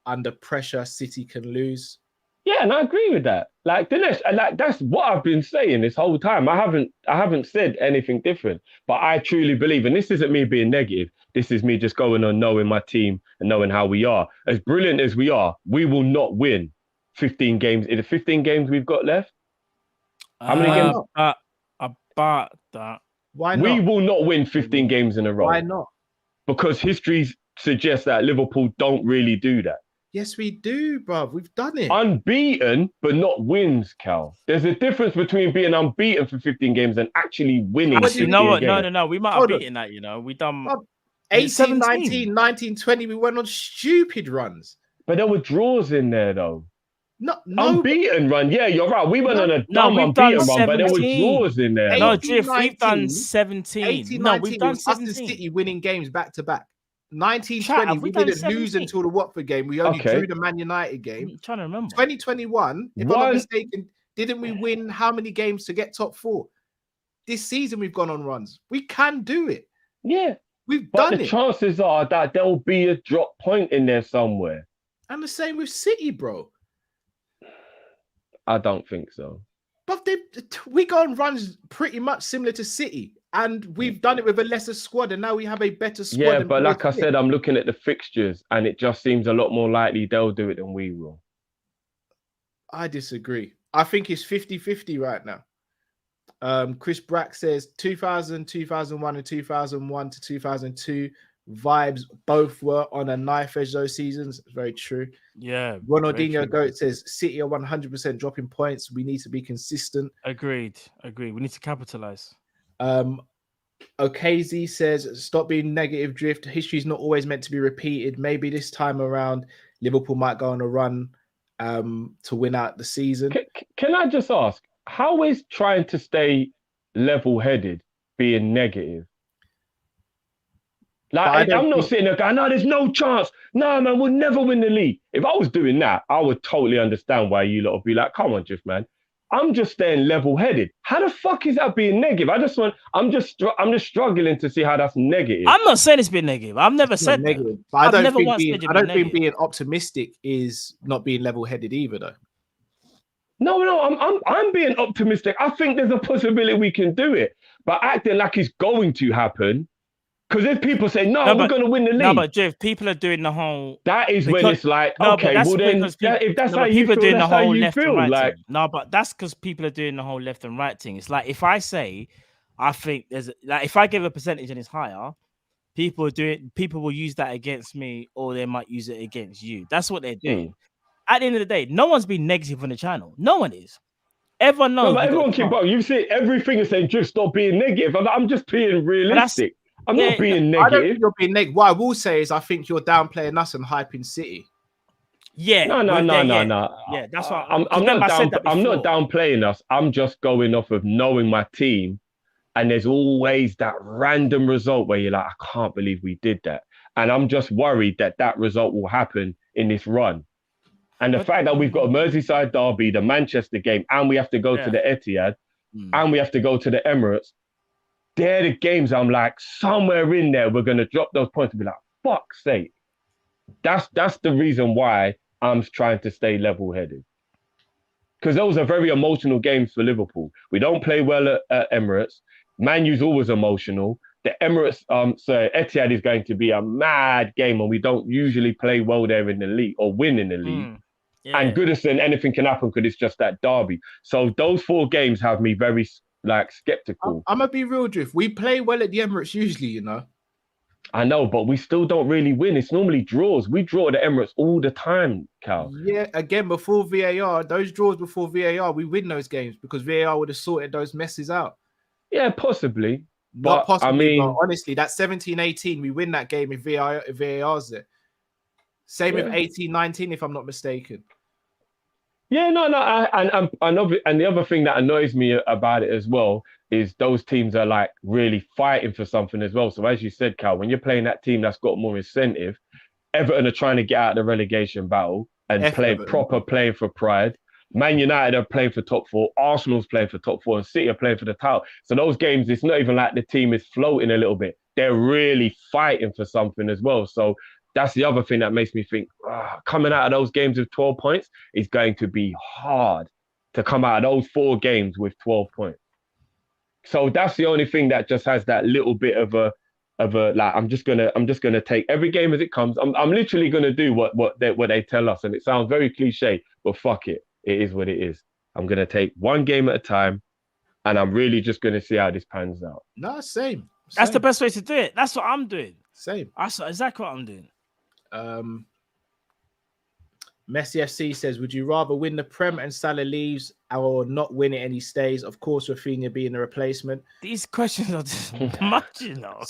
Under pressure, City can lose. Yeah, and I agree with that. Like Dinesh, like that's what I've been saying this whole time. I haven't said anything different, but I truly believe, and this isn't me being negative. This is me just going on knowing my team and knowing how we are. As brilliant as we are, we will not win 15 games. In the 15 games we've got left, how many games? About that. Why not? We will not win 15 games in a row. Why not? Because history suggests that Liverpool don't really do that. Yes, we do, bruv. We've done it. Unbeaten, but not wins, Cal. There's a difference between being unbeaten for 15 games and actually winning. Actually, 15 you know what? games. No. We might have Hold on. beaten that, you know. We done 18, 17. 19, 19, 20, we went on stupid runs. But there were draws in there, though. No, Unbeaten run. Yeah, you're right. We went on a No, dumb we've done unbeaten run, but there were 17. draws in there. No, Hey, Drift, we've done 19, 17. 18, No, 19, we've done us and 17. City winning games back to back. 19, Chat, 20, have we we done didn't lose 17? until the Watford game. We only Okay. drew the Man United game. I'm trying to remember. 2021, if I'm not mistaken, didn't we win how many games to get top four? This season we've gone on runs. We can do it. Yeah. We've But done the it. chances are that there'll be a drop point in there somewhere. And the same with City, bro. I don't think so. But we go on runs pretty much similar to City. And we've done it with a lesser squad, and now we have a better squad. Yeah, and but like I both said, I'm looking at the fixtures, and it just seems a lot more likely they'll do it than we will. I disagree. I think it's 50-50 right now. Chris Brack says 2000, 2001, and 2001 to 2002 vibes both were on a knife edge those seasons. Very true. Yeah. Ronaldinho Goat says City are 100% dropping points. We need to be consistent. Agreed. We need to capitalize. Okazi says stop being negative drift. History's not always meant to be repeated. Maybe this time around Liverpool might go on a run to win out the season. Can I just ask, how is trying to stay level-headed being negative? Like, I'm not sitting there going, no, there's no chance. No, man, we'll never win the league. If I was doing that, I would totally understand why you lot would be like, come on, Drift, man. I'm just staying level-headed. How the fuck is that being negative? I'm just struggling to see how that's negative. I'm not saying it's been negative. I've never said negative. that. But I don't think being optimistic is not being level-headed either, though. No, I'm being optimistic. I think there's a possibility we can do it. But acting like it's going to happen, because if people say, we're going to win the league. No, but Jeff, people are doing the whole... That is when it's like, okay, well then, if that's how you feel, that's how you feel. Like, no, but that's because people are doing the whole left and right thing. It's like, if I say, I think there's... Like, if I give a percentage and it's higher, people will use that against me, or they might use it against you. That's what they're doing. At the end of the day, no one's been negative on the channel. No one is. Everyone knows. No, but everyone keep on. You see everything is saying, just stop being negative. I'm just being realistic. I'm not being negative. I don't think you're being negative. What I will say is I think you're downplaying us and hyping City. Yeah. No. Yeah, that's what I'm not downplaying us. I'm just going off of knowing my team. And there's always that random result where you're like, I can't believe we did that. And I'm just worried that result will happen in this run. And the fact that we've got a Merseyside derby, the Manchester game, and we have to go to the Etihad, and we have to go to the Emirates, they're the games I'm like, somewhere in there, we're going to drop those points and be like, fuck's sake. That's the reason why I'm trying to stay level-headed. Because those are very emotional games for Liverpool. We don't play well at Emirates. Man U's always emotional. The Emirates, Etihad is going to be a mad game, and we don't usually play well there in the league or win in the league. Yeah. And Goodison, anything can happen because it's just that derby. So those 4 games have me very skeptical. I'm gonna be real, Drift. We play well at the Emirates usually, you know. I know, but we still don't really win. It's normally draws. We draw at the Emirates all the time, Cal. Yeah, again, before VAR, those draws before VAR, we win those games because VAR would have sorted those messes out. Yeah, possibly. Not possibly, but honestly, that 17-18, we win that game if VAR's there. Same with 18-19, if I'm not mistaken. Yeah, no, and the other thing that annoys me about it as well is those teams are like really fighting for something as well. So as you said, Cal, when you're playing that team that's got more incentive, Everton are trying to get out of the relegation battle and playing for pride. Man United are playing for top 4, Arsenal's playing for top 4, and City are playing for the title. So those games, it's not even like the team is floating a little bit. They're really fighting for something as well. So that's the other thing that makes me think coming out of those games with 12 points is going to be hard to come out of those 4 games with 12 points. So that's the only thing that just has that little bit of a like I'm just gonna take every game as it comes. I'm literally gonna do what they tell us, and it sounds very cliche, but fuck it. It is what it is. I'm going to take one game at a time, and I'm really just going to see how this pans out. No, same. That's the best way to do it. That's what I'm doing. Same. That's exactly what I'm doing. Messi FC says, would you rather win the Prem and Salah leaves or not win it and he stays? Of course, Rafinha being the replacement. These questions are just much, you know.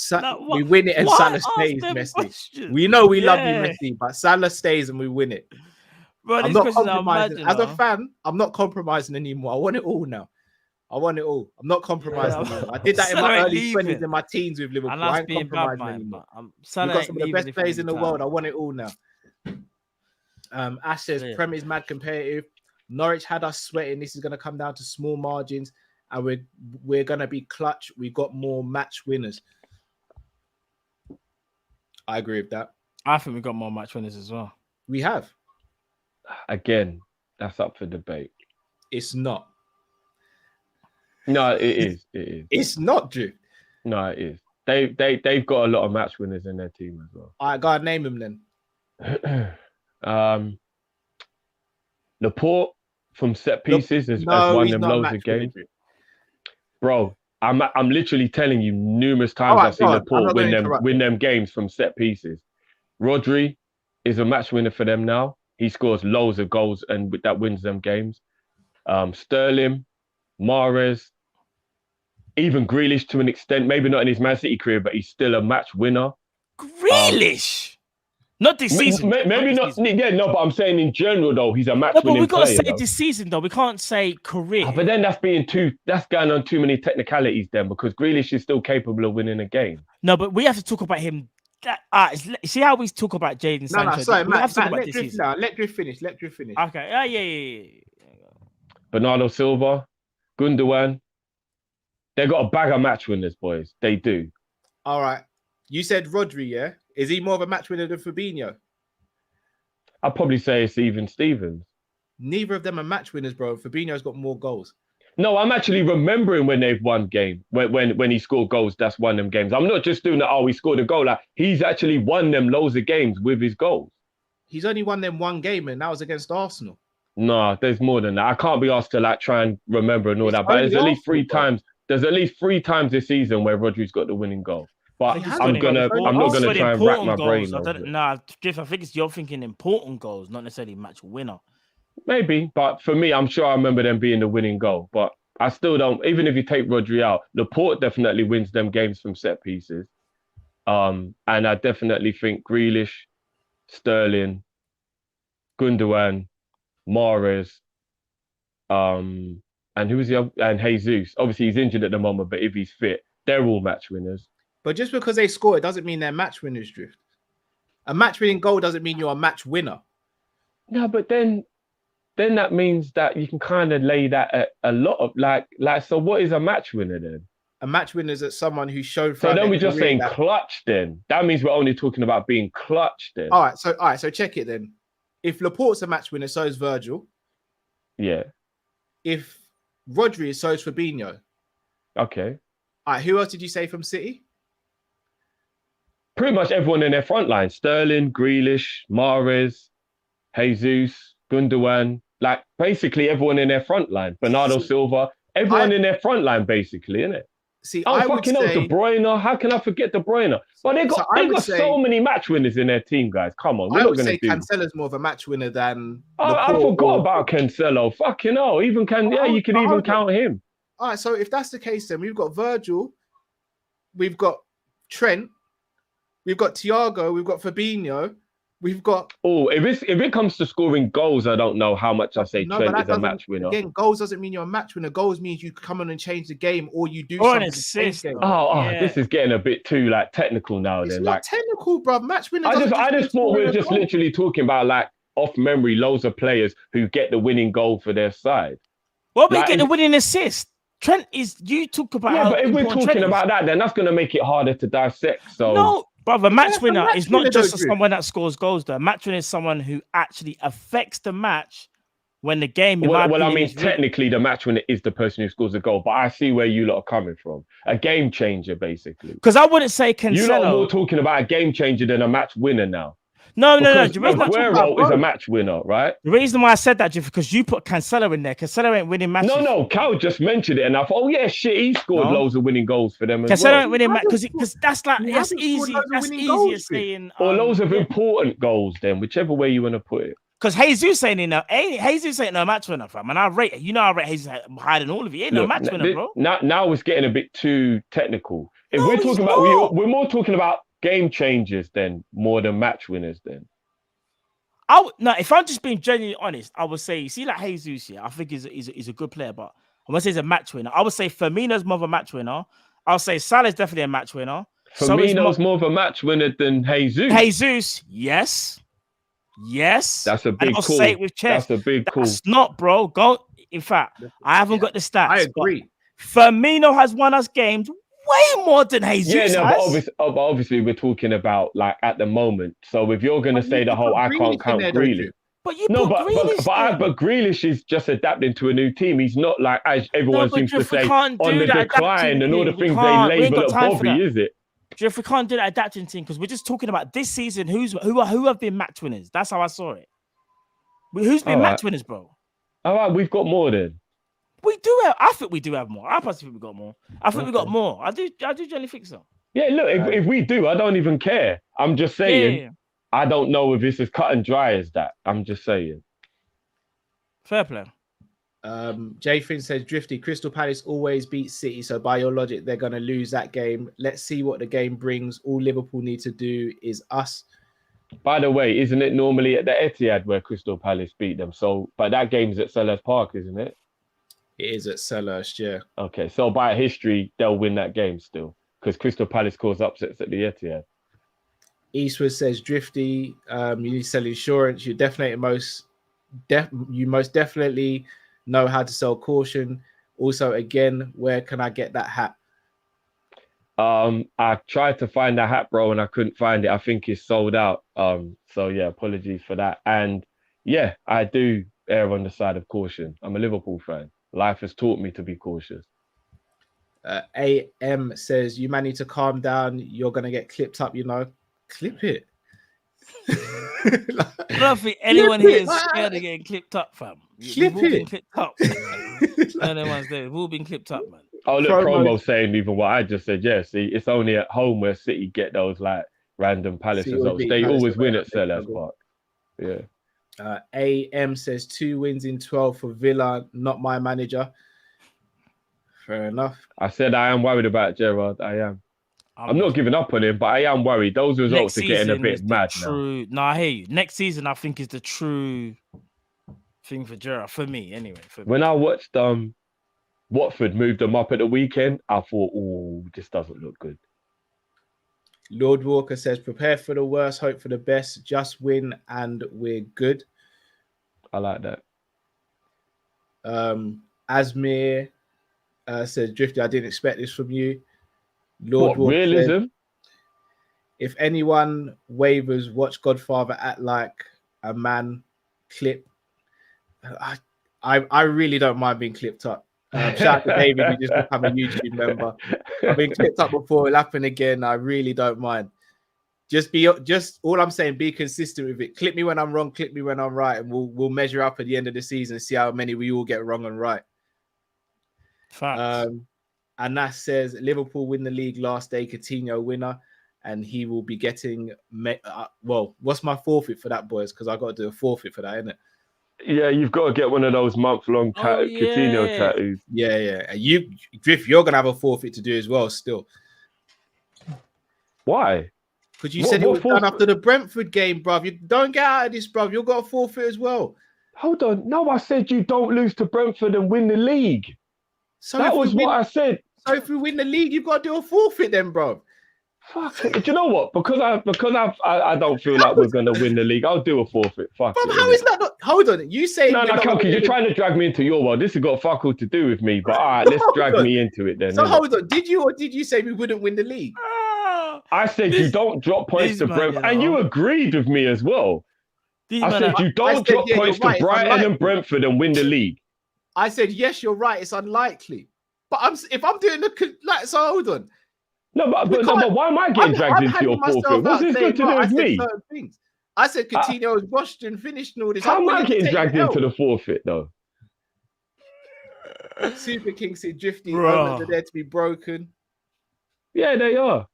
We win it and Salah stays, Messi. Questions? We know we love you, Messi, but Salah stays and we win it. Bro, I'm not compromising. As a fan, I'm not compromising anymore. I want it all now. I want it all. I'm not compromising anymore. I did that in my early 20s and my teens with Liverpool. I ain't compromising anymore. We've got some of the best players in the world. I want it all now. Ash says, Prem is mad competitive. Norwich had us sweating. This is going to come down to small margins, and we're going to be clutch. We've got more match winners. I agree with that. I think we've got more match winners as well. We have. Again, that's up for debate. It's not. No, it is. It is. It's not, Drew. No, it is. They've got a lot of match winners in their team as well. I gotta name them then. Laporte from set pieces has won them loads of games. Bro, I'm literally telling you numerous times Alright, I've seen go on. I'm Laporte not gonna interrupt win them games from set pieces. Rodri is a match winner for them now. He scores loads of goals and that wins them games. Sterling, Mahrez, even Grealish to an extent, maybe not in his Man City career, but he's still a match winner. Grealish. Not this season. Maybe not. Yeah, no, but I'm saying in general though, he's a match winning player. But we got to say though. this season though. We can't say career. But then that's going on too many technicalities then, because Grealish is still capable of winning a game. No, but we have to talk about him. See how we talk about Jadon Sancho? No, sorry, Matt, let Drift finish. Let Drift finish. Okay. Yeah. Bernardo Silva, Gundogan, they got a bag of match winners, boys. They do. All right. You said Rodri, yeah? Is he more of a match winner than Fabinho? I'd probably say it's even Stevens. Neither of them are match winners, bro. Fabinho's got more goals. No, I'm actually remembering when they've won game. When he scored goals, that's won them games. I'm not just doing that, he scored a goal. Like, he's actually won them loads of games with his goals. He's only won them one game, and that was against Arsenal. No, there's more than that. I can't be asked to like try and remember and all that. But there's at least three times. There's at least 3 times this season where Rodri's got the winning goal. But I'm not gonna try and rack my brain. Nah, Jeff, I think you're thinking important goals, not necessarily match winner. Maybe, but for me, I'm sure I remember them being the winning goal. But I still don't. Even if you take Rodri out, Laporte definitely wins them games from set pieces. And I definitely think Grealish, Sterling, Gundogan, Mahrez, and who was the other? And Jesus. Obviously, he's injured at the moment, but if he's fit, they're all match winners. But just because they score, it doesn't mean they're match winners, Drift. A match winning goal doesn't mean you're a match winner. No, but then that means that you can kind of lay that at a lot of like. So what is a match winner then? A match winner is someone who showed. So then we're just saying clutch. Then that means we're only talking about being clutch. Then all right. So check it then. If Laporte's a match winner, so is Virgil. Yeah. If Rodri is, so is Fabinho. Okay. All right. Who else did you say from City? Pretty much everyone in their front line: Sterling, Grealish, Mahrez, Jesus, Gundogan. Like basically everyone in their front line. Bernardo Silva. Everyone in their front line, basically, isn't it? See, I fucking know De Bruyne. How can I forget De Bruyne? But they got so many match winners in their team, guys. Come on, I would say Cancelo's more of a match winner than. I forgot about Cancelo. Fucking hell, you could even count him. All right, so if that's the case, then we've got Virgil, we've got Trent, we've got Thiago, we've got Fabinho, we've got. Oh, if it comes to scoring goals, I don't know how much I say Trent is a match winner. Again, goals doesn't mean you're a match winner. Goals means you come on and change the game, or you do or something. An assist. Yeah. This is getting a bit too like technical now. It's then not like technical, bro. Match winner. I just thought we were just literally talking about like off memory, loads of players who get the winning goal for their side. Well, we get the winning assist. Trent is. You talk about. Yeah, but if we're talking about that, then that's going to make it harder to dissect. So no. Brother, match winner is not just someone that scores goals, though. Match winner is someone who actually affects the match when the game. Well, I mean, technically, the match winner is the person who scores a goal, but I see where you lot are coming from. A game changer, basically. Because I wouldn't say Cancelo. You lot are more talking about a game changer than a match winner now. No. Aguero is a match winner, right? The reason why I said that is because you put Cancelo in there. Cancelo ain't winning matches. No. Kell just mentioned it, and I thought, he scored loads of winning goals for them. Cancelo ain't winning matches because that's easy. That's easier saying. Or loads of important goals, then, whichever way you want to put it. Because Jesus ain't no match winner, fam. And I rate Jesus higher than all of you. He ain't no match winner, bro. Now it's getting a bit too technical. If we're talking about, we're more talking about game changers then more than match winners then. If I'm just being genuinely honest, I would say, see, like Jesus, I think he's a good player, but I would say he's a match winner. I would say Firmino's more of a match winner. I'll say Salah's definitely a match winner. Firmino's more of a match winner than Jesus. Jesus, yes. That's a big call. Say it with chest. That's a big call. That's not, bro. In fact, I haven't got the stats. I agree. Firmino has won us games way more than Jesus. But obviously we're talking about like at the moment. So if you're going to say the whole I can't count Grealish. But Grealish is just adapting to a new team. He's not like, as everyone seems to say, on the decline and all the things they label at Bobby, is it? Jeff, we can't do that adapting thing because we're just talking about this season. Who have been match winners? That's how I saw it. Who's been match winners, bro? All right, we've got more then. We do have. I think we do have more. I personally think we got more. I think we got more. I do generally think so. Yeah, look, if we do, I don't even care. I'm just saying. Yeah. I don't know if it's as cut and dry as that. I'm just saying. Fair play. Jay Finn says, Drifty, Crystal Palace always beat City, so by your logic, they're going to lose that game. Let's see what the game brings. All Liverpool need to do is us. By the way, isn't it normally at the Etihad where Crystal Palace beat them? So, but that game's at Selhurst Park, isn't it? It is at Selhurst, yeah. Okay, so by history, they'll win that game still because Crystal Palace cause upsets at the Etihad. Eastwood says, Drifty, you need to sell insurance. You most definitely know how to sell caution. Also, again, where can I get that hat? I tried to find that hat, bro, and I couldn't find it. I think it's sold out. So yeah, apologies for that. And yeah, I do err on the side of caution. I'm a Liverpool fan. Life has taught me to be cautious. AM says, you man need to calm down. You're gonna get clipped up, you know. Clip it. I don't think anyone here is scared of getting clipped up, fam. Clip We've all been it. clipped up. Anyone's there. We've all been clipped up, man. Oh, look, promo saying even what I just said. Yeah, see, it's only at home where City get those like random Palace results. They always win at Selhurst Park. Yeah. AM says 2 wins in 12 for Villa, not my manager. Fair enough. I said I am worried about Gerrard. I am. I'm not giving up on him, but I am worried. Those results are getting a bit mad now. No, I hear you. Next season, I think is the true thing for Gerrard. For me, anyway. When I watched Watford move them up at the weekend, I thought, oh, this doesn't look good. Lord Walker says, prepare for the worst, hope for the best, just win and we're good. I like that. Asmir says, Drifty, I didn't expect this from you. Lord Walker realism? Says, if anyone wavers, watch Godfather act like a man clip. I really don't mind being clipped up. Shout out to David, who just become a YouTube member. I've been clipped up before, it'll happen again. I really don't mind. Just all I'm saying, be consistent with it. Clip me when I'm wrong, clip me when I'm right, and we'll measure up at the end of the season and see how many we all get wrong and right. Facts. And that says Liverpool win the league last day, Coutinho winner, and he will be getting what's my forfeit for that, boys? Because I got to do a forfeit for that, innit? Yeah, you've got to get one of those month-long Coutinho tattoos. Yeah. Drift, you're gonna have a forfeit to do as well. Still, why? Because you said it was done after the Brentford game, bruv. You don't get out of this, bruv. You've got a forfeit as well. Hold on. No, I said you don't lose to Brentford and win the league. So that was what I said. So if we win the league, you've got to do a forfeit then, bruv. Fuck it. Do you know what? Because I don't feel like we're gonna win the league. I'll do a forfeit. Fuck it. How is that not? Hold on. You say no, because you're trying to drag me into your world. This has got fuck all to do with me. But all right, let's drag me into it then. So hold on. Did you say we wouldn't win the league? I said you don't drop points to Brentford, and you agreed with me as well. I said you don't drop points to Brighton and Brentford and win the league. I said yes, you're right. It's unlikely. But if I'm doing so hold on. No, but why am I getting dragged into your forfeit? What's this got to do with me? I said Coutinho was washed and finished and all this. How am I getting dragged into the forfeit, though? Super King said Drifty omens are there to be broken. Yeah, they are.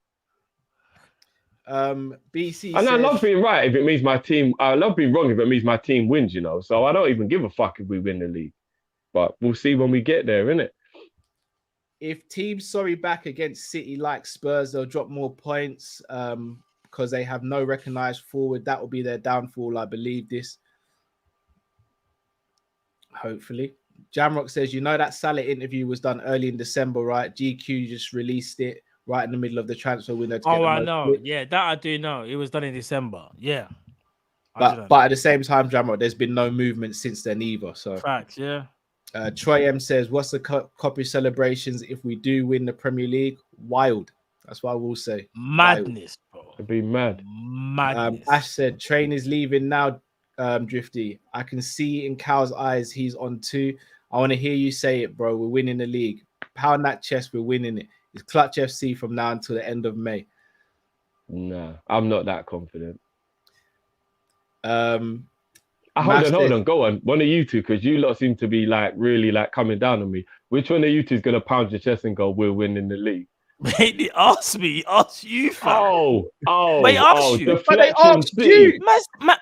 BC and says, I love being right if it means my team. I love being wrong if it means my team wins, you know. So I don't even give a fuck if we win the league. But we'll see when we get there, innit? If teams back against City like Spurs, they'll drop more points because they have no recognised forward. That will be their downfall. I believe this. Hopefully. Jamrock says, you know that Salah interview was done early in December, right? GQ just released it right in the middle of the transfer window. I know. Yeah, that I do know. It was done in December. Yeah. But at the same time, Jamrock, there's been no movement since then either. So facts, yeah. Troy M says, what's the Kopish celebrations if we do win the Premier League? Wild. That's what I will say. Madness, wild. bro. It'd be mad. Madness. Ash said, train is leaving now, Drifty. I can see in Cal's eyes he's on 2. I want to hear you say it, bro. We're winning the league. Pound that chest, we're winning it. It's Clutch FC from now until the end of May. Nah, I'm not that confident. Hold on. Go on. One of you two, because you lot seem to be like really like coming down on me. Which one of you two is gonna pound your chest and go, "We're winning the league"? Mate, they asked me. He asked you, fam. They asked you. But they asked you.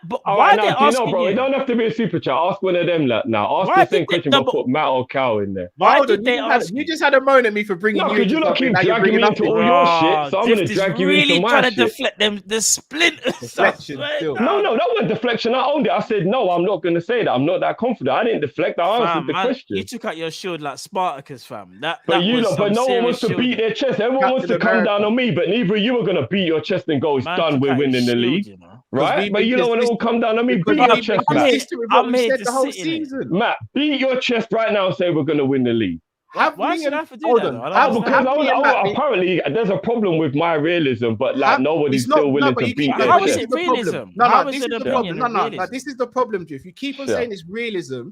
But why they asking you? Bro, it don't have to be a super chat. Ask one of them now. Ask Why the same did question, they- but put Matt or Cal in there. Why Hold did on, they you ask you just had a moan at me for bringing No, you because you into lot keep something, now you're dragging me bringing into nothing. all your shit, so I'm gonna Diff is drag you really into my trying to shit. deflect them the splinters. Deflection still. No, that wasn't deflection. I owned it. I said, no, I'm not going to say that. I'm not that confident. I didn't deflect. I answered the question. You took out your shield like Spartacus, fam. But That no one wants to beat their chest. Everyone wants to Captain come America. down on me, but neither of you are going to beat your chest and go, it's done, we're winning the league. You know? Right? But you don't want to all come down on me, Because beat your we've chest, been Matt. consistent with what I'm we here said to the whole sit in it. season. Matt, beat your chest right now and say we're going to win the league. Why should I have to do Hold that? on. though? I don't How- understand. Because apparently there's a problem with my realism, but like nobody's still willing to beat How their is chest. it realism? No, How this is is it the opinion problem. of No, realism? this is the problem, Jeff. You keep on Sure. saying it's realism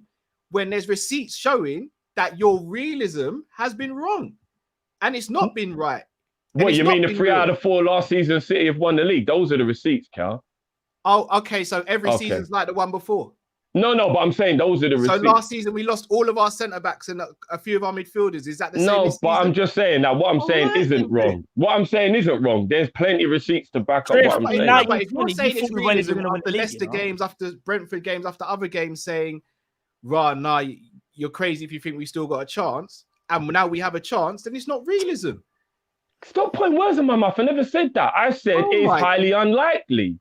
when there's receipts showing that your realism has been wrong, and it's not been right. And What, it's you not mean the been 3 real. out of 4 last season City have won the league? Those are the receipts, Cal. Oh, okay. So every Okay. season's like the one before. No, but I'm saying those are the So receipts. last season we lost all of our centre backs and a few of our midfielders. Is that the same? No, this but I'm season? just saying that what I'm saying Alright, isn't then. wrong. What I'm saying isn't wrong. There's plenty of receipts to back up Cliff, what I'm but saying. now But if you're you saying thought it's we weren't even realism gonna win after the league, Leicester you know? games, after Brentford games, after other games, saying, "Rah, nah, you're crazy if you think we still got a chance," and now we have a chance, then it's not realism. Stop putting words in my mouth. I never said that. I said Oh it's my- highly unlikely.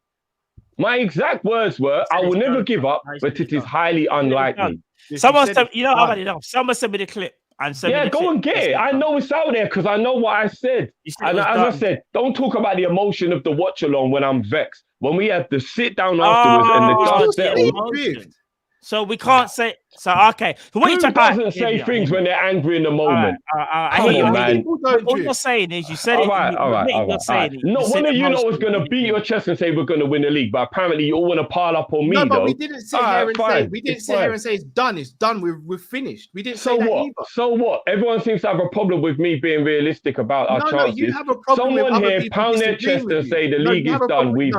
My exact words were, I will never give up, but it is highly unlikely. Someone said said, it's you know, I've had done. enough. Someone sent me the clip and sent me Yeah, the go clip. and get it. I know it's out there because I know what I said. You said it And was as done. I said, don't talk about the emotion of the watch along when I'm vexed. When we have to sit down afterwards and the Oh, dust yeah, settled. emotion. So we can't say. So okay. So what Who you trying? doesn't say things when they're angry in the moment? I Come hear you. on, I hear man. you. People don't All drift. you're saying is you said All it. right. You're saying it. No, You said one of you lot was emotion. going to beat your chest and say we're going to win the league, but apparently you all want to pile up on me, No, but though. we didn't sit All here right, and fine. say we didn't It's sit here fine. and say it's done. It's done. We're finished. We didn't So say that what? either. So what? Everyone seems to have a problem with me being realistic about our No, chances. you have a problem with Someone other here people pound their disagreeing chest with and you. say the No, league you is have a done, problem- we've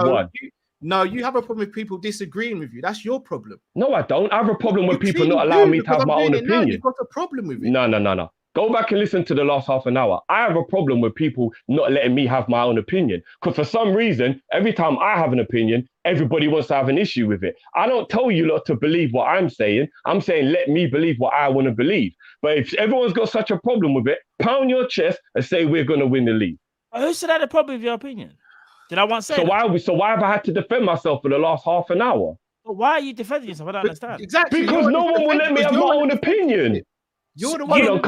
no, won. you have a problem with people disagreeing with you. That's your problem. No, I don't. I have a problem with You people clearly not allowing do, me to because have I'm my own doing it now, opinion. You've got a problem with it. No. Go back and listen to the last half an hour. I have a problem with people not letting me have my own opinion. Because for some reason, every time I have an opinion, everybody wants to have an issue with it. I don't tell you lot to believe what I'm saying. I'm saying let me believe what I want to believe. But if everyone's got such a problem with it, pound your chest and say we're going to win the league. Who said I had a problem with your opinion? Did I once say So that? why have I had to defend myself for the last half an hour? But why are you defending yourself? I don't understand. Exactly. Because you're no the one will let me have defensive- my you're own the defensive opinion. unit. You're the one. You on the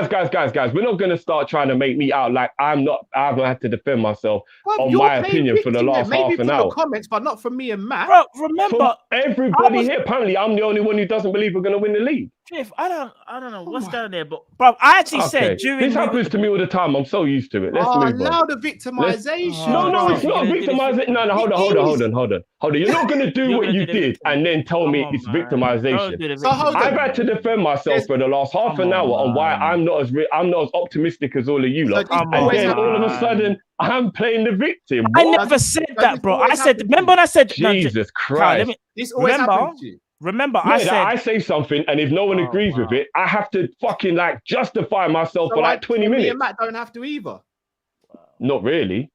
defensive. Guys. We're not going to start trying to make me out like I haven't had to defend myself Well, on you're my playing opinion for the victim there. last Maybe half for an the hour. comments, but not from me and Matt. Bro, remember, From everybody I was- here, apparently I'm the only one who doesn't believe we're going to win the league. Jeff, I don't know what's going on there, but bro, I actually Okay, said during this happens to me all the time. I'm so used to it. Let's move on. Allow the victimization. No, Oh, it's not you're gonna do the victimizing. No, hold on. You're not going to do You're what gonna you do the did victim. and then tell me Come on, it's man. Don't victimization. do the So hold victim. on. I've had to defend myself for the last half Come an hour on, on why man. I'm not as optimistic as all of you So lot. this And always then all of a happens. sudden, I'm playing the victim. I What? never said Does that, this bro. I always said, happen to remember you? when I said, no, Jesus Carl, Christ. This always Remember? happens to you. remember, Yeah, I that said, I say something, and if no one Oh, agrees with wow. it, I have to fucking like justify myself So for like 20 Me minutes. and Matt don't have to either. Not really.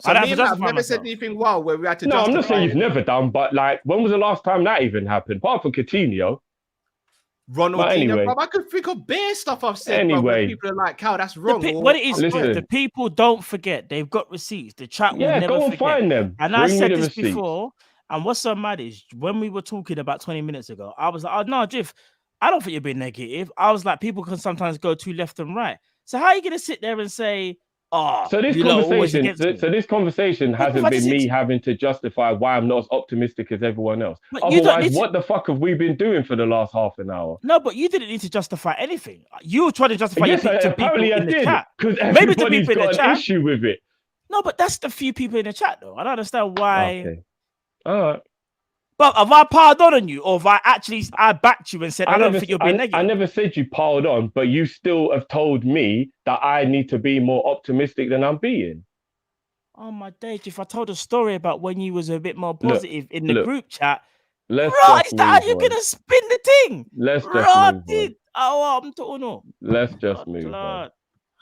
So I'd have me to and Matt have justify never said myself. anything wild where we had to No, I'm not justify saying you've it. never done, but like, when was the last time that even happened? Apart from Coutinho. Ronaldinho, anyway. bruv, I could think of bare stuff I've said, bruv, Anyway. where people are like, "Cow, that's wrong." or, what it is, "I'm Listen. wrong." the people don't forget. They've got receipts. The chat will Yeah, never go and forget. find them. And Bring I me said the this receipts. before. And what's so mad is when we were talking about 20 minutes ago, I was like, "Oh no, Jiff, I don't think you're being negative." I was like, people can sometimes go too left and right. So how are you gonna sit there and say, "Oh, So this you lot are always conversation, against me?" so this conversation hasn't but been this me is- having to justify why I'm not as optimistic as everyone else. But you don't Otherwise, need to- what the fuck have we been doing for the last half an hour? No, but you didn't need to justify anything. You were trying to justify Yes, your pick to apparently people I in the did, chat. because Maybe to everybody's people in the got an chat. issue with it. No, but that's the few people in the chat, though. I don't understand why. Okay, all right. But have I piled on you, or have I backed you and said I don't think you're being negative? I never said you piled on, but you still have told me that I need to be more optimistic than I'm being. Oh my days! If I told a story about when you was a bit more positive in the look. group chat, Let's Right, just is that how move you're on. gonna spin the thing? Let's just Right, move on. did. Oh, I'm talking no. Let's just move on. Lord.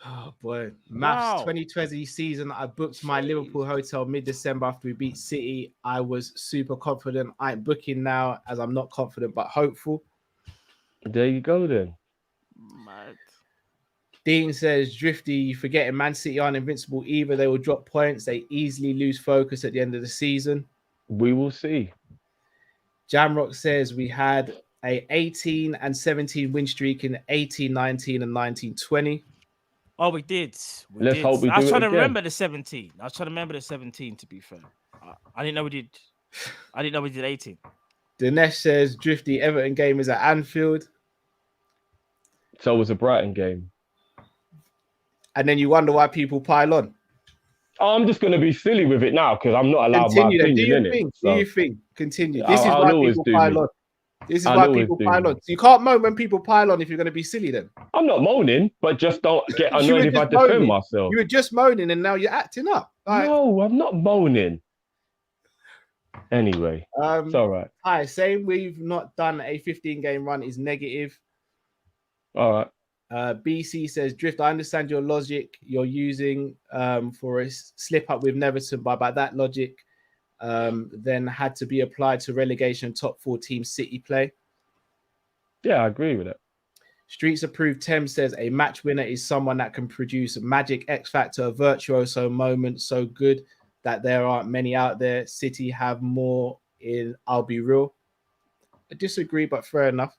Oh boy, Maths Wow. 2020 season. I booked my Liverpool hotel mid-December after we beat City. I was super confident. I ain't booking now as I'm not confident but hopeful. There you go then. Mad. Dean says, Drifty, you forgetting Man City aren't invincible either. They will drop points. They easily lose focus at the end of the season. We will see. Jamrock says we had a 18 and 17 win streak in 18, 19 and 19, 20. Oh, we did. Let's hope we I was do it trying to again. remember the 17. I was trying to remember the 17, to be fair. I didn't know we did. I didn't know we did 18. Dinesh says, Drifty, Everton game is at Anfield. So it was a Brighton game. And then you wonder why people pile on. Oh, I'm just going to be silly with it now because I'm not allowed Continue my then. Do opinion your in thing. it. Do So your thing. Continue. This is I'll why always people do pile me. on. This is I'll why always people do pile me. on. So you can't moan when people pile on if you're going to be silly then. I'm not moaning, but just don't get You were annoyed if I just defend moaning. myself. You were just moaning and now you're acting up. Like, No, I'm not moaning. Anyway, it's all right. Hi, saying we've not done a 15-game run is negative. All right. BC says, Drift, I understand your logic you're using for a slip up with Neverton, but by that logic, then had to be applied to relegation top 4 team City play. Yeah, I agree with it. Streets Approved Thames says a match winner is someone that can produce magic, X factor, a virtuoso moment so good that there aren't many out there. City have more in I'll Be Real. I disagree, but fair enough.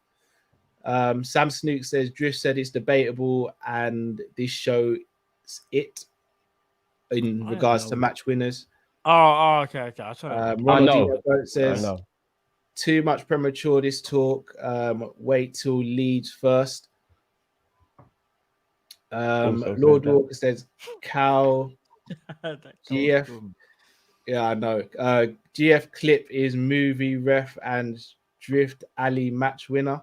Sam Snook says Drift said it's debatable and this shows it in regards to match winners. Okay. I'll try to I know. Says I know. too much premature this talk. Wait till Leeds first. Lord Walker says Cal GF. Yeah, I know. GF clip is movie ref and Drift Ali match winner.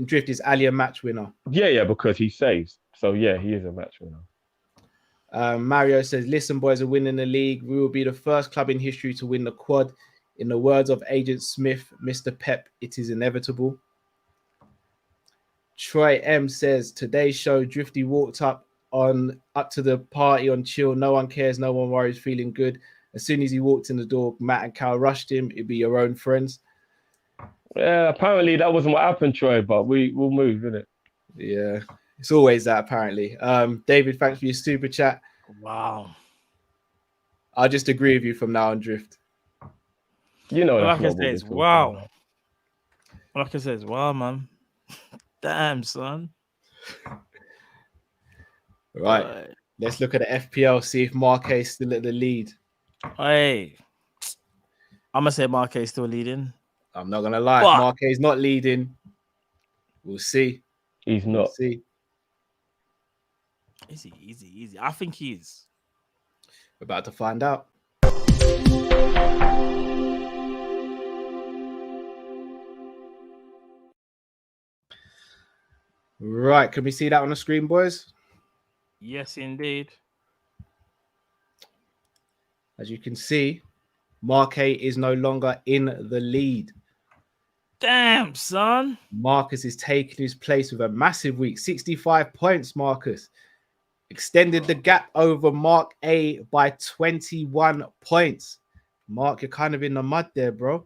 Drift is Ali a match winner. Yeah, because he saves. So yeah, he is a match winner. Mario says, listen, boys, are winning the league. We will be the first club in history to win the quad. In the words of Agent Smith, Mr. Pep, it is inevitable. Troy M says, today's show, Drifty walked up to the party on chill. No one cares, no one worries, feeling good. As soon as he walked in the door, Matt and Cal rushed him. It'd be your own friends. Yeah, apparently that wasn't what happened, Troy, but we'll move, innit? Yeah, it's always that, apparently. David, thanks for your super chat. Wow. I'll just agree with you from now on, Drift. You know, Like I said, wow. Like I said, wow, man. Damn, son. Right. Let's look at the FPL, see if Marquez still at the lead. Hey, I'm going to say Marquez still leading. I'm not going to lie. What? Marquez not leading. We'll see. He's not. We'll see. Easy. I think he is. We're about to find out. Right. Can we see that on the screen, boys? Yes, indeed. As you can see, Marquez is no longer in the lead. Damn, son. Marcus is taking his place with a massive week. 65 points, Marcus. Extended the gap over Mark A by 21 points. Mark, you're kind of in the mud there, bro.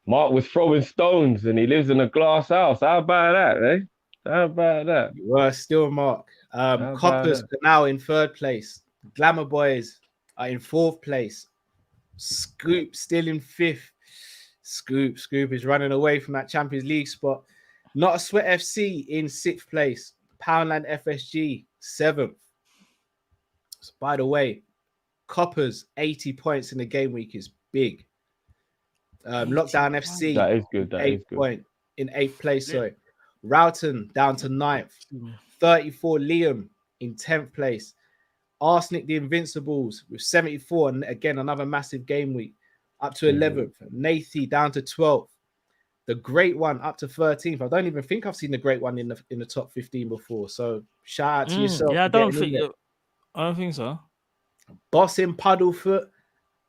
Mark was throwing stones and he lives in a glass house. How about that, eh? How about that? You were still Mark. Coppers are now in 3rd place. Glamour Boys are in 4th place. Scoop still in 5th. Scoop is running away from that Champions League spot. Not a Sweat FC in 6th place. Poundland FSG 7th. So by the way, Coppers 80 points in the game week is big. Lockdown FC that is good. That is good. Point in 8th place. Sorry, Roughton down to 9th. 34 Liam in 10th place. Arsenic the Invincibles with 74, and again another massive game week up to 11th. Nathi down to 12th. The Great One up to 13th. I don't even think I've seen the Great One in the top 15 before. So shout out to yourself. Yeah, I don't think so. Boss in Puddlefoot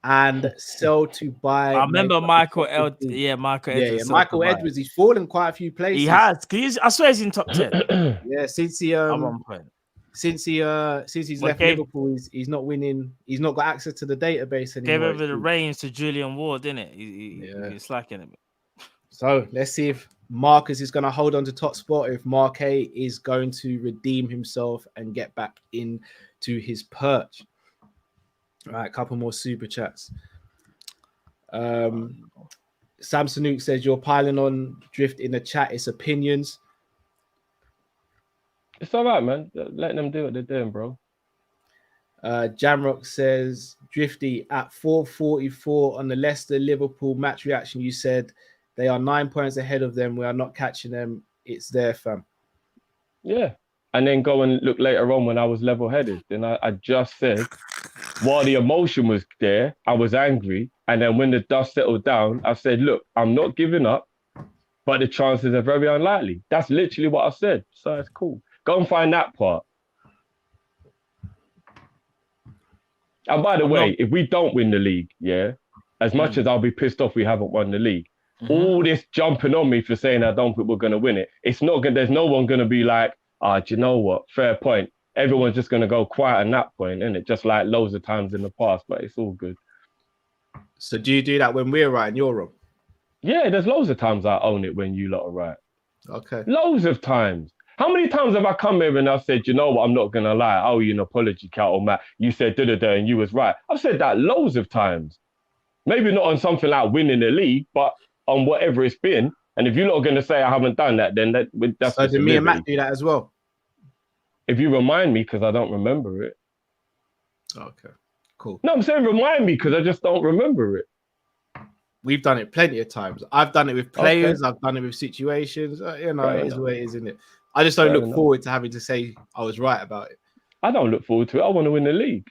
and sell to buy. I remember Michael Edwards. Michael Michael Edwards. He's fallen quite a few places. He has. I swear he's in top 10. Yeah, since he At one point. since he's left Liverpool, he's not winning. He's not got access to the database anymore. Gave over the reins to Julian Ward, didn't it? He's slacking a bit. So let's see if Marcus is going to hold on to top spot, or if Mark A is going to redeem himself and get back into his perch. All right, a couple more super chats. Samsonuk says you're piling on Drift in the chat. It's opinions. It's all right, man. Let them do what they're doing, bro. Jamrock says Drifty at 4:44 on the Leicester Liverpool match reaction. You said they are 9 points ahead of them. We are not catching them. It's their fam. Yeah. And then go and look later on when I was level-headed. Then I just said, while the emotion was there, I was angry. And then when the dust settled down, I said, look, I'm not giving up, but the chances are very unlikely. That's literally what I said. So it's cool. Go and find that part. And by the way, if we don't win the league, as much as I'll be pissed off we haven't won the league, all this jumping on me for saying I don't think we're going to win it, it's not going. There's no one going to be like, do you know what? Fair point. Everyone's just going to go quiet on that point, isn't it? Just like loads of times in the past, but it's all good. So do you do that when we're right and you're wrong? Yeah, there's loads of times I own it when you lot are right. Okay. Loads of times. How many times have I come here and I've said, you know what, I'm not going to lie. I owe you an apology, Cal or Matt. You said da-da-da and you was right. I've said that loads of times. Maybe not on something like winning the league, but on whatever it's been. And if you're not going to say I haven't done that, then that's... So do me and Matt do that as well? If you remind me, because I don't remember it. Okay, cool. No, I'm saying remind me because I just don't remember it. We've done it plenty of times. I've done it with players. Okay. I've done it with situations. It is the way it is, isn't it? I just don't look forward to having to say I was right about it. I don't look forward to it. I want to win the league.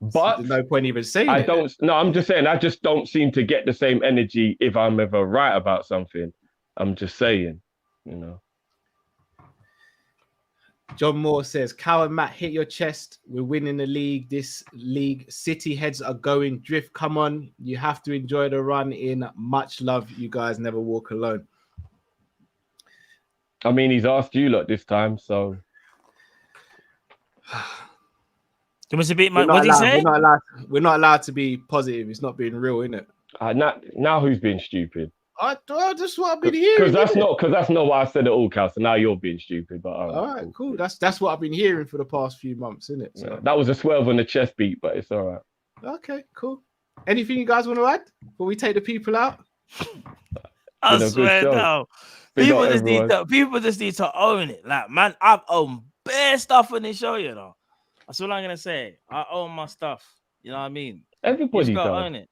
But there's no point even saying I don't. No, I'm just saying I just don't seem to get the same energy if I'm ever right about something. I'm just saying, you know. John Moore says, Cal and Matt, hit your chest. We're winning the league. This league, City heads are going. Drift, come on. You have to enjoy the run in. Much love. You guys never walk alone. I mean, he's asked you lot this time, so. What did he say? We're not allowed to be positive. It's not being real, innit? Now who's being stupid? That's what I've been hearing. Because that's not what I said at all, Cal. So now you're being stupid. But all right, cool. That's what I've been hearing for the past few months, isn't it? So. Yeah, that was a swerve on the chest beat, but it's all right. Okay, cool. Anything you guys want to add before we take the people out? I swear, no. People just need to own it. Like, man, I've owned bare stuff on this show, you know. That's all I'm gonna say. I own my stuff. You know what I mean? Everybody does. Own it.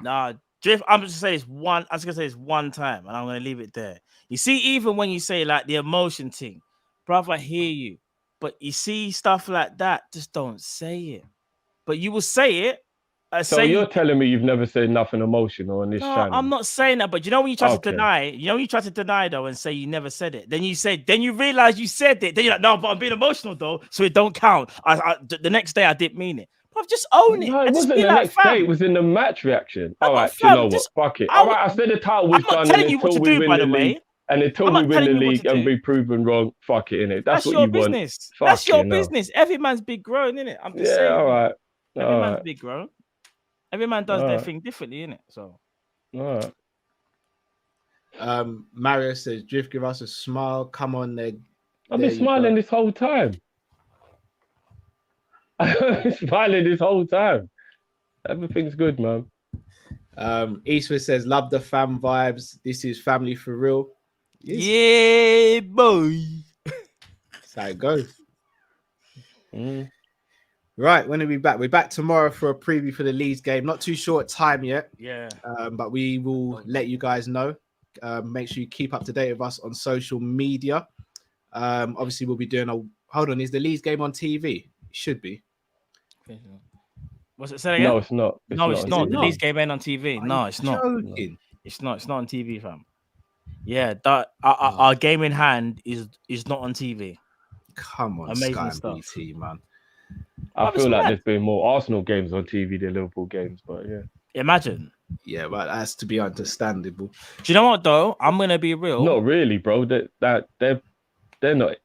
Nah. Drift, I'm just gonna say this one. I was gonna say this one time, and I'm gonna leave it there. You see, even when you say like the emotion thing, brother, I hear you, but you see stuff like that, just don't say it. But you will say it. So you're telling me you've never said nothing emotional on this channel? I'm not saying that. But you know when you try to deny, you try to deny though, and say you never said it. Then you realize you said it. Then you're like, no, but I'm being emotional though, so it don't count. The next day I didn't mean it. I've just own it. No, it wasn't the next day. It was in the match reaction. All right, you know what? Fuck it. All right, I said the title was done until we win the league. And until we win the league and be proven wrong, fuck it, innit? That's what you want. That's your business. Every man's big grown, innit? I'm just saying. All right. Every man's big grown. Every man does their thing differently, innit? So. All right. Mario says, Drift, give us a smile. Come on, I've been smiling this whole time. Smiling this whole time. Everything's good, man. Eastwood says, love the fam vibes. This is family for real. Yes. Yeah, boy. That's how it goes. Right, when are we back? We're back tomorrow for a preview for the Leeds game. Not too short time yet. Yeah. But we will let you guys know. Make sure you keep up to date with us on social media. Obviously, we'll be doing hold on, is the Leeds game on TV? It should be. Was it said again? No, it's not. It's not. The Leeds game ain't on TV. No, it's not. Joking? It's not. It's not on TV, fam. Yeah, that our game in hand is not on TV. Come on, amazing Sky stuff. BT, man. I feel like there's been more Arsenal games on TV than Liverpool games, but yeah. Imagine. Yeah, but that's to be understandable. Do you know what though? I'm gonna be real. Not really, bro. They're not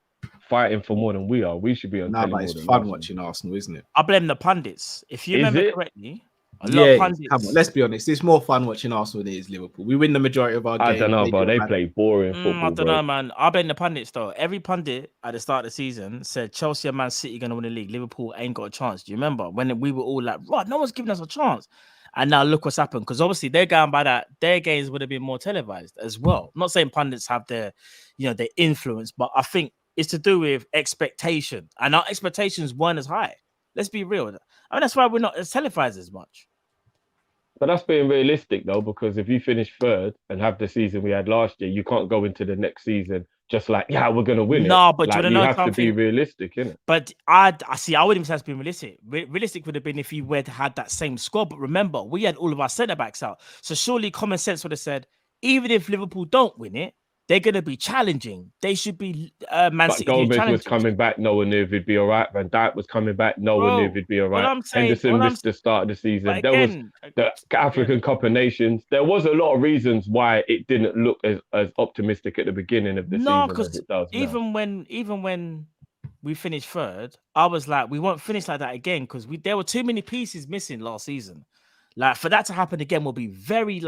fighting for more than we are. We should be on. No, but it's fun watching Arsenal, isn't it? I blame the pundits. If you remember correctly, a lot of pundits. Come on, let's be honest. It's more fun watching Arsenal than it is Liverpool. We win the majority of our games. I don't know, bro. They play boring football. I don't know, man. I blame the pundits though. Every pundit at the start of the season said Chelsea and Man City gonna win the league. Liverpool ain't got a chance. Do you remember when we were all like, right, no one's giving us a chance? And now look what's happened. Because obviously they're going by that. Their games would have been more televised as well. I'm not saying pundits have their influence, but I think it's to do with expectation. And our expectations weren't as high. Let's be real. I mean, that's why we're not as televised as much. But that's being realistic, though, because if you finish third and have the season we had last year, you can't go into the next season just like, yeah, we're going to win it. No, but like, you have to be realistic, innit? But I wouldn't even say that's been realistic. Realistic would have been if you had that same squad. But remember, we had all of our centre-backs out. So surely common sense would have said, even if Liverpool don't win it, they're going to be challenging. They should be Man City. Gomez was coming back. No one knew if he'd be all right. Van Dijk was coming back. No one knew if he'd be all right. Henderson missed the start of the season. There was the African Cup of Nations. There was a lot of reasons why it didn't look as optimistic at the beginning of the season. No, because even when we finished third, I was like, we won't finish like that again because there were too many pieces missing last season. Like for that to happen again will be very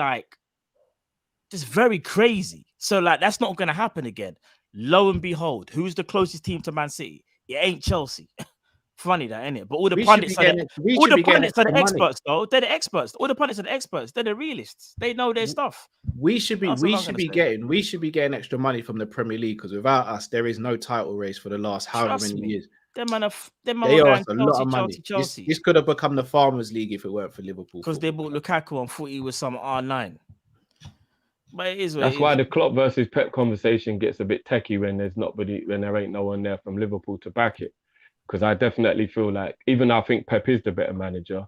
just very crazy. So that's not going to happen again. Lo and behold, who's the closest team to Man City? It ain't Chelsea. Funny that, ain't it? But all the pundits are the experts, though. They're the experts. All the pundits are the experts. They're the realists. They know their stuff. We should be getting extra money from the Premier League because without us, there is no title race for the last however many years. They owe us a lot of money. This could have become the Farmers League if it weren't for Liverpool. Because they bought Lukaku and thought he was some R9. But it is That's why the Klopp versus Pep conversation gets a bit techie when there ain't no one there from Liverpool to back it. Because I definitely feel like, even though I think Pep is the better manager,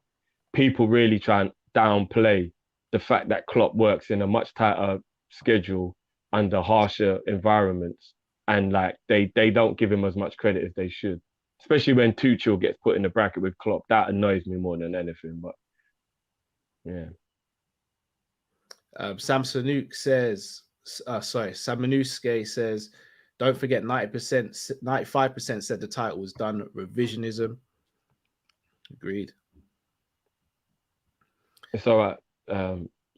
people really try and downplay the fact that Klopp works in a much tighter schedule under harsher environments, and they don't give him as much credit as they should. Especially when Tuchel gets put in the bracket with Klopp, that annoys me more than anything. But yeah. Samanuske says, don't forget 95% said the title was done revisionism. Agreed. It's all right,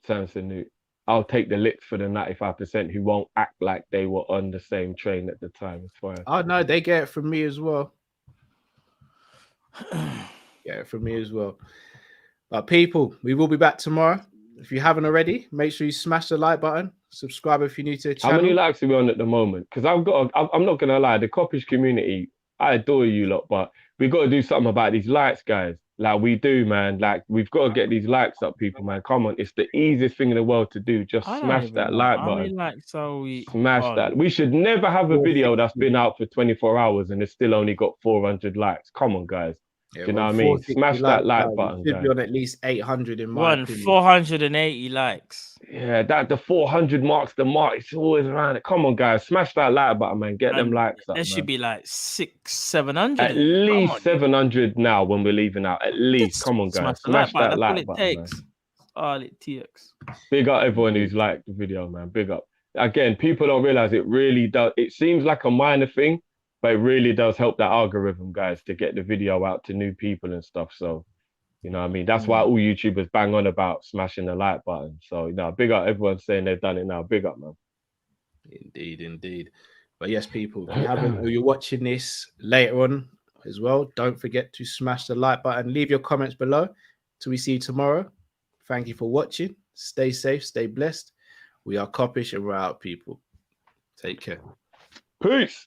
Samanuske. I'll take the licks for the 95% who won't act like they were on the same train at the time. It's fine. Oh no, they get it from me as well. But people, we will be back tomorrow. If you haven't already, make sure you smash the like button. Subscribe if you're new to the channel. How many likes are we on at the moment? Because I'm not going to lie, the Kopish community, I adore you lot, but we've got to do something about these likes, guys. Like we do, man. Like we've got to get these likes up, people, man. Come on. It's the easiest thing in the world to do. Just smash that like button. Smash that. We should never have a video that's been out for 24 hours and it's still only got 400 likes. Come on, guys. Yeah, do you know what I mean? Smash that like button. Should be on at least 800 in my opinion. 480 likes. Yeah, the 400 marks the mark. It's always around it. Come on, guys, smash that like button, man. Get them likes up. There should be like 600-700. At least 700 now when we're leaving out. At least, come on, guys, smash that like button. Man. All it takes. Big up everyone who's liked the video, man. Big up. Again, people don't realize it really does. It seems like a minor thing, but it really does help that algorithm, guys, to get the video out to new people and stuff. So, you know what I mean? That's why all YouTubers bang on about smashing the like button. So, you know, big up everyone saying they've done it now. Big up, man. Indeed. But yes, people, if you haven't, or you're watching this later on as well, don't forget to smash the like button. Leave your comments below. Till we see you tomorrow. Thank you for watching. Stay safe, stay blessed. We are Kop-Ish and we're out, people. Take care. Peace.